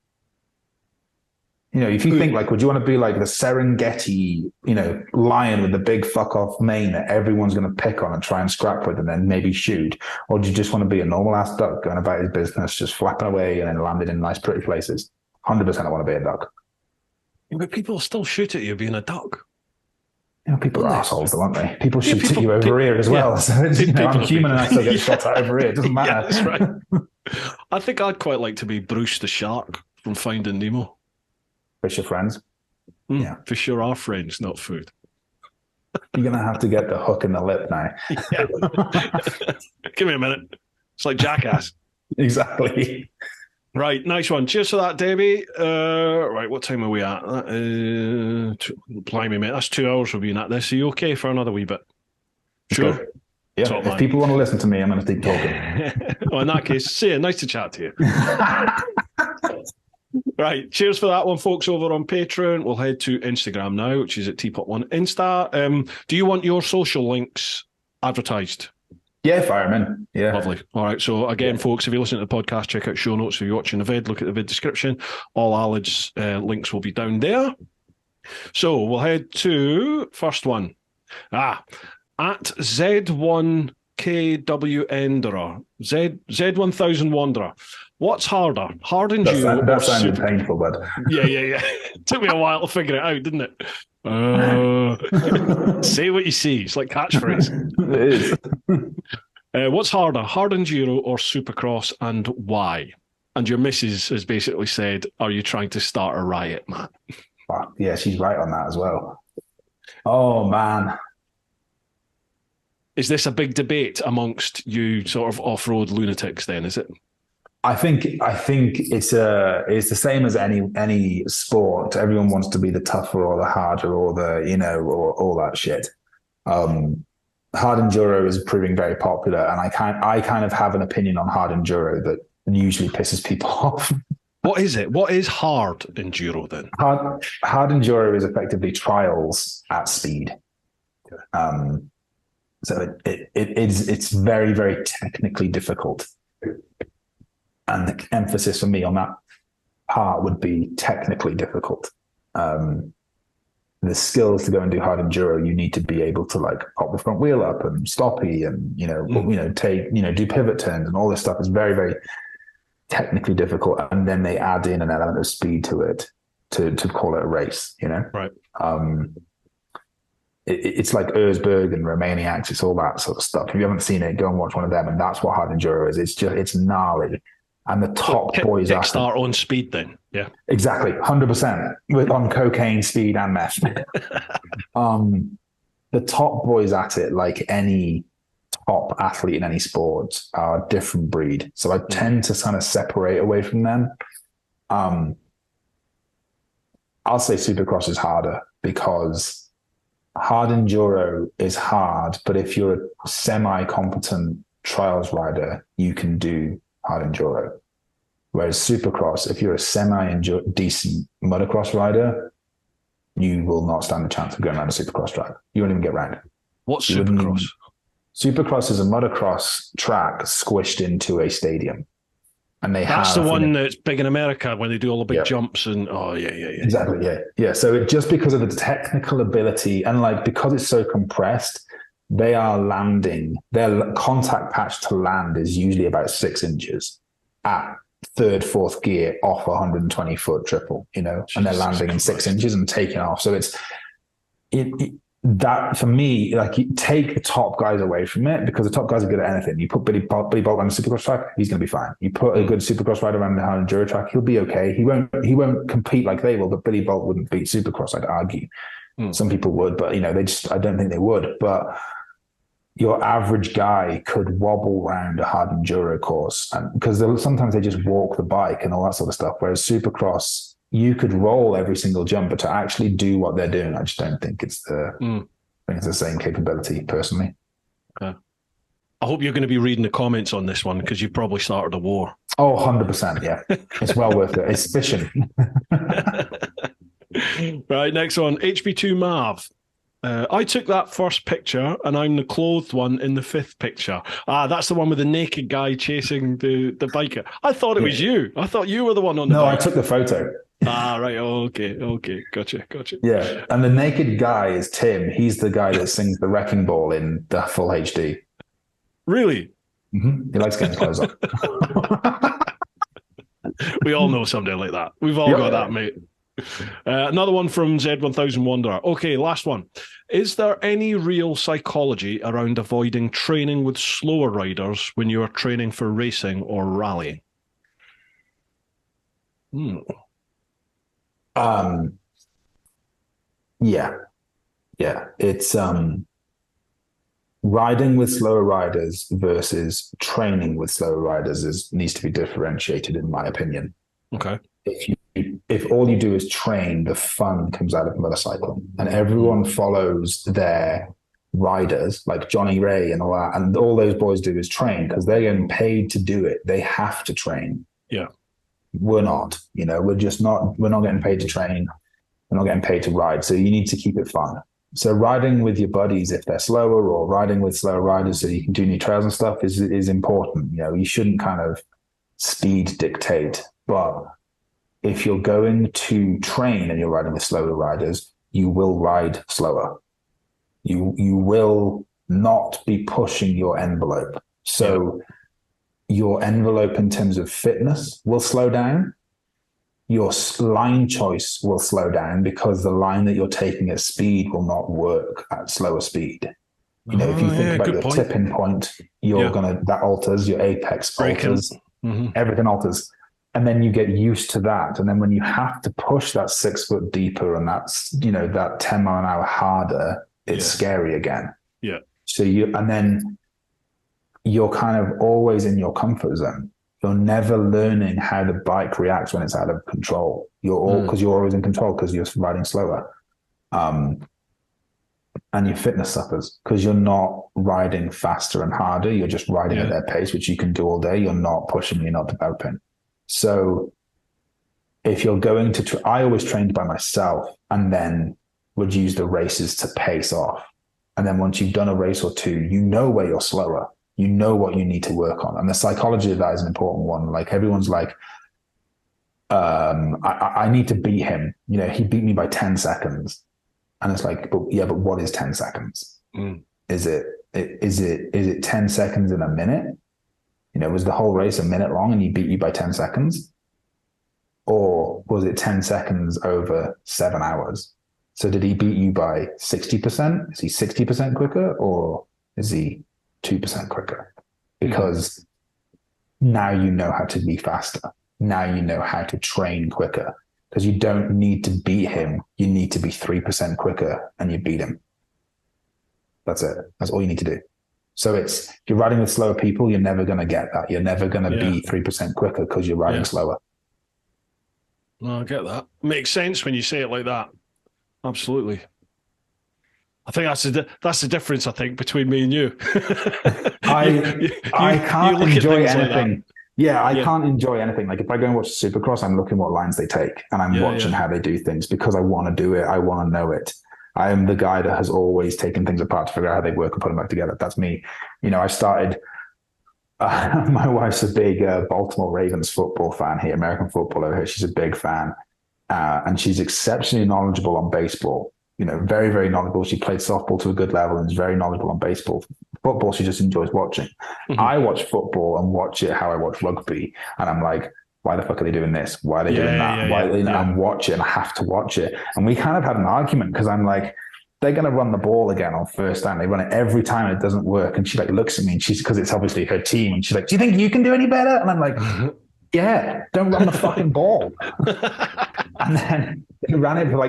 If you think would you want to be like the Serengeti, lion with the big fuck off mane that everyone's going to pick on and try and scrap with and then maybe shoot? Or do you just want to be a normal ass duck going about his business, just flapping away and then landing in nice, pretty places? 100% I want to be a duck. But people still shoot at you being a duck. People are assholes, though, aren't they? People shoot at you over here as well. So I'm human and I still get shot at over here. It doesn't matter. Yeah, that's right. I think I'd quite like to be Bruce the shark from Finding Nemo. Fish are friends. Yeah. Fish are our friends, not food. You're going to have to get the hook in the lip now. Yeah. Give me a minute. It's like Jackass. Exactly. Right, nice one. Cheers for that, Debbie. Right, what time are we at? Blimey, mate, that's 2 hours we've been at this. Are you okay for another wee bit? Sure. Good. Yeah, if people want to listen to me, I'm going to keep talking. Well, in that case, see you. Nice to chat to you. Right, cheers for that one, folks, over on Patreon. We'll head to Instagram now, which is at TeapotOne Insta. Do you want your social links advertised? Yeah, fireman. Yeah. Lovely. All right. So again, folks, if you listen to the podcast, check out show notes. If you're watching the vid, look at the vid description. All Alec's links will be down there. So we'll head to first one. At Z1KW Enderer. Z1000 Wanderer. What's harder? Hard enduro. That sounded painful, bud. Yeah. Took me a while to figure it out, didn't it? Say what you see. It's like catchphrase. It is. What's harder, hard enduro or supercross, and why? And your missus has basically said, are you trying to start a riot, man? Yeah, she's right on that as well. Oh, man. Is this a big debate amongst you sort of off-road lunatics then, is it? I think it's the same as any sport. Everyone wants to be the tougher or the harder or the, or all that shit. Hard enduro is proving very popular, and I kind of have an opinion on hard enduro that usually pisses people off. What is it? What is hard enduro then? Hard enduro is effectively trials at speed. So it's very, very technically difficult. And the emphasis for me on that part would be technically difficult. The skills to go and do hard enduro, you need to be able to like pop the front wheel up and stoppy and do pivot turns, and all this stuff is very, very technically difficult. And then they add in an element of speed to it to call it a race. Right. It's like Erzberg and Romaniacs. It's all that sort of stuff. If you haven't seen it, go and watch one of them, and that's what hard enduro is. It's gnarly. And the top boys are start on speed then. Yeah. Exactly. 100% on cocaine, speed and meth. The top boys at it, like any top athlete in any sport, are a different breed. So I tend to kind of separate away from them. I'll say supercross is harder because hard enduro is hard, but if you're a semi-competent trials rider, you can do hard enduro. Whereas supercross, if you're a decent motocross rider, you will not stand a chance of going around a supercross track. You won't even get round. What's supercross? Supercross is a motocross track squished into a stadium. And that's the one that's big in America when they do all the big jumps and yeah. Exactly, yeah. So just because of the technical ability and like because it's so compressed, they are landing. Their contact patch to land is usually about 6 inches at third, fourth gear off a 120-foot triple, and they're landing in 6 inches and taking off. So it's that for me, like you take the top guys away from it because the top guys are good at anything. You put Billy Bolt on a supercross track, he's going to be fine. You put a good supercross rider on the hard enduro track, he'll be okay. He won't compete like they will, but Billy Bolt wouldn't beat supercross, I'd argue. Some people would, but I don't think they would. But your average guy could wobble around a hard enduro course, and because sometimes they just walk the bike and all that sort of stuff. Whereas supercross, you could roll every single jump, but to actually do what they're doing, I just don't think it's the same capability personally. Okay. I hope you're going to be reading the comments on this one because you've probably started a war. Oh, 100%. Yeah. It's well worth it. It's fishing. Right. Next one. HB2 Mav. I took that first picture and I'm the clothed one in the fifth picture. That's the one with the naked guy chasing the biker. I thought it was you. I thought you were the one on the bike. I took the photo. Right. Okay. Gotcha. Yeah. And the naked guy is Tim. He's the guy that sings the Wrecking Ball in the full HD. Really? Mm-hmm. He likes getting clothes on. We all know somebody like that. We've all got that, mate. Another one from Z1000 Wanderer. Okay, last one. Is there any real psychology around avoiding training with slower riders when you are training for racing or rallying? Um, yeah, yeah. It's riding with slower riders versus training with slower riders needs to be differentiated, in my opinion. Okay. If all you do is train, the fun comes out of motorcycling, and everyone follows their riders like Johnny Ray and all that, and all those boys do is train because they're getting paid to do it. They have to train. Yeah. We're not, we're not getting paid to train. We're not getting paid to ride. So you need to keep it fun. So riding with your buddies if they're slower, or riding with slower riders so you can do new trails and stuff is important. You shouldn't kind of speed dictate. But if you're going to train and you're riding with slower riders, you will ride slower. You will not be pushing your envelope. So your envelope in terms of fitness will slow down. Your line choice will slow down because the line that you're taking at speed will not work at slower speed. If you think about your tipping point, that alters, your apex alters, everything alters. And then you get used to that. And then when you have to push that 6 foot deeper and that's, that 10 mile an hour harder, it's scary again. Yeah. So then you're kind of always in your comfort zone. You're never learning how the bike reacts when it's out of control. Because you're always in control because you're riding slower. And your fitness suffers because you're not riding faster and harder. You're just riding at their pace, which you can do all day. You're not pushing, you're not developing. So if you're going to, I always trained by myself and then would use the races to pace off. And then once you've done a race or two, where you're slower. You know what you need to work on. And the psychology of that is an important one. Like everyone's like, I need to beat him. He beat me by 10 seconds. And it's like, but what is 10 seconds? Is it 10 seconds in a minute? Was the whole race a minute long and he beat you by 10 seconds? Or was it 10 seconds over 7 hours? So did he beat you by 60%? Is he 60% quicker or is he 2% quicker? Because now you know how to be faster. Now you know how to train quicker because you don't need to beat him. You need to be 3% quicker and you beat him. That's it. That's all you need to do. So if you're riding with slower people, you're never going to get that. You're never going to be 3% quicker because you're riding slower. No, I get that. Makes sense when you say it like that. Absolutely. I think that's the difference, I think, between me and you. I can't enjoy anything. I can't enjoy anything. Like if I go and watch Supercross, I'm looking what lines they take and I'm watching how they do things because I want to do it. I want to know it. I am the guy that has always taken things apart to figure out how they work and put them back together. That's me. I started, my wife's a big Baltimore Ravens football fan here, American football over here. She's a big fan. And she's exceptionally knowledgeable on baseball. Very, very knowledgeable. She played softball to a good level and is very knowledgeable on baseball. Football, she just enjoys watching. I watch football and watch it how I watch rugby. And I'm like, why the fuck are they doing this? Why are they doing that? I'm watching, I have to watch it. And we kind of had an argument because I'm like, they're going to run the ball again on first down. They run it every time and it doesn't work. And she looks at me and because it's obviously her team. And she's like, do you think you can do any better? And I'm like, yeah, don't run the fucking ball. And then they ran it for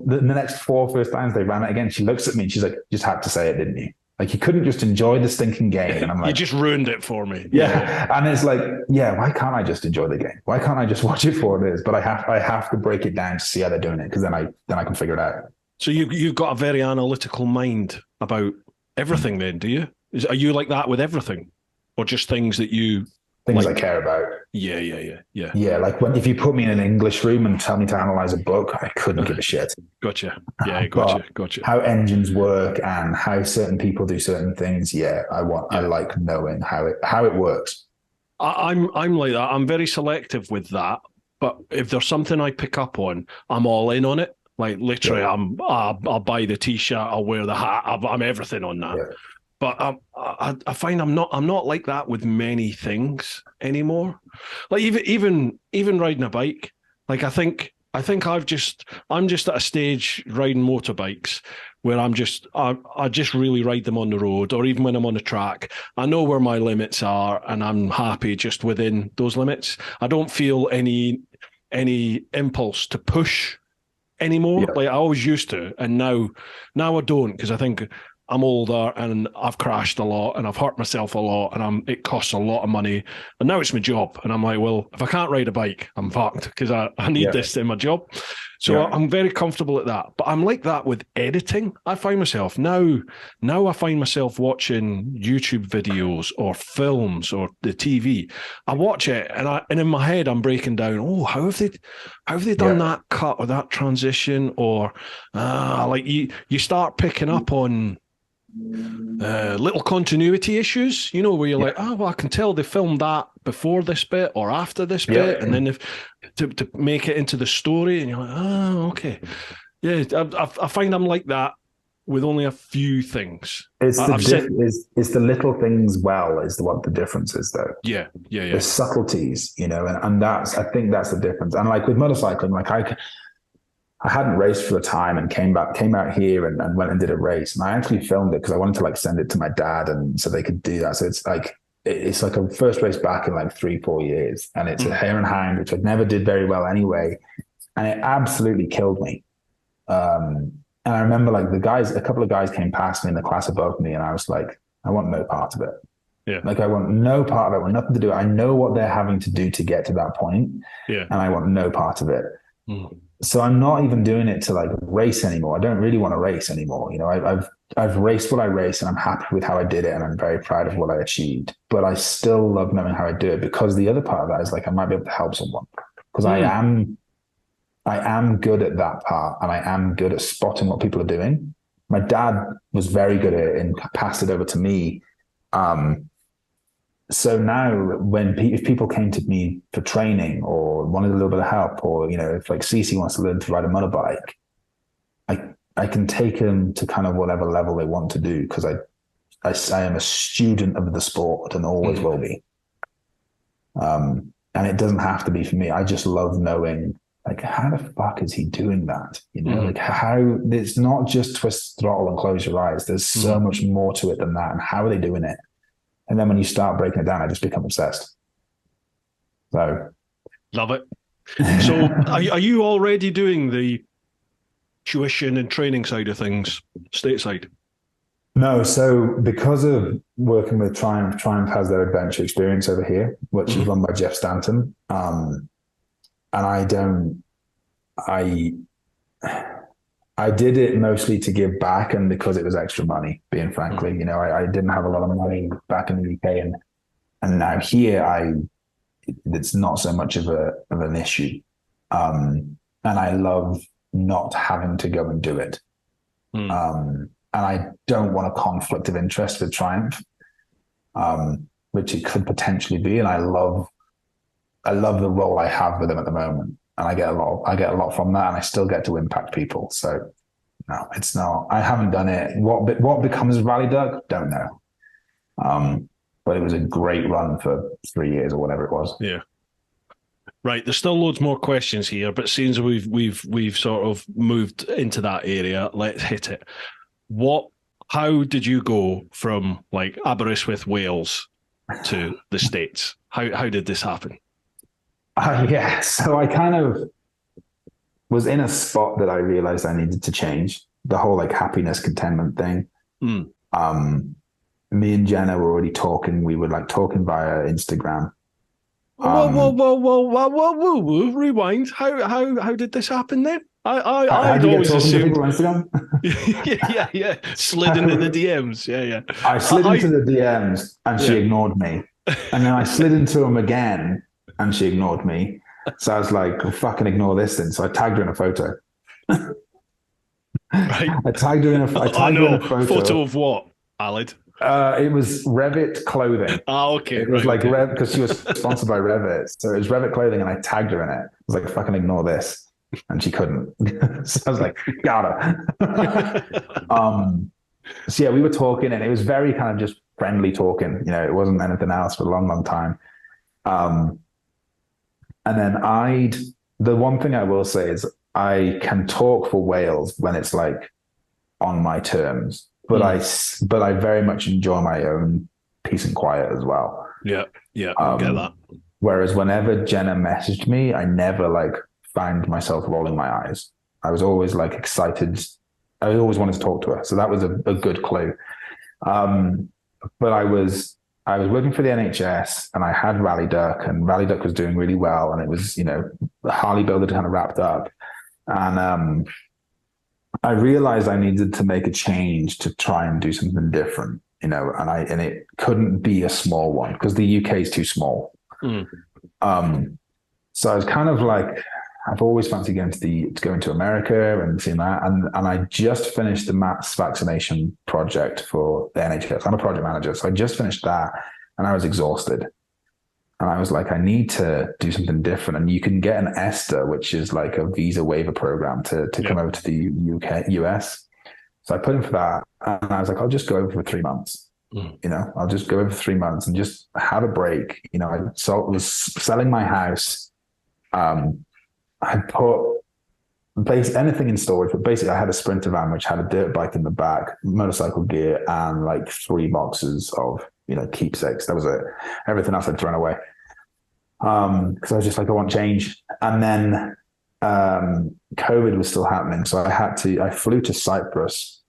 the next four first times they ran it again. She looks at me and she's like, you just had to say it, didn't you? Like you couldn't just enjoy the stinking game. And I'm like, you just ruined it for me. Yeah. And it's like, why can't I just enjoy the game? Why can't I just watch it for what it is? But I have to break it down to see how they're doing it because then I can figure it out. So you've got a very analytical mind about everything then, do you? Are you like that with everything? Or just things that you... Things I care about. Yeah. Yeah, like if you put me in an English room and tell me to analyze a book, I couldn't give a shit. Gotcha. Yeah, gotcha. How engines work and how certain people do certain things, I like knowing how it works. I'm like that. I'm very selective with that. But if there's something I pick up on, I'm all in on it. Like literally, I'll buy the T-shirt, I'll wear the hat, I'm everything on that. Yeah. But I find I'm not like that with many things anymore. Like even riding a bike. Like I think I'm just at a stage riding motorbikes where I just really ride them on the road, or even when I'm on the track, I know where my limits are and I'm happy just within those limits. I don't feel any any impulse to push anymore. Yeah. Like I always used to, and now I don't, because I think I'm older and I've crashed a lot and I've hurt myself a lot, and it costs a lot of money, and now it's my job, and I'm like, well, if I can't ride a bike, I'm fucked, because I need this in my job. So I'm very comfortable at that. But I'm like that with editing. I find myself now I find myself watching YouTube videos or films or the TV. I watch it and in my head I'm breaking down, oh, how have they done that cut or that transition, or like you start picking up on little continuity issues, where you're like, oh, well, I can tell they filmed that before this bit or after this bit, and then to make it into the story, and you're like, oh, okay. Yeah, I find I'm like that with only a few things. It's the little things is what the difference is, though. Yeah. The subtleties, and I think that's the difference. And like with motorcycling, like I hadn't raced for a time and came out here and went and did a race. And I actually filmed it because I wanted to like send it to my dad and so they could do that. So it's like a first race back in like 3-4 years. And it's a hare and hound, which I never did very well anyway. And it absolutely killed me. And I remember like a couple of guys came past me in the class above me, and I was like, I want no part of it. Yeah. Like I want no part of it. I want nothing to do. I know what they're having to do to get to that point. Yeah. And I want no part of it. So I'm not even doing it to like race anymore. I don't really want to race anymore. I've raced what I raced, and I'm happy with how I did it, and I'm very proud of what I achieved. But I still love knowing how I do it, because the other part of that is like I might be able to help someone, because I am good at that part, and I am good at spotting what people are doing. My dad was very good at it and passed it over to me. So now if people came to me for training or wanted a little bit of help, or, if like Cece wants to learn to ride a motorbike, I can take them to kind of whatever level they want to do, because I am a student of the sport and always will be. And it doesn't have to be for me. I just love knowing, like, how the fuck is he doing that? Like how it's not just twist throttle and close your eyes. There's so much more to it than that. And how are they doing it? And then when you start breaking it down, I just become obsessed. So, love it. So, are you already doing the tuition and training side of things stateside? No. So, because of working with Triumph has their adventure experience over here, which is run by Jeff Stanton. And I did it mostly to give back, and because it was extra money, being frankly, I didn't have a lot of money back in the UK, and now here it's not so much of an issue. And I love not having to go and do it. And I don't want a conflict of interest with Triumph, which it could potentially be. And I love the role I have with them at the moment. And I get a lot from that, and I still get to impact people. So no, it's not. I haven't done it. What becomes Rally Duck? Don't know. But it was a great run for 3 years or whatever it was. Yeah. Right. There's still loads more questions here, but since we've sort of moved into that area, let's hit it. How did you go from like Aberystwyth, Wales, to the States? How did this happen? Yeah, so I kind of was in a spot that I realized I needed to change. The whole like happiness, contentment thing. Me and Jenna were already talking. We were like talking via Instagram. Whoa! Rewind. How did this happen then? I'd always assumed. Yeah. Slid into the DMs. Yeah. I slid into the DMs and she ignored me, and then I slid into them again. And she ignored me. So I was like, well, fucking ignore this then. So I tagged her in a photo. Right. I tagged her in a photo. Photo of what, Alec? It was Revit clothing. Okay. It was Rev, because she was sponsored by Revit. So it was Revit clothing, and I tagged her in it. I was like, fucking ignore this. And she couldn't. So I was like, got her. So yeah, we were talking, and it was very kind of just friendly talking. It wasn't anything else for a long, long time. And then the one thing I will say is I can talk for Wales when it's like on my terms, but I very much enjoy my own peace and quiet as well. Yeah, I get that. Whereas whenever Jenna messaged me, I never like found myself rolling my eyes. I was always like excited. I always wanted to talk to her. So that was a good clue. But I was working for the NHS and I had Rally Duck, and Rally Duck was doing really well. And it was, the Harley build had kind of wrapped up. And I realized I needed to make a change to try and do something different, and it couldn't be a small one because the UK is too small. So I was kind of like, I've always fancied going to America and seeing that. And I just finished the mass vaccination project for the NHS. I'm a project manager. So I just finished that and I was exhausted. And I was like, I need to do something different. And you can get an ESTA, which is like a visa waiver program to come over to the US. So I put in for that. And I was like, I'll just go over for 3 months. I'll just go over for 3 months and just have a break. I was selling my house. I put anything in storage, but basically I had a Sprinter van, which had a dirt bike in the back, motorcycle gear, and like 3 boxes of, keepsakes. That was it. Everything else I'd thrown away. Because I was just like, I want change. And then COVID was still happening. So I flew to Cyprus.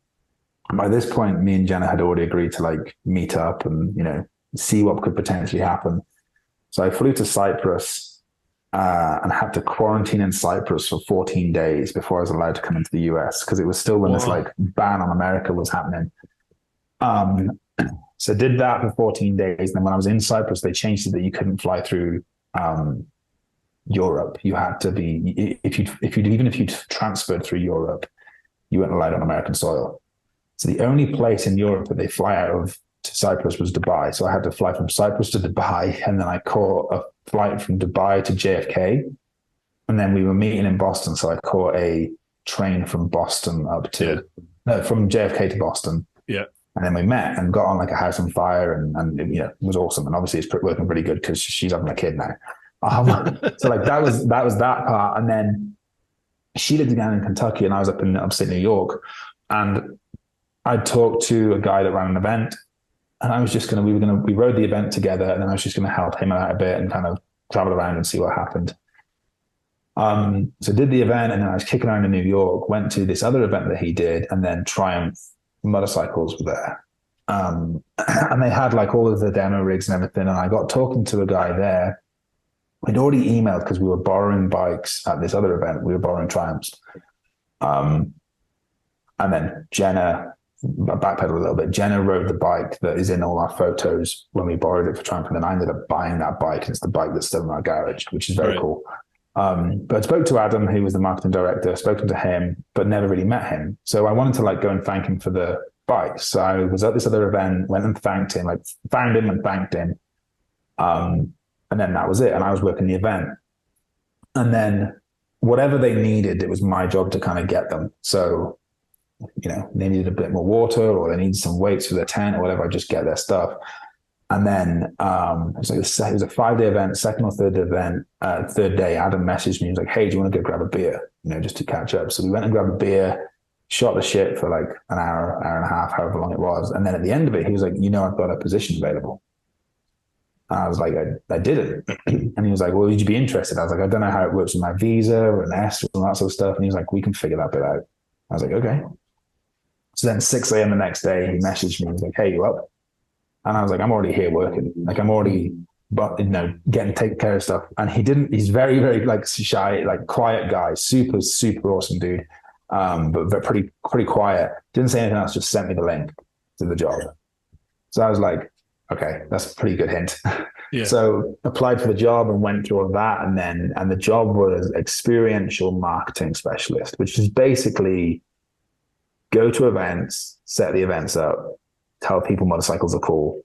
And by this point, me and Jenna had already agreed to like meet up and, see what could potentially happen. So I flew to Cyprus and had to quarantine in Cyprus for 14 days before I was allowed to come into the US, because it was still when this like ban on America was happening. So I did that for 14 days. And then when I was in Cyprus, they changed it that you couldn't fly through Europe. You had to be, even if you'd transferred through Europe, you weren't allowed on American soil. So the only place in Europe that they fly out of to Cyprus was Dubai. So I had to fly from Cyprus to Dubai, and then I caught a flight from Dubai to JFK, and then we were meeting in Boston. So I caught a train from Boston from JFK to Boston. Yeah. And then we met and got on like a house on fire, and it was awesome. And obviously it's working pretty good because she's having a kid now. So like that was that part. And then she lived down in Kentucky and I was up in upstate New York, and I talked to a guy that ran an event, and I was just we rode the event together, and then I was just going to help him out a bit and kind of travel around and see what happened. So did the event, and then I was kicking around in New York, went to this other event that he did, and then Triumph motorcycles were there. And they had like all of the demo rigs and everything. And I got talking to a guy there. We'd already emailed because we were borrowing bikes at this other event. We were borrowing Triumphs. And then Jenna, backpedaled a little bit. Jenna rode the bike that is in all our photos when we borrowed it for Triumph. And then I ended up buying that bike. And it's the bike that's still in our garage, which is very cool. But I spoke to Adam, who was the marketing director, spoken to him, but never really met him. So I wanted to like go and thank him for the bikes. So I was at this other event, went and thanked him, like found him and thanked him. And then that was it. And I was working the event. And then whatever they needed, it was my job to kind of get them. So, they needed a bit more water, or they needed some weights for their tent or whatever, I just get their stuff. And then it was a 5-day event, second or third event. Third day, Adam messaged me. He was like, "Hey, do you want to go grab a beer? Just to catch up." So we went and grabbed a beer, shot the shit for like an hour, hour and a half, however long it was. And then at the end of it, he was like, "I've got a position available." And I was like, I didn't. And he was like, "Well, would you be interested?" I was like, "I don't know how it works with my visa or an S and that sort of stuff." And he was like, "We can figure that bit out." I was like, "Okay." So then 6 a.m. the next day, he messaged me. He was like, "Hey, you up?" And I was like, "I'm already here working. Like I'm already, getting taken care of stuff." And he's very, very like shy, like quiet guy, super, super awesome dude. But pretty quiet. Didn't say anything else, just sent me the link to the job. So I was like, okay, that's a pretty good hint. Yeah. So applied for the job and went through all of that. And the job was experiential marketing specialist, which is basically go to events, set the events up, tell people motorcycles are cool,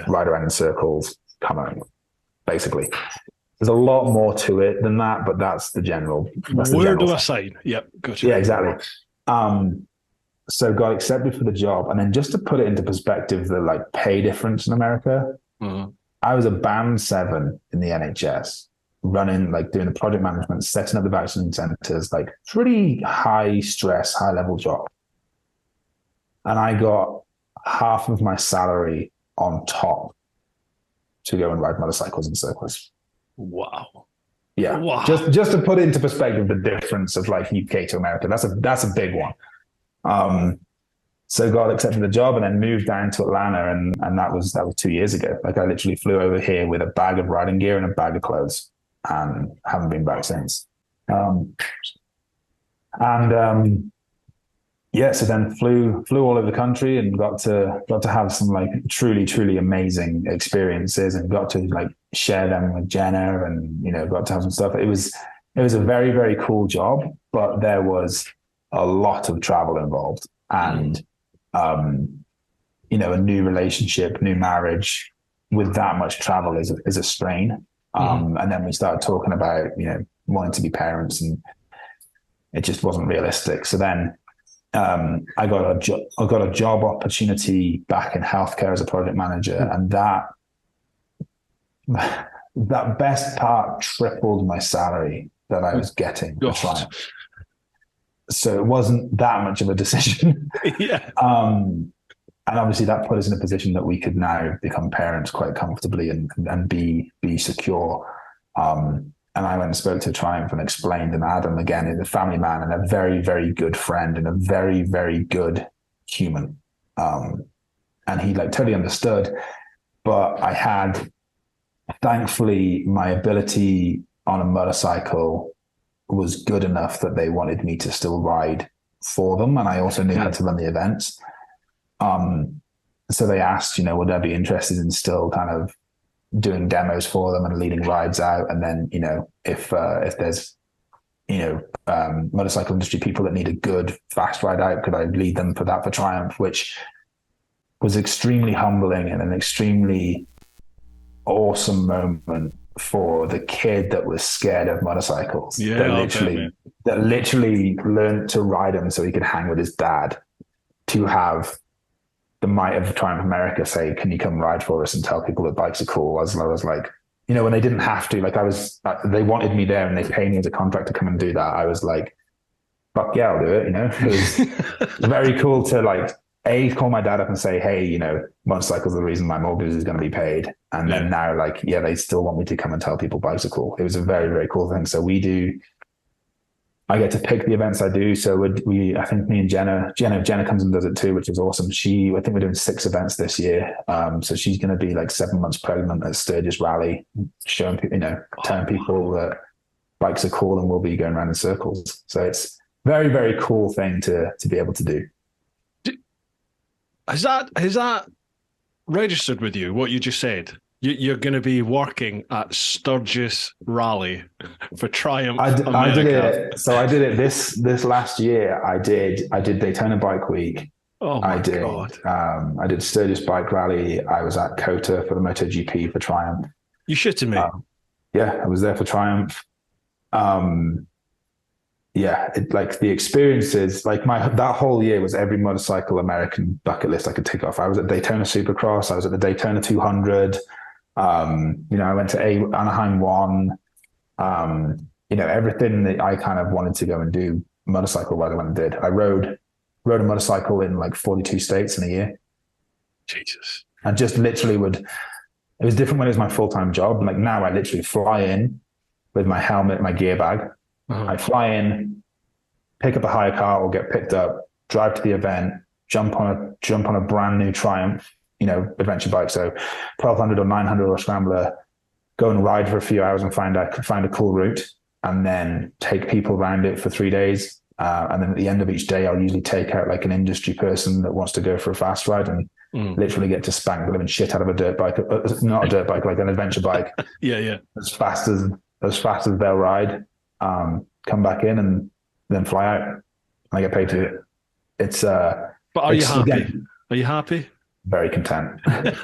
ride around in circles, come home, basically. There's a lot more to it than that, but that's the general. Where do I sign? Yep, gotcha. Yeah, exactly. So got accepted for the job. And then just to put it into perspective, the like pay difference in America, I was a band 7 in the NHS, running, like doing the project management, setting up the vaccine centers, like pretty high stress, high level job. And I got half of my salary on top to go and ride motorcycles in circles. Wow. Yeah. Wow. Just to put into perspective the difference of like UK to America, that's a big one. So got accepted the job and then moved down to Atlanta, and that was 2 years ago. Like I literally flew over here with a bag of riding gear and a bag of clothes, and haven't been back since. Yeah, so then flew all over the country and got to have some like truly amazing experiences, and got to like share them with Jenna, and got to have some stuff. It was a very cool job, but there was a lot of travel involved, and a new relationship, new marriage with that much travel is a strain. And then we started talking about wanting to be parents, and it just wasn't realistic. So then I got a job opportunity back in healthcare as a project manager, and that best part tripled my salary that I was getting for Triumph. So it wasn't that much of a decision. Yeah. And obviously that put us in a position that we could now become parents quite comfortably and be secure. And I went and spoke to Triumph and explained, and Adam, again, is a family man and a very, very good friend and a very, very good human. And he like totally understood, but I had, thankfully, my ability on a motorcycle was good enough that they wanted me to still ride for them. And I also knew how to run the events. So they asked, would I be interested in still kind of doing demos for them and leading rides out? And then, if there's, motorcycle industry people that need a good fast ride out, could I lead them for Triumph, which was extremely humbling and an extremely awesome moment for the kid that was scared of motorcycles. That literally learned to ride them so he could hang with his dad, to have the might of Triumph America say, can you come ride for us and tell people that bikes are cool? As I was like, when they didn't have to, like they wanted me there and they paid me as a contract to come and do that. I was like, fuck yeah, I'll do it. It was very cool to like, call my dad up and say, hey, motorcycles are the reason my mortgage is going to be paid. And then now like, they still want me to come and tell people bikes are cool. It was a very, very cool thing. So I get to pick the events I do. So I think me and Jenna comes and does it too, which is awesome. I think we're doing 6 events this year. So she's going to be like 7 months pregnant at Sturgis Rally, showing people, telling people that bikes are cool, and we'll be going around in circles. So it's very, very cool thing to be able to do. Has that registered with you, what you just said? You're going to be working at Sturgis Rally for Triumph America. I did it. So I did it this last year. I did Daytona Bike Week. Oh my God. I did Sturgis Bike Rally. I was at COTA for the MotoGP for Triumph. You shitting me? Yeah, I was there for Triumph. Like the experiences, like that whole year was every motorcycle American bucket list I could tick off. I was at Daytona Supercross. I was at the Daytona 200. I went to Anaheim 1. Everything that I kind of wanted to go and do motorcycle wise, I went and did. I rode a motorcycle in like 42 states in a year. Jesus. I just literally it was different when it was my full-time job. Like now I literally fly in with my helmet, my gear bag. I fly in, pick up a hire car or get picked up, drive to the event, jump on a brand new Triumph, adventure bike. So 1200 or 900 or Scrambler, go and ride for a few hours and find a cool route, and then take people around it for 3 days. And then at the end of each day, I'll usually take out like an industry person that wants to go for a fast ride and literally get to spank the living shit out of a dirt bike, not a dirt bike, like an adventure bike. Yeah. As fast as they'll ride. Come back in and then fly out, and I get paid to do it. It's but are you happy? Again, are you happy? Very content. And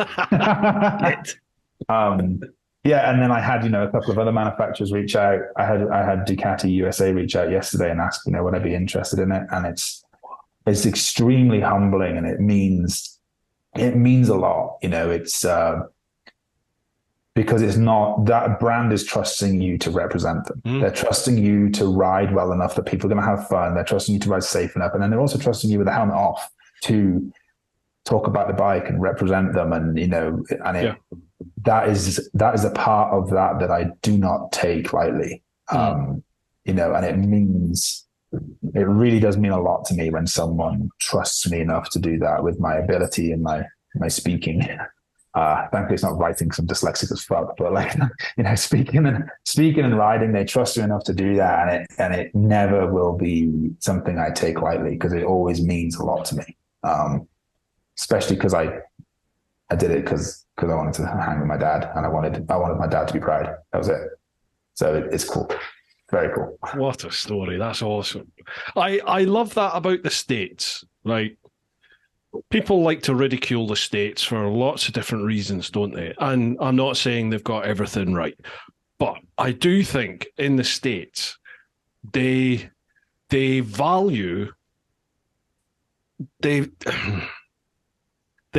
then I had a couple of other manufacturers reach out. I had Ducati USA reach out yesterday and ask would I be interested in it, and it's extremely humbling, and it means a lot. It's because it's not, that brand is trusting you to represent them. They're trusting you to ride well enough that people are going to have fun. They're trusting you to ride safe enough. And then they're also trusting you with the helmet off to talk about the bike and represent them. And, that is a part of that I do not take lightly. You know, and it really does mean a lot to me when someone trusts me enough to do that with my ability and my speaking. Thankfully it's not writing, because I'm dyslexic as fuck, but like, you know, speaking and writing, they trust you enough to do that. And it never will be something I take lightly, because it always means a lot to me. Especially because I did it because I wanted to hang with my dad, and I wanted my dad to be proud. That was it. So it's cool. Very cool. What a story. That's awesome. I love that about the States. Like, people like to ridicule the States for lots of different reasons, don't they? And I'm not saying they've got everything right, but I do think in the States, they value, they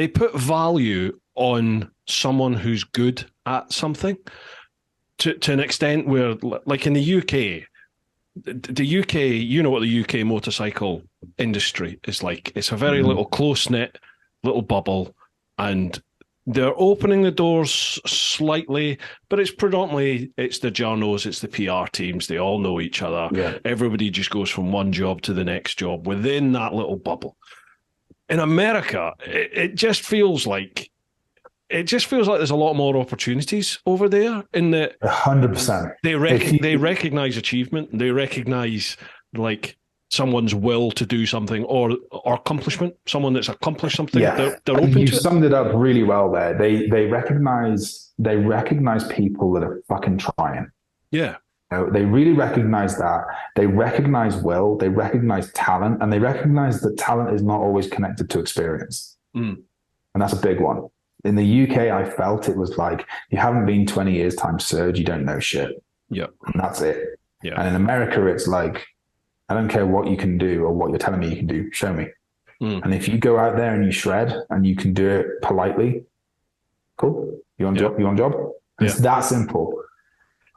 put value on someone who's good at something to an extent where, like in the UK, you know what the UK motorcycle industry is like. It's a very little close-knit little bubble, and they're opening the doors slightly, but it's predominantly, it's the journos, it's the PR teams. They all know each other. Yeah. Everybody just goes from one job to the next job within that little bubble. In America, it just feels like there's a lot more opportunities over there. In the 100%, they recognize achievement. They recognize like someone's will to do something or accomplishment. Someone that's accomplished something. Yeah. They're open to it. You summed it up really well there. They recognize people that are fucking trying. Yeah. You know, they really recognize that. They recognize will. They recognize talent, and they recognize that talent is not always connected to experience. And that's a big one. In the UK, I felt it was like, you haven't been 20 years times surge, you don't know shit. Yeah. And that's it. Yeah. And in America, it's like, I don't care what you can do or what you're telling me you can do, show me. And if you go out there and you shred and you can do it politely, cool. You on job? It's that simple.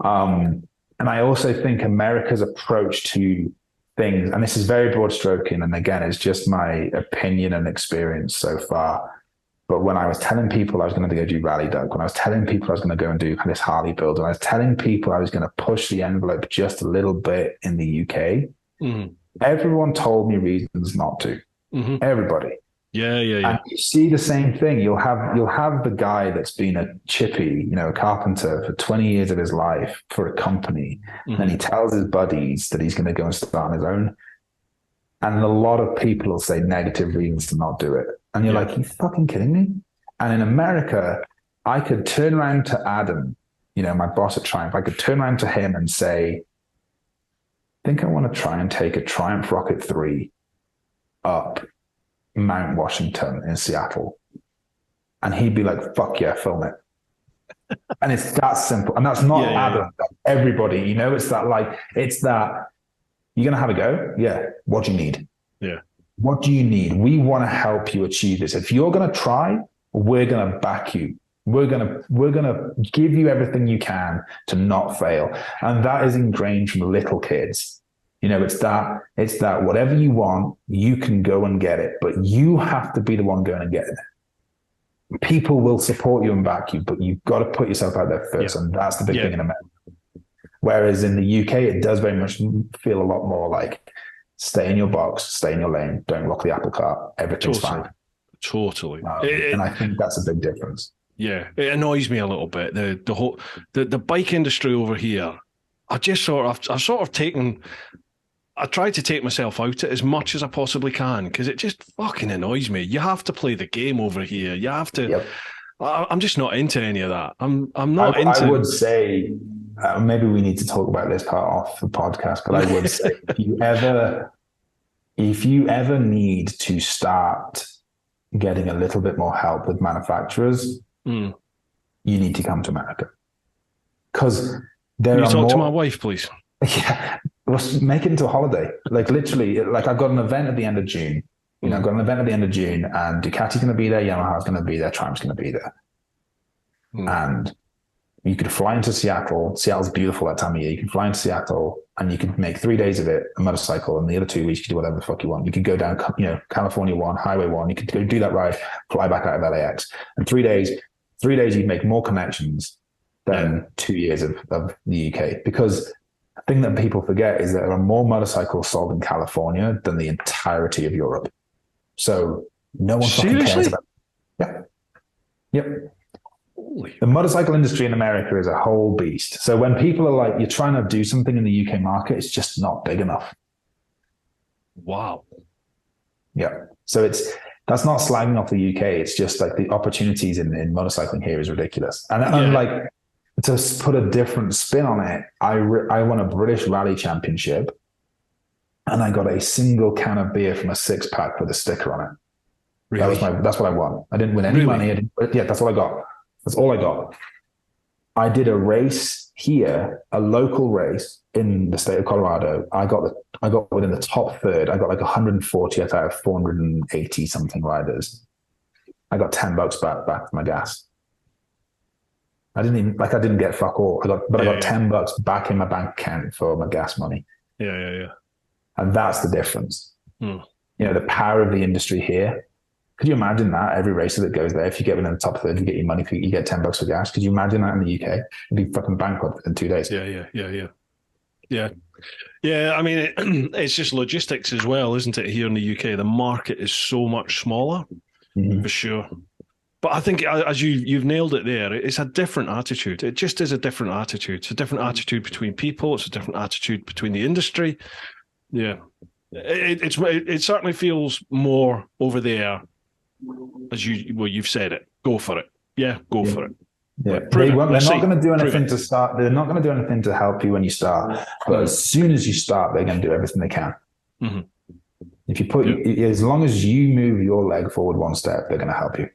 And I also think America's approach to things, and this is very broad stroking, and again, it's just my opinion and experience so far. But when I was telling people I was going to go do Rally Duck, when I was telling people I was going to go and do this Harley build, when I was telling people I was going to push the envelope just a little bit in the UK, everyone told me reasons not to. Everybody. Yeah. And you see the same thing. You'll have the guy that's been a chippy, you know, a carpenter for 20 years of his life for a company. And he tells his buddies that he's going to go and start on his own. And a lot of people will say negative reasons to not do it. And you're like, you fucking kidding me? And in America, I could turn around to Adam, you know, my boss at Triumph. I could turn around to him and say, I think I want to try and take a Triumph Rocket 3 up Mount Washington in Seattle. And he'd be like, fuck yeah, film it. And it's that simple. And that's not Adam, that's everybody, you know, it's that, you're going to have a go? Yeah. What do you need? Yeah. What do you need? We want to help you achieve this. If you're going to try, we're going to back you. We're going to give you everything you can to not fail. And that is ingrained from little kids. You know, it's that whatever you want, you can go and get it, but you have to be the one going and getting it. People will support you and back you, but you've got to put yourself out there first. And that's the big thing in America. Whereas in the UK, it does very much feel a lot more like, stay in your box, stay in your lane, don't rock the apple cart, everything's fine. Totally. And I think that's a big difference. Yeah, it annoys me a little bit. The bike industry over here, I try to take myself out it as much as I possibly can, because it just fucking annoys me. You have to play the game over here. You have to. Yep. I'm just not into any of that. I'm not into. I would say maybe we need to talk about this part off the podcast, but I would say if you ever need to start getting a little bit more help with manufacturers, you need to come to America, because Can you talk to my wife, please? Yeah, let's make it into a holiday. Like literally, like I've got an event at the end of June. You know, I've got an event at the end of June, and Ducati's going to be there, Yamaha's going to be there, Triumph's going to be there. And you could fly into Seattle. Seattle's beautiful that time of year. You can fly into Seattle and you can make 3 days of it, a motorcycle, and the other 2 weeks you can do whatever the fuck you want. You could go down, you know, California 1, Highway 1. You could go do that ride, fly back out of LAX. And 3 days, 3 days you'd make more connections than 2 years of the UK. Because the thing that people forget is that there are more motorcycles sold in California than the entirety of Europe. So no one fucking cares about it. Yep. The motorcycle industry in America is a whole beast. So when people are like, you're trying to do something in the UK market, it's just not big enough. Wow. Yeah. So that's not slagging off the UK. It's just like the opportunities in motorcycling here is ridiculous. And like, to put a different spin on it, I won a British Rally Championship, and I got a single can of beer from a 6-pack with a sticker on it. Really? That's what I won. I didn't win any money. That's all I got. That's all I got. I did a race here, a local race in the state of Colorado. I got within the top third. I got like 140 out of 480 something riders. I got $10 back for my gas. I didn't get fuck all. I got $10 back in my bank account for my gas money. Yeah. And that's the difference. You know, the power of the industry here. Could you imagine that every racer that goes there, if you get within the top third, you get your money, you get $10 for gas. Could you imagine that in the UK? You'd be fucking bankrupt within 2 days. Yeah. I mean, it's just logistics as well, isn't it? Here in the UK, the market is so much smaller, for sure. But I think, as you've nailed it there, it's a different attitude. It just is a different attitude. It's a different attitude between people. It's a different attitude between the industry. Yeah, it certainly feels more over there. As you've said it. Go for it. Yeah, go for it. Yeah, they're not going to do anything to start. They're not going to do anything to help you when you start. But as soon as you start, they're going to do everything they can. If you put, as long as you move your leg forward one step, they're going to help you.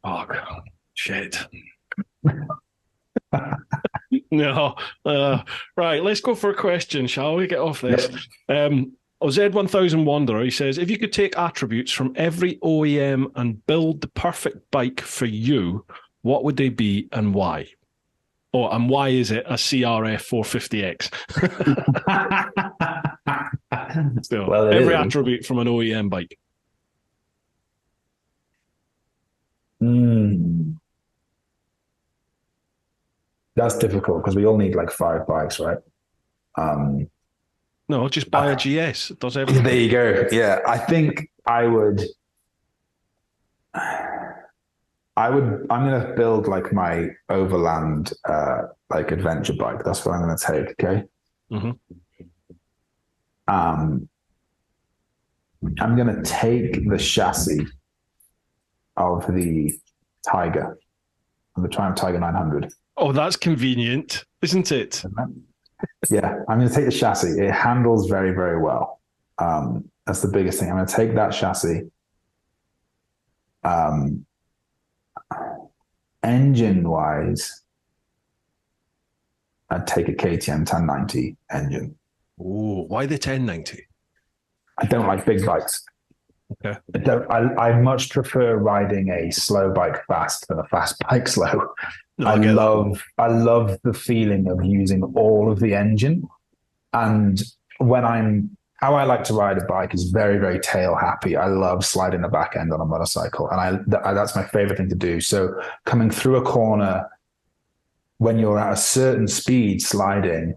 Oh God, shit. No, right. Let's go for a question, shall we? Get off this. Z1000 Wanderer, he says, if you could take attributes from every OEM and build the perfect bike for you, what would they be and why? Oh, and why is it a CRF 450X? So, well, every attribute from an OEM bike. That's difficult because we all need like 5 bikes, right? No, just buy a GS. It does everything. There you go. Yeah, I think I'm going to build like my overland like adventure bike. That's what I'm going to take. Okay. I'm going to take the chassis of the Tiger, of the Triumph Tiger 900. Oh, that's convenient, isn't it? Yeah, I'm going to take the chassis. It handles very, very well. That's the biggest thing. I'm going to take that chassis. Engine-wise, I'd take a KTM 1090 engine. Oh, why the 1090? I don't like big bikes. Okay. I much prefer riding a slow bike fast than a fast bike slow. No, I love the feeling of using all of the engine. And how I like to ride a bike is very, very tail happy. I love sliding the back end on a motorcycle. And that's my favorite thing to do. So coming through a corner, when you're at a certain speed sliding,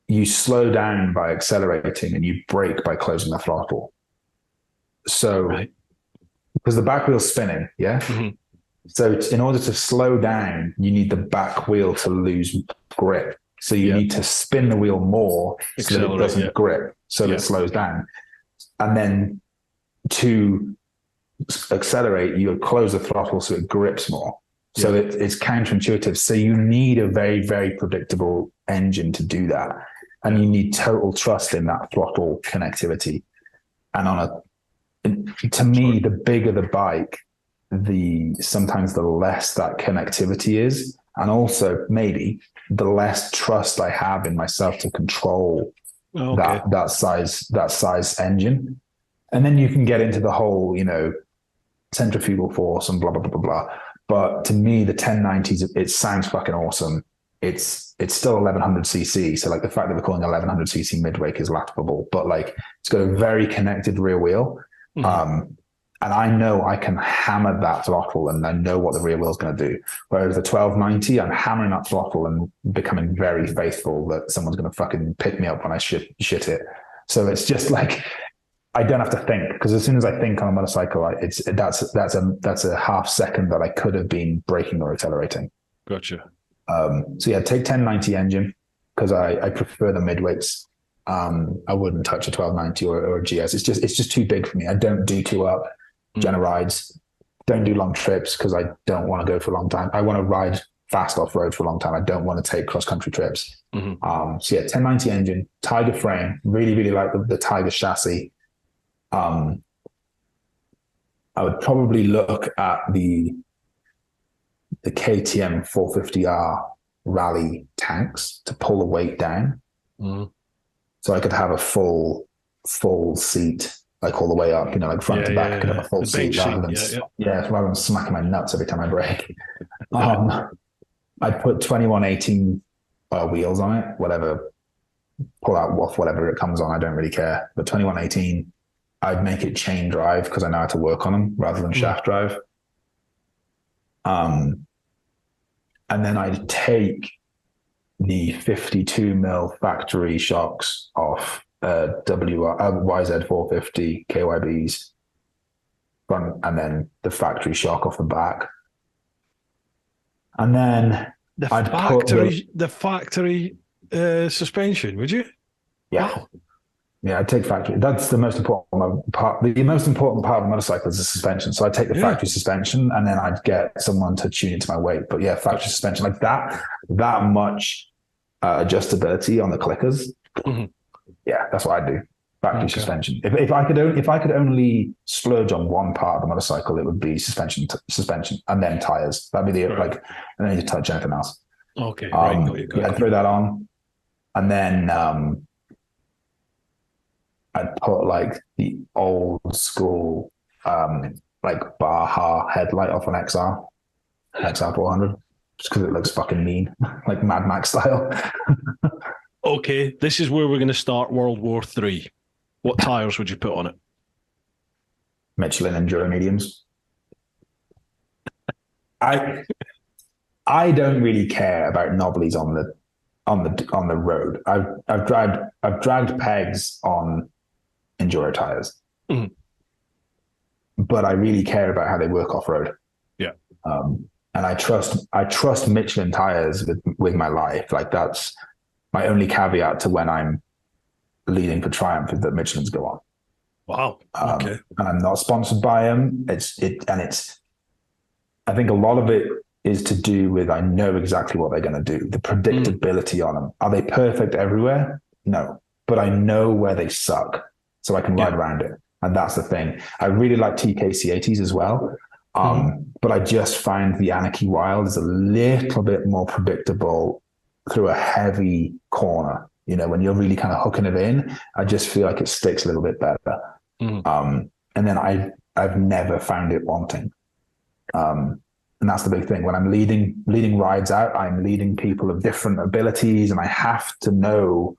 you slow down by accelerating and you brake by closing the throttle. So, because the back wheel's spinning, yeah? So in order to slow down, you need the back wheel to lose grip. So you need to spin the wheel more so that it doesn't grip, so that it slows down. And then to accelerate, you close the throttle so it grips more. So it's counterintuitive. So you need a very, very predictable engine to do that. And you need total trust in that throttle connectivity. And to me, the bigger the bike, sometimes the less that connectivity is, and also maybe the less trust I have in myself to control that size engine. And then you can get into the whole, centrifugal force and blah blah blah blah blah. But to me, the 1090s, it sounds fucking awesome. It's still 1100cc, so like the fact that we're calling 1100cc midwake is laughable. But like it's got a very connected rear wheel. And I know I can hammer that throttle and I know what the rear wheel is going to do. Whereas the 1290, I'm hammering that throttle and becoming very faithful that someone's going to fucking pick me up when I shit it. So it's just like, I don't have to think, because as soon as I think on a motorcycle, that's a half second that I could have been braking or accelerating. Gotcha. So yeah, take 1090 engine because I prefer the midweights. I wouldn't touch a 1290 or a GS. It's just too big for me. I don't do two up Jenna rides. Don't do long trips because I don't want to go for a long time. I want to ride fast off road for a long time. I don't want to take cross country trips. So yeah, 1090 engine, Tiger frame. Really, really like the Tiger chassis. I would probably look at the KTM 450R rally tanks to pull the weight down. So I could have a full seat, like all the way up, like front to back. I could have a full seat rather than smacking my nuts every time I brake. I'd put 2118 wheels on it, whatever, pull out off whatever it comes on. I don't really care. But 2118, I'd make it chain drive because I know how to work on them rather than shaft drive. And then I'd take the 52 mil factory shocks off YZ450 KYBs front, and then the factory shock off the back. And then the factory suspension, would you? Yeah. Wow. Yeah, I'd take factory. That's the most important part. The most important part of the motorcycle is the suspension. So I'd take the factory suspension and then I'd get someone to tune into my weight. But yeah, factory suspension, like that much adjustability on the clickers. Yeah, that's what I'd do. Factory suspension. If I could only splurge on one part of the motorcycle, it would be suspension, and then tires. That'd be and then you touch anything else. Okay. I'd throw that on, and then I'd put like the old school like Baja headlight off an XR 400, just because it looks fucking mean, like Mad Max style. Okay, this is where we're going to start World War III. What tires would you put on it? Michelin Enduro mediums. I don't really care about knobblies on the road. I've dragged pegs on Enduro tires, but I really care about how they work off road. Yeah, and I trust Michelin tires with my life. Like that's my only caveat to when I'm leading for Triumph is that Michelin's go on. Wow. Okay. And I'm not sponsored by them. I think a lot of it is to do with, I know exactly what they're going to do. The predictability on them. Are they perfect everywhere? No, but I know where they suck, so I can ride around it. And that's the thing. I really like TKC80s as well. But I just find the Anarchy Wild is a little bit more predictable through a heavy corner. When you're really kind of hooking it in, I just feel like it sticks a little bit better. And then I've never found it wanting. And that's the big thing. When I'm leading rides out, I'm leading people of different abilities, and I have to know.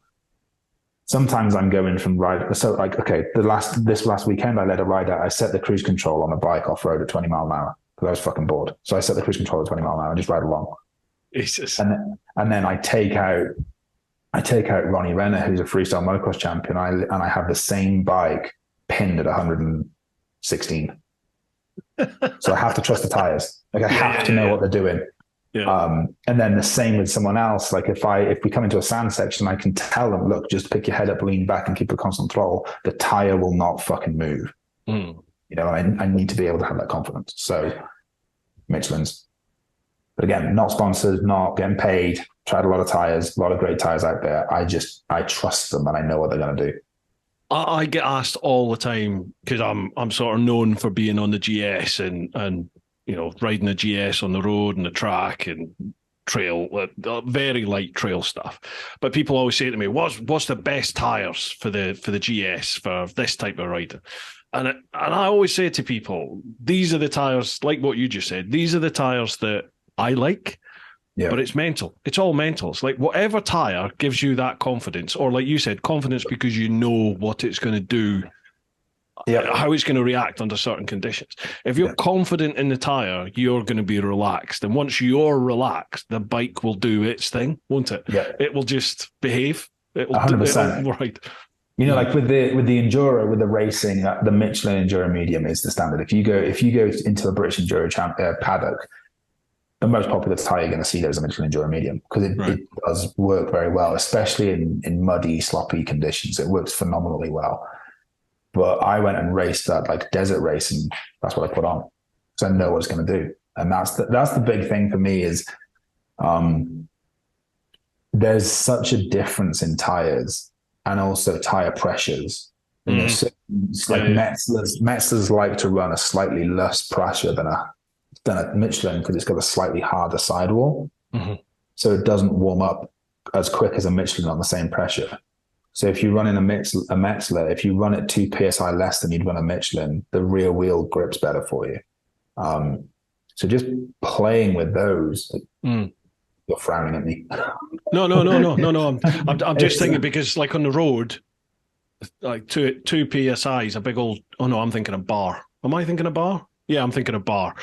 Sometimes I'm going from ride. So like, okay, this last weekend, I led a ride out. I set the cruise control on a bike off road at 20 mile an hour because I was fucking bored. So I set the cruise control at 20 mile an hour and just ride along. Jesus. And then I take out Ronnie Renner, who's a freestyle motocross champion, and I have the same bike pinned at 116. So I have to trust the tires. Like I have to know what they're doing. Yeah. And then the same with someone else. Like if we come into a sand section, I can tell them, look, just pick your head up, lean back, and keep a constant throttle. The tire will not fucking move. I need to be able to have that confidence. So Michelin's. But again, not sponsored, not getting paid. Tried a lot of tires, a lot of great tires out there. I trust them and I know what they're going to do. I get asked all the time because I'm sort of known for being on the GS and riding a GS on the road and the track and trail, very light trail stuff. But people always say to me, "What's the best tires for the GS for this type of riding?" And I always say to people, these are the tires, like what you just said. These are the tires that I like. Yeah. But it's mental. It's all mental. It's like whatever tire gives you that confidence, or like you said, confidence because you know what it's going to do how it's going to react under certain conditions. If you're confident in the tire, you're going to be relaxed. And once you're relaxed, the bike will do its thing, won't it? Yeah. It will just behave. It will 100%. Right. You know, like with the enduro, with the racing, the Michelin Enduro Medium is the standard. If you go into a British Enduro paddock, the most popular tire you're going to see there is a Michelin Enduro Medium, because it does work very well, especially in muddy, sloppy conditions. It works phenomenally well. But I went and raced that like desert race, and that's what I put on, so I know what it's going to do. And that's the big thing for me is, there's such a difference in tires and also tire pressures. You know, so it's like Metzler's like to run a slightly less pressure than a Michelin, because it's got a slightly harder sidewall, so it doesn't warm up as quick as a Michelin on the same pressure. So if you're running a Metzler, if you run it 2 psi less than you'd run a Michelin, the rear wheel grips better for you. So just playing with those. You're frowning at me. No. I'm just thinking, because like on the road, like 2 psi is a big old. Oh no, I'm thinking a bar. Am I thinking a bar? Yeah, I'm thinking a bar.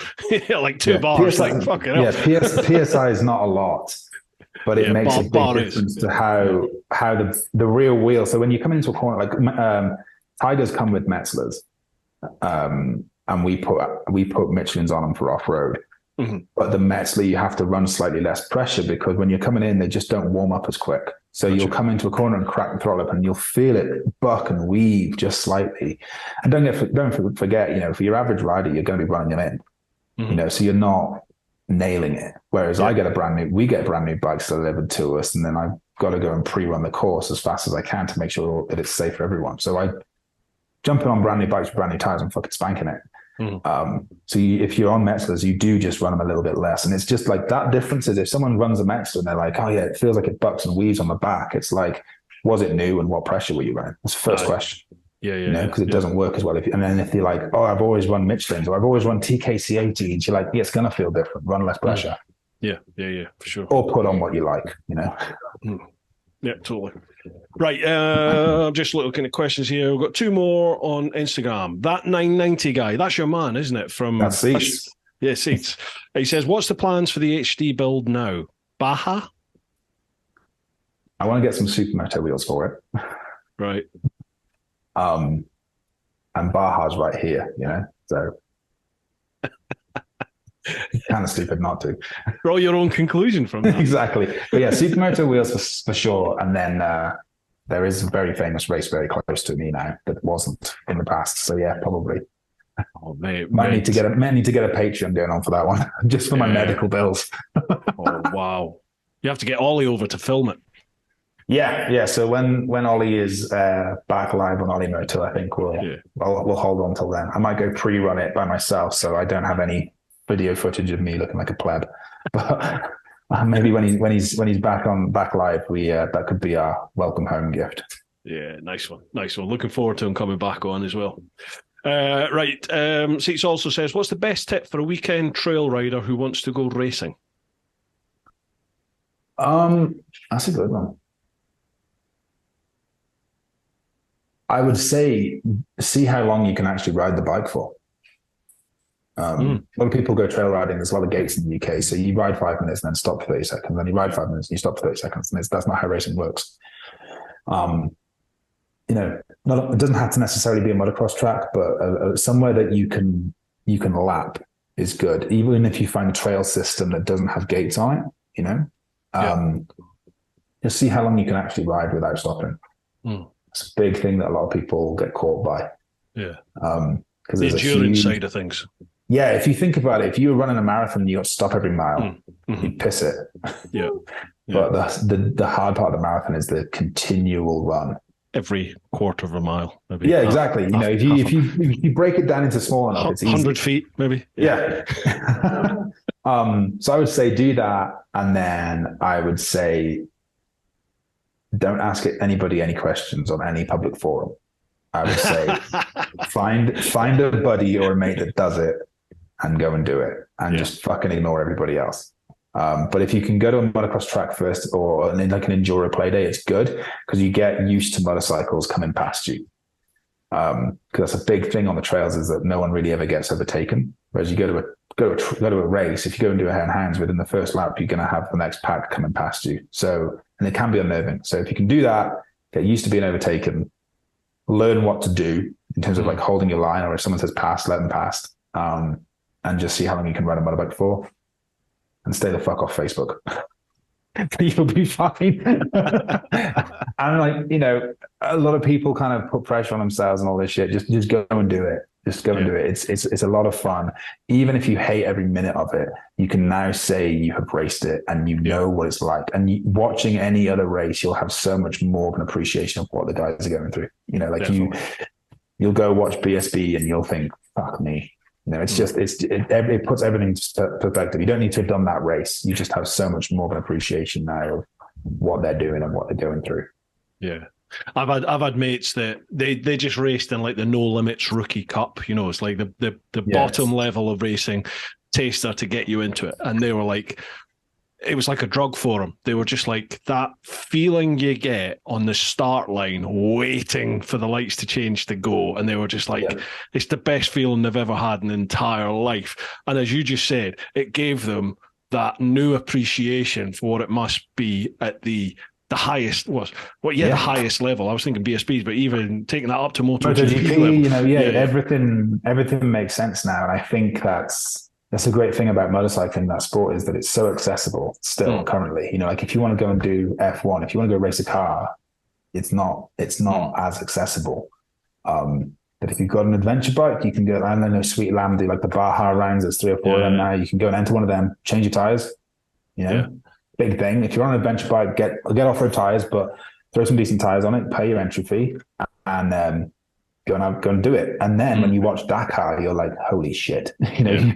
Like 2 bars. PSI, like fucking hell. Yeah, PSI is not a lot, but it makes a big difference to how the rear wheel. So when you come into a corner, like Tigers come with Metzlers, and we put Michelins on them for off road. But the Metzler, you have to run slightly less pressure, because when you're coming in, they just don't warm up as quick. So you'll come into a corner and crack the throttle up, and you'll feel it buck and weave just slightly. And don't forget, you know, for your average rider, you're going to be running them in, you know, so you're not nailing it. Whereas we get brand new bikes delivered to us, and then I've got to go and pre-run the course as fast as I can to make sure that it's safe for everyone. So I jumping on brand new bikes with brand new tires and fucking spanking it. So if you're on Metzlers, you do just run them a little bit less, and it's just like that difference is, if someone runs a Metzler and they're like, oh yeah, it feels like it bucks and weaves on the back, it's like, was it new and what pressure were you running? That's the first question. You know, because it doesn't work as well. And then if you're like, oh, I've always run Michelins, or I've always run TKC18s, you're like, yeah, it's gonna feel different. Run less pressure. Yeah, for sure. Or put on what you like, you know. Yeah, totally. Right, I'm just looking at questions here. We've got 2 more on Instagram. That 990 guy, that's your man, isn't it? That's Seats. Yeah, Seats. He says, what's the plans for the HD build now? Baja? I want to get some supermoto wheels for it. Right. And Baja's right here, you know, so kind of stupid not to. Draw your own conclusion from that. Exactly. But yeah, supermoto wheels for sure. And then there is a very famous race very close to me now that wasn't in the past. So yeah, probably. Oh, mate, might need to get a Patreon going on for that one, just for my medical bills. Oh wow! You have to get Ollie over to film it. Yeah. So when Ollie is back live on Ollie Moto, I think we'll hold on till then. I might go pre-run it by myself, so I don't have any video footage of me looking like a pleb. But maybe when he's back live, that could be our welcome home gift. Yeah, nice one. Looking forward to him coming back on as well. Right. Seats also says, what's the best tip for a weekend trail rider who wants to go racing? That's a good one. I would say, see how long you can actually ride the bike for. A lot of people go trail riding. There's a lot of gates in the UK. So you ride 5 minutes and then stop for 30 seconds. Then you ride 5 minutes and you stop for 30 seconds. And that's not how racing works. You know, it doesn't have to necessarily be a motocross track, but somewhere that you can lap is good. Even if you find a trail system that doesn't have gates on it, you know, you'll see how long you can actually ride without stopping. It's a big thing that a lot of people get caught by. Yeah. Because the endurance side of things. Yeah, if you think about it, if you were running a marathon and you got to stop every mile, you'd piss it. Yeah. But the hard part of the marathon is the continual run. Every quarter of a mile, maybe. Yeah, exactly. If you break it down into small enough, it's easy. 100 feet, maybe. Yeah. So I would say do that, and then I would say don't ask anybody any questions on any public forum. I would say find a buddy or a mate that does it and go and do it, and just fucking ignore everybody else. But if you can go to a motocross track first, or like an enduro play day, it's good because you get used to motorcycles coming past you. Because that's a big thing on the trails, is that no one really ever gets overtaken. Whereas you go to a race, if you go and do a hand hands within the first lap, you're going to have the next pack coming past you. So, and it can be unnerving. So if you can do that, get used to being overtaken, learn what to do in terms of like holding your line, or if someone says pass, let them pass, and just see how long you can ride a motorbike for, and stay the fuck off Facebook. You'll be fine. And like, you know, a lot of people kind of put pressure on themselves and all this shit. Just go and do it. Just go and do it. It's a lot of fun. Even if you hate every minute of it, you can now say you have raced it and you know what it's like. And watching any other race, you'll have so much more of an appreciation of what the guys are going through. You know, like you'll go watch BSB and you'll think, fuck me. You know, it's just, it puts everything into perspective. You don't need to have done that race. You just have so much more of an appreciation now of what they're doing and what they're going through. Yeah. I've had mates that they just raced in like the No Limits Rookie Cup. You know, it's like the bottom level of racing taster to get you into it. And they were like, it was like a drug for them. They were just like, that feeling you get on the start line waiting for the lights to change to go. And they were just like, it's the best feeling they've ever had in their entire life. And as you just said, it gave them that new appreciation for what it must be at the highest the highest level. I was thinking BSBs, but even taking that up to MotoGP level. You know, everything makes sense now. And I think that's a great thing about motorcycling, that sport, is that it's so accessible still currently. You know, like if you want to go and do F1, if you want to go race a car, it's not as accessible. But if you've got an adventure bike, you can go, I don't know, Sweet Lamb do like the Baja rounds, there's 3 or 4 of them now. You can go and enter one of them, change your tires, you know. Big thing. If you're on an adventure bike, get off-road tires, but throw some decent tires on it, pay your entry fee, and go and do it. And then when you watch Dakar, you're like, holy shit. You know,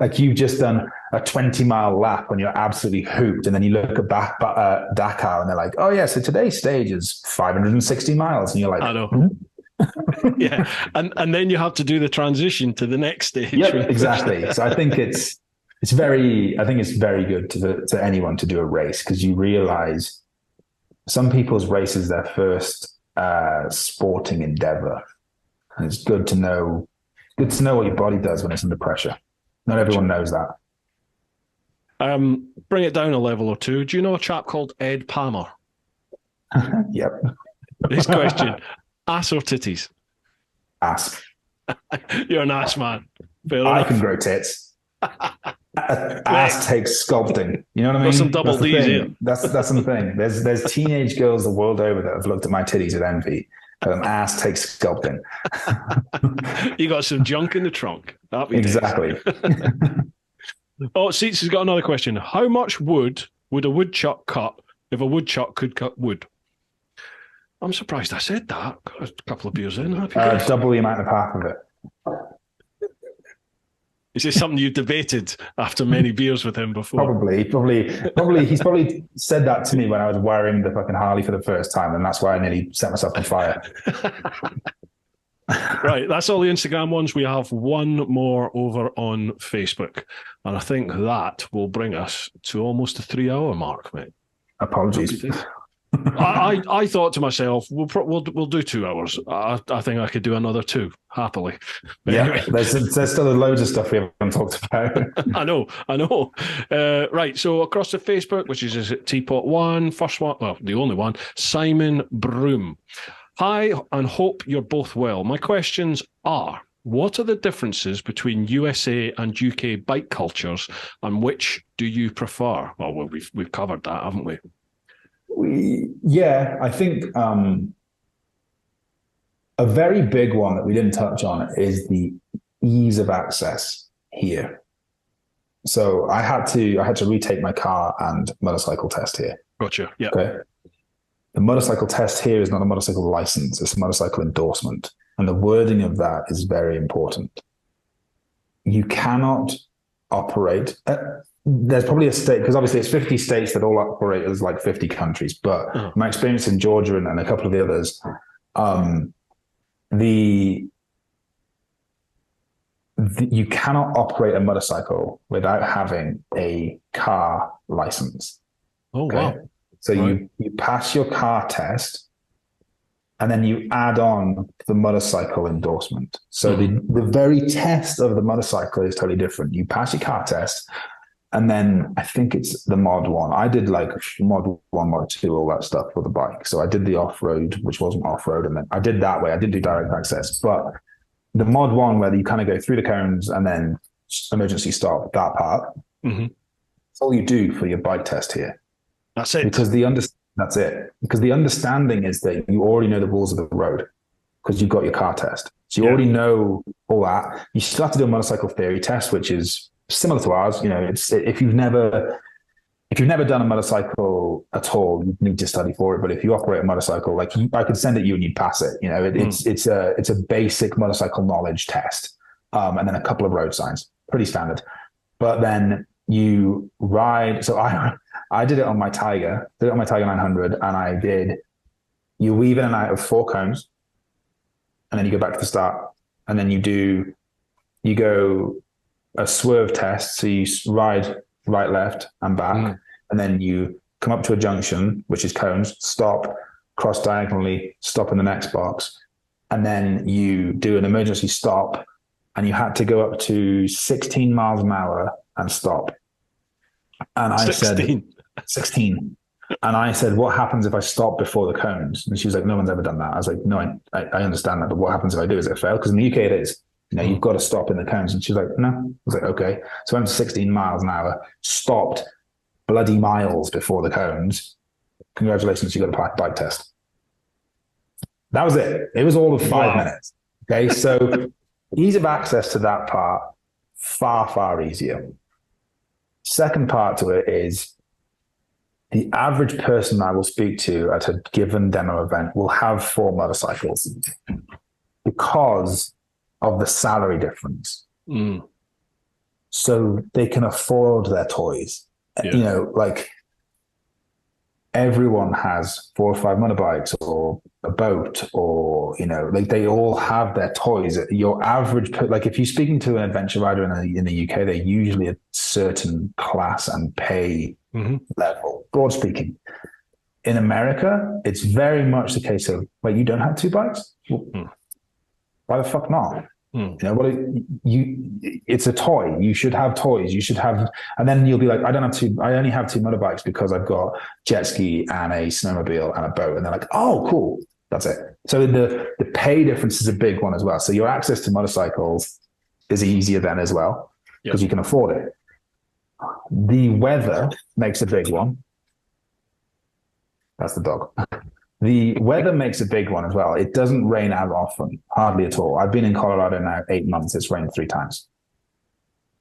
like you've just done a 20-mile lap when you're absolutely hooped, and then you look at Dakar and they're like, oh yeah, so today's stage is 560 miles, and you're like, I know. Yeah, and then you have to do the transition to the next stage. Yeah, exactly. So I think it's very good to anyone to do a race, because you realize some people's race is their first sporting endeavor. And it's good to know what your body does when it's under pressure. Not everyone knows that. Bring it down a level or two. Do you know a chap called Ed Palmer? Yep. This question, ass or titties? Ass. You're an ass man. I can grow tits. Ass takes sculpting. You know what I mean? Some double D's here. That's the thing. There's teenage girls the world over that have looked at my titties with envy. Ass takes sculpting. You got some junk in the trunk. Exactly. Seats has got another question. How much wood would a woodchuck cut if a woodchuck could cut wood? I'm surprised I said that a couple of beers in. Double the amount of half of it. Is this something you debated after many beers with him before? Probably. He's probably said that to me when I was wiring the fucking Harley for the first time, and that's why I nearly set myself on fire. Right, that's all the Instagram ones. We have one more over on Facebook, and I think that will bring us to almost the 3-hour mark, mate. Apologies. I thought to myself, we'll do 2 hours. I think I could do another 2 happily. But anyway. There's still loads of stuff we haven't talked about. I know. Right, so across the Facebook, which is TeapotOne, first one, well, the only one, Simon Broom. Hi, and hope you're both well. My questions are: what are the differences between USA and UK bike cultures, and which do you prefer? Well, we've covered that, haven't we? I think a very big one that we didn't touch on is the ease of access here. So I had to retake my car and motorcycle test here. Gotcha. Yeah. Okay. The motorcycle test here is not a motorcycle license; it's a motorcycle endorsement, and the wording of that is very important. You cannot operate. There's probably a state, because obviously it's 50 states that all operate as like 50 countries, but my experience in Georgia and a couple of the others, you cannot operate a motorcycle without having a car license. Oh, okay? Wow. So you pass your car test, and then you add on the motorcycle endorsement. So the very test of the motorcycle is totally different. You pass your car test, and then I think it's the mod 1. I did like mod 1, mod 2, all that stuff for the bike. So I did the off-road, which wasn't off-road, and then I did that way. I didn't do direct access, but the mod 1, where you kind of go through the cones and then emergency stop, that part, that's all you do for your bike test here. That's it. That's it. Because the understanding is that you already know the rules of the road because you've got your car test. So you already know all that. You still have to do a motorcycle theory test, which is similar to ours. You know, it's if you've never done a motorcycle at all, you need to study for it. But if you operate a motorcycle, like I could send it you and you'd pass it. You know, it's a basic motorcycle knowledge test, and then a couple of road signs, pretty standard. But then you ride. So I did it on my Tiger, 900, and you weave in and out of 4 cones, and then you go back to the start, and then you go a swerve test. So you ride right, left, and back, and then you come up to a junction, which is cones, stop, cross diagonally, stop in the next box, and then you do an emergency stop, and you had to go up to 16 miles an hour and stop. And I said 16. And I said, what happens if I stop before the cones? And she was like, no one's ever done that. I was like, no, I understand that. But what happens if I do? Is it fail? Because in the UK it is. You know, you've got to stop in the cones. And she was like, no. I was like, okay. So I went to 16 miles an hour, stopped bloody miles before the cones. Congratulations, you got a bike test. That was it. It was all of 5 minutes. Okay. So ease of access to that part, far, far easier. Second part to it is the average person I will speak to at a given demo event will have 4 motorcycles because of the salary difference. So they can afford their toys. You know, like everyone has 4 or 5 motorbikes or a boat, or, you know, like they all have their toys. Your average, like if you're speaking to an adventure rider in the UK, they're usually a certain class and pay level, broad speaking. In America, it's very much the case of, wait, you don't have 2 bikes? Well, why the fuck not? You know what? It's a toy. You should have toys. You should have, and then you'll be like, I only have 2 motorbikes because I've got jet ski and a snowmobile and a boat. And they're like, oh, cool. That's it. So the pay difference is a big one as well. So your access to motorcycles is easier then as well because you can afford it. The weather makes a big one. That's the dog. The weather makes a big one as well. It doesn't rain as often, hardly at all. I've been in Colorado now 8 months. It's rained 3 times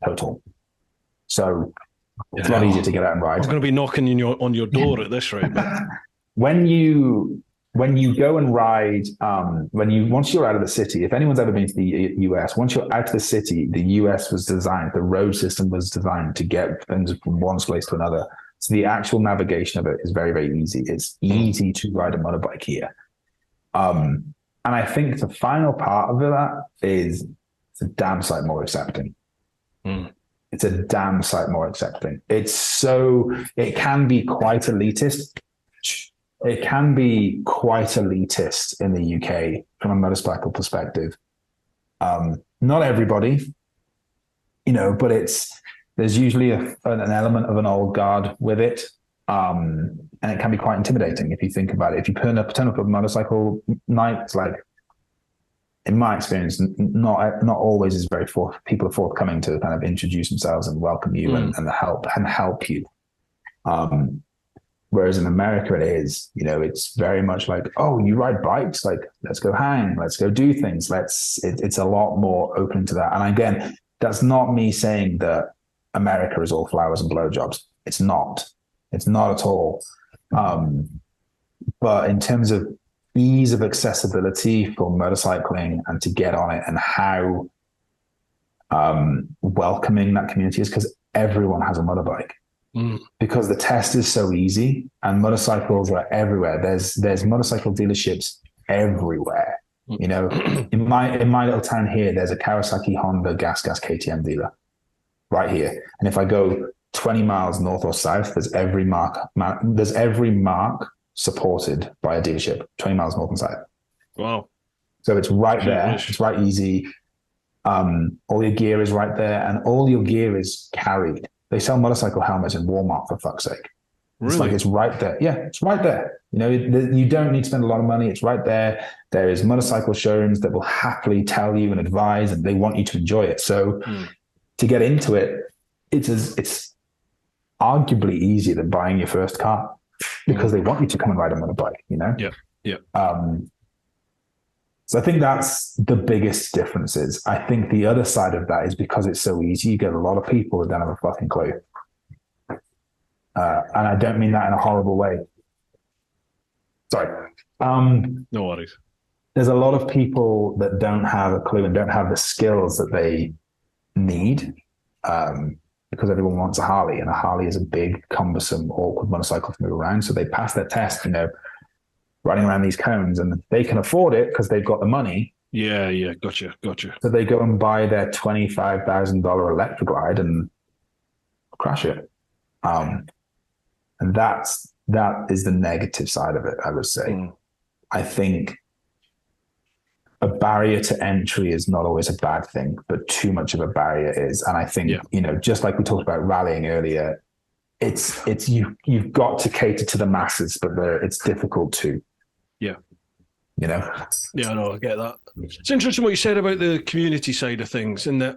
total. So it's a lot easier to get out and ride. I'm going to be knocking on your door at this rate. When you go and ride, once you're out of the city, if anyone's ever been to the US, once you're out of the city, the US was designed, the road system was designed to get things from one place to another. So the actual navigation of it is very, very easy. It's easy to ride a motorbike here. And I think the final part of that is it's a damn sight more accepting. It's a damn sight more accepting. It can be quite elitist. It can be quite elitist in the UK from a motorcycle perspective. Not everybody, you know, but there's usually an element of an old guard with it. And it can be quite intimidating if you think about it. If you turn up a motorcycle night, it's like, in my experience, not always is people are forthcoming to kind of introduce themselves and welcome you and help you. Whereas in America, it is, you know, it's very much like, oh, you ride bikes? Like, let's go hang, let's go do things. It's a lot more open to that. And again, that's not me saying that America is all flowers and blowjobs. It's not at all. But in terms of ease of accessibility for motorcycling and to get on it and how welcoming that community is, because everyone has a motorbike. Because the test is so easy and motorcycles are everywhere. There's motorcycle dealerships everywhere. You know, in my little town here, there's a Kawasaki Honda gas KTM dealer right here. And if I go 20 miles north or south, there's every mark supported by a dealership, 20 miles north and south. Wow. So it's right there. It's right easy. All your gear is right there, and all your gear is carried. They sell motorcycle helmets in Walmart, for fuck's sake. It's Really? like it's right there. Yeah, it's right there. You know, you don't need to spend a lot of money. It's right there. There is motorcycle showrooms that will happily tell you and advise, and they want you to enjoy it. So to get into it, it's arguably easier than buying your first car because they want you to come and ride a motorbike, you know? Yeah. Yeah. So I think that's the biggest differences. I think the other side of that is because it's so easy, you get a lot of people that don't have a fucking clue. And I don't mean that in a horrible way. Sorry. No worries. There's a lot of people that don't have a clue and don't have the skills that they need because everyone wants a Harley, and a Harley is a big, cumbersome, awkward motorcycle to move around. So they pass their test, you know, riding around these cones, and they can afford it because they've got the money. Yeah. Gotcha. So they go and buy their $25,000 Electroglide and crash it. And that is the negative side of it, I would say. I think a barrier to entry is not always a bad thing, but too much of a barrier is. And I think, you know, just like we talked about rallying earlier, it's you've got to cater to the masses, but it's difficult to. Yeah. You know? Yeah, no, I get that. It's interesting what you said about the community side of things, and that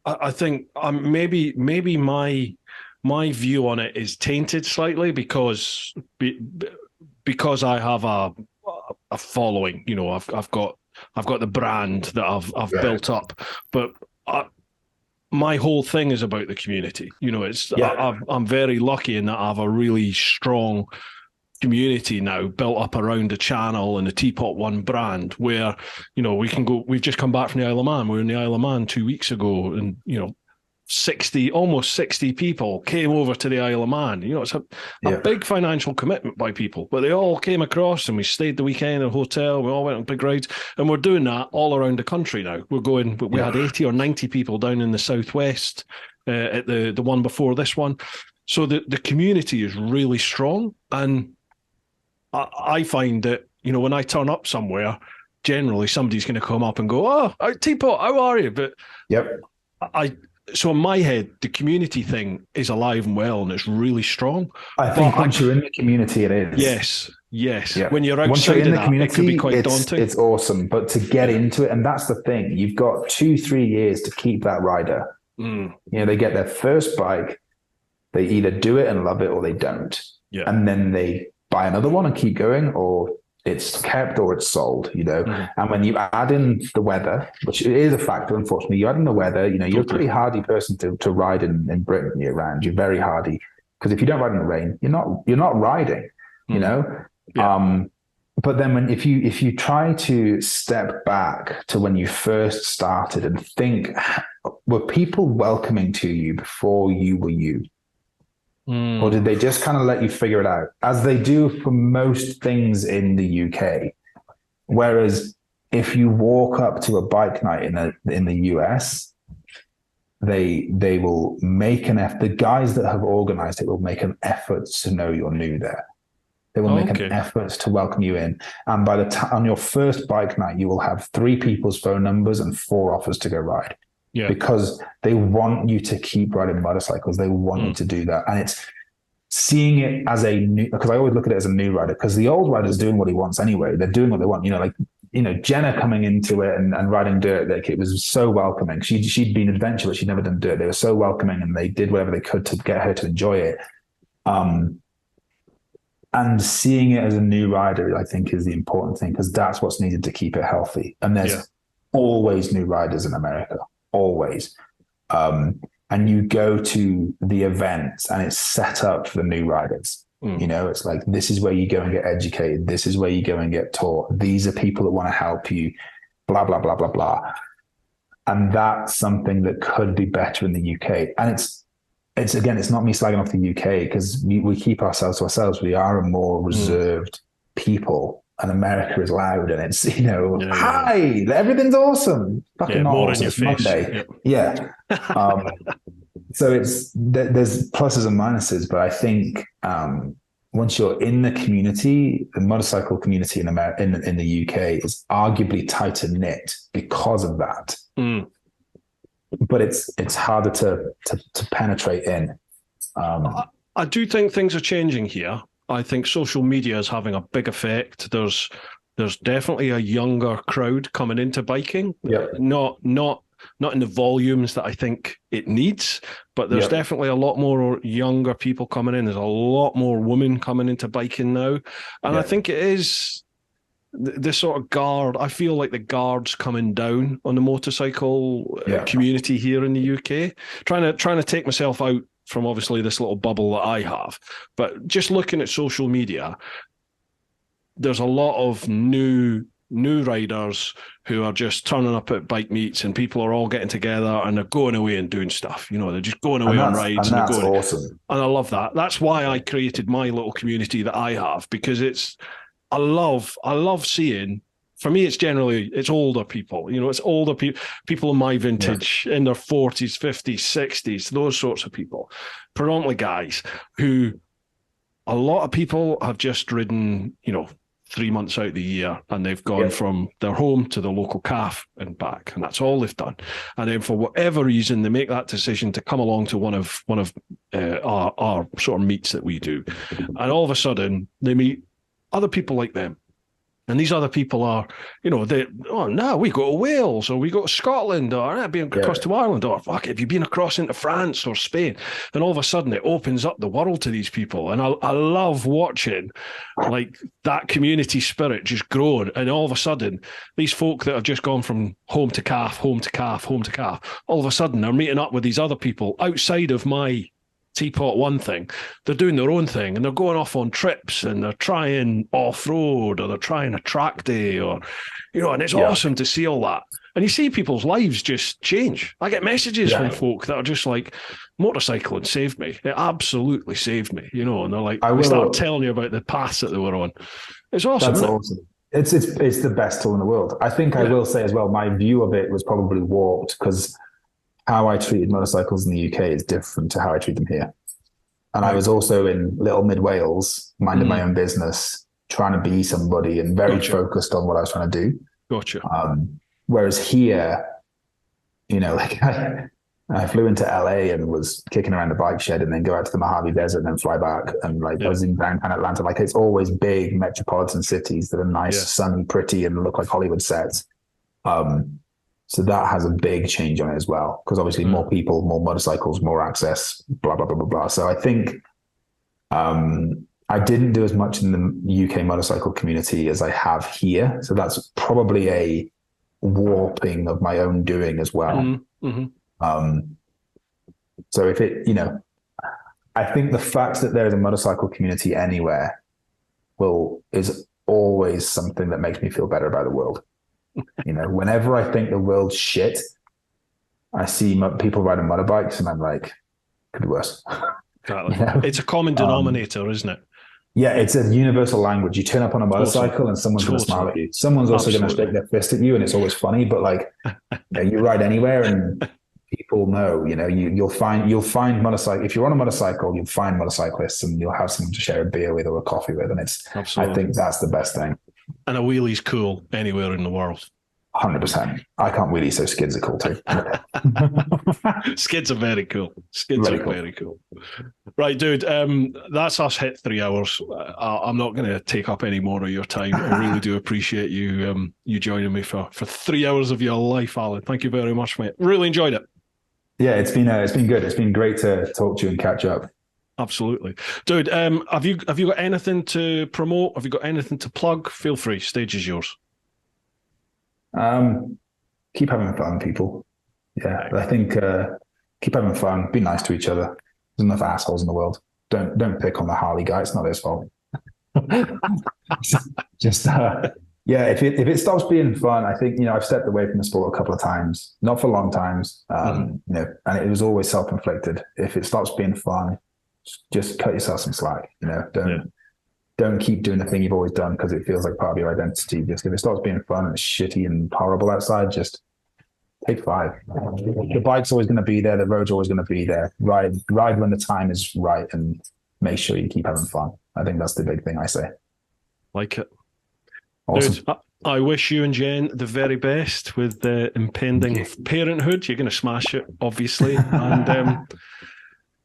I think maybe my view on it is tainted slightly because I have a following. You know, I've got the brand that I've built up, but my whole thing is about the community. You know, I'm very lucky in that I have a really strong community now built up around the channel and the TeapotOne brand, where, you know, we can go. We've just come back from the Isle of Man. We were in the Isle of Man 2 weeks ago, and, you know, almost 60 people came over to the Isle of Man. You know, it's a big financial commitment by people, but they all came across, and we stayed the weekend in a hotel. We all went on big rides, and we're doing that all around the country now. We're going, we had 80 or 90 people down in the southwest at the one before this one. So the community is really strong, and I find that, you know, when I turn up somewhere, generally somebody's going to come up and go, "Oh, Teapot, how are you?" But so in my head, the community thing is alive and well, and it's really strong. I think once you're in the community, it is. Yes. Yeah. When you're outside of that, it can be quite daunting. It's awesome, but to get into it, and that's the thing, you've got 2-3 years to keep that rider. You know, they get their first bike, they either do it and love it or they don't. Yeah. And then they buy another one and keep going, or it's kept or it's sold, you know. And when you add in the weather, which is a factor, unfortunately, you add in the weather, you know, you're a pretty hardy person to ride in Britain year round. You're very hardy, because if you don't ride in the rain, you're not riding, you know. But then if you try to step back to when you first started and think, were people welcoming to you before you were you? Or did they just kind of let you figure it out, as they do for most things in the UK? Whereas if you walk up to a bike night in the US, they will make an effort. The guys that have organized it will make an effort to know you're new there. They will make an effort to welcome you in. And by the time on your first bike night, you will have 3 people's phone numbers and 4 offers to go ride. Yeah. Because they want you to keep riding motorcycles. They want you to do that. And it's seeing it as a new, because I always look at it as a new rider, because the old rider's doing what he wants anyway. They're doing what they want. You know, like, you know, Jenna coming into it and riding dirt, like, it was so welcoming. She'd been adventure, but she'd never done dirt. They were so welcoming, and they did whatever they could to get her to enjoy it. And seeing it as a new rider, I think, is the important thing, because that's what's needed to keep it healthy. And there's always new riders in America. Always. And you go to the events and it's set up for the new riders. You know, it's like, this is where you go and get educated. This is where you go and get taught. These are people that want to help you, blah, blah, blah, blah, blah. And that's something that could be better in the UK. And it's again, it's not me slagging off the UK, because we keep ourselves to ourselves. We are a more reserved people. And America is loud, and it's, you know, hi, everything's awesome. Fucking more awesome. in your face. Monday. So there's pluses and minuses, but I think once you're in the community, the motorcycle community in the UK is arguably tighter knit because of that. Mm. But it's harder to penetrate in. I do think things are changing here. I think social media is having a big effect. There's definitely a younger crowd coming into biking. Yep. Not in the volumes that I think it needs, but there's definitely a lot more younger people coming in. There's a lot more women coming into biking now. And I think it is the sort of guard. I feel like the guard's coming down on the motorcycle community here in the UK. Trying to take myself out from obviously this little bubble that I have, but just looking at social media, there's a lot of new riders who are just turning up at bike meets, and people are all getting together and they're going away and doing stuff. You know, they're just going away on rides. And that's awesome. And I love that. That's why I created my little community that I have, because I love seeing. For me, it's older people. You know, it's older people in my vintage, in their 40s, 50s, 60s, those sorts of people, predominantly guys who a lot of people have just ridden, 3 months out of the year, and they've gone from their home to the local calf and back, and that's all they've done. And then for whatever reason, they make that decision to come along to one of our sort of meets that we do, and all of a sudden they meet other people like them. And these other people are, we go to Wales, or we go to Scotland, or I've been across to Ireland, or fuck, have you been across into France or Spain? And all of a sudden it opens up the world to these people. And I love watching like that community spirit just growing. And all of a sudden, these folk that have just gone from home to calf, home to calf, home to calf, all of a sudden they're meeting up with these other people outside of my TeapotOne thing. They're doing their own thing, and they're going off on trips, and they're trying off-road, or they're trying a track day, or and it's awesome to see all that. And you see people's lives just change. I get messages from folk that are just like, motorcycling saved me. It absolutely saved me, and they're like, they start telling you about the paths that they were on. It's awesome. That's awesome. It's the best tool in the world. I think I will say as well, my view of it was probably warped, because how I treated motorcycles in the UK is different to how I treat them here. And I was also in Little Mid Wales, minding my own business, trying to be somebody and very focused on what I was trying to do. Gotcha. Whereas here, I flew into LA and was kicking around the bike shed, and then go out to the Mojave Desert and then fly back. And I was in downtown Atlanta. Like, it's always big metropolitan cities that are nice, sunny, pretty, and look like Hollywood sets. So that has a big change on it as well, because obviously more people, more motorcycles, more access, blah, blah, blah, blah, blah. So I think I didn't do as much in the UK motorcycle community as I have here. So that's probably a warping of my own doing as well. Mm-hmm. So if I think the fact that there is a motorcycle community anywhere is always something that makes me feel better about the world. Whenever I think the world's shit, I see people riding motorbikes, and I'm like, could be worse. Exactly. It's a common denominator, isn't it? Yeah, it's a universal language. You turn up on a motorcycle and someone's going to smile at you. Someone's also going to shake their fist at you, and it's always funny. But you ride anywhere, and people know. You'll find motorcycle. If you're on a motorcycle, you'll find motorcyclists, and you'll have someone to share a beer with or a coffee with, and I think that's the best thing. And a wheelie's cool anywhere in the world. 100%. I can't wheelie, so skids are cool too. Skids are very cool. Very cool. Right, dude. That's us hit 3 hours. I'm not going to take up any more of your time. I really do appreciate you joining me for 3 hours of your life, Alan. Thank you very much, mate. Really enjoyed it. Yeah, it's been good. It's been great to talk to you and catch up. Absolutely. Dude, have you got anything to promote? Have you got anything to plug? Feel free. Stage is yours. Keep having fun, people. Yeah, I think keep having fun. Be nice to each other. There's enough assholes in the world. Don't pick on the Harley guy. It's not his fault. If it stops being fun, I think, I've stepped away from the sport a couple of times, not for long times, and it was always self-inflicted. If it stops being fun, just cut yourself some slack. Don't keep doing the thing you've always done because it feels like part of your identity. Just if it starts being fun and it's shitty and horrible outside, just take 5. The bike's always going to be there. The road's always going to be there. Ride when the time is right, and make sure you keep having fun. I think that's the big thing I say. Like it. Awesome. Dude, I wish you and Jen the very best with the impending Parenthood. You're going to smash it, obviously. And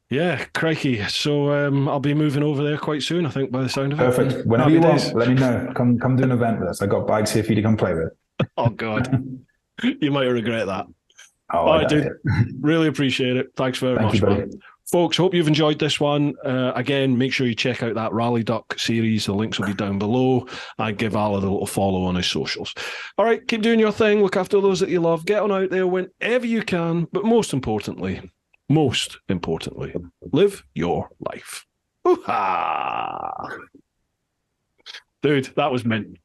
yeah, crikey. So I'll be moving over there quite soon, I think, by the sound of it. Perfect. Whenever you want, let me know. Come do an event with us. I got bikes here for you to come play with. Oh, God. You might regret that. Oh, all right, dude. Really appreciate it. Thanks very much, man. Folks, hope you've enjoyed this one. Again, make sure you check out that Rally Duck series. The links will be down below. And give Alec a little follow on his socials. All right, keep doing your thing. Look after those that you love. Get on out there whenever you can. But most importantly, live your life. Ooh-ha! Dude, that was mint.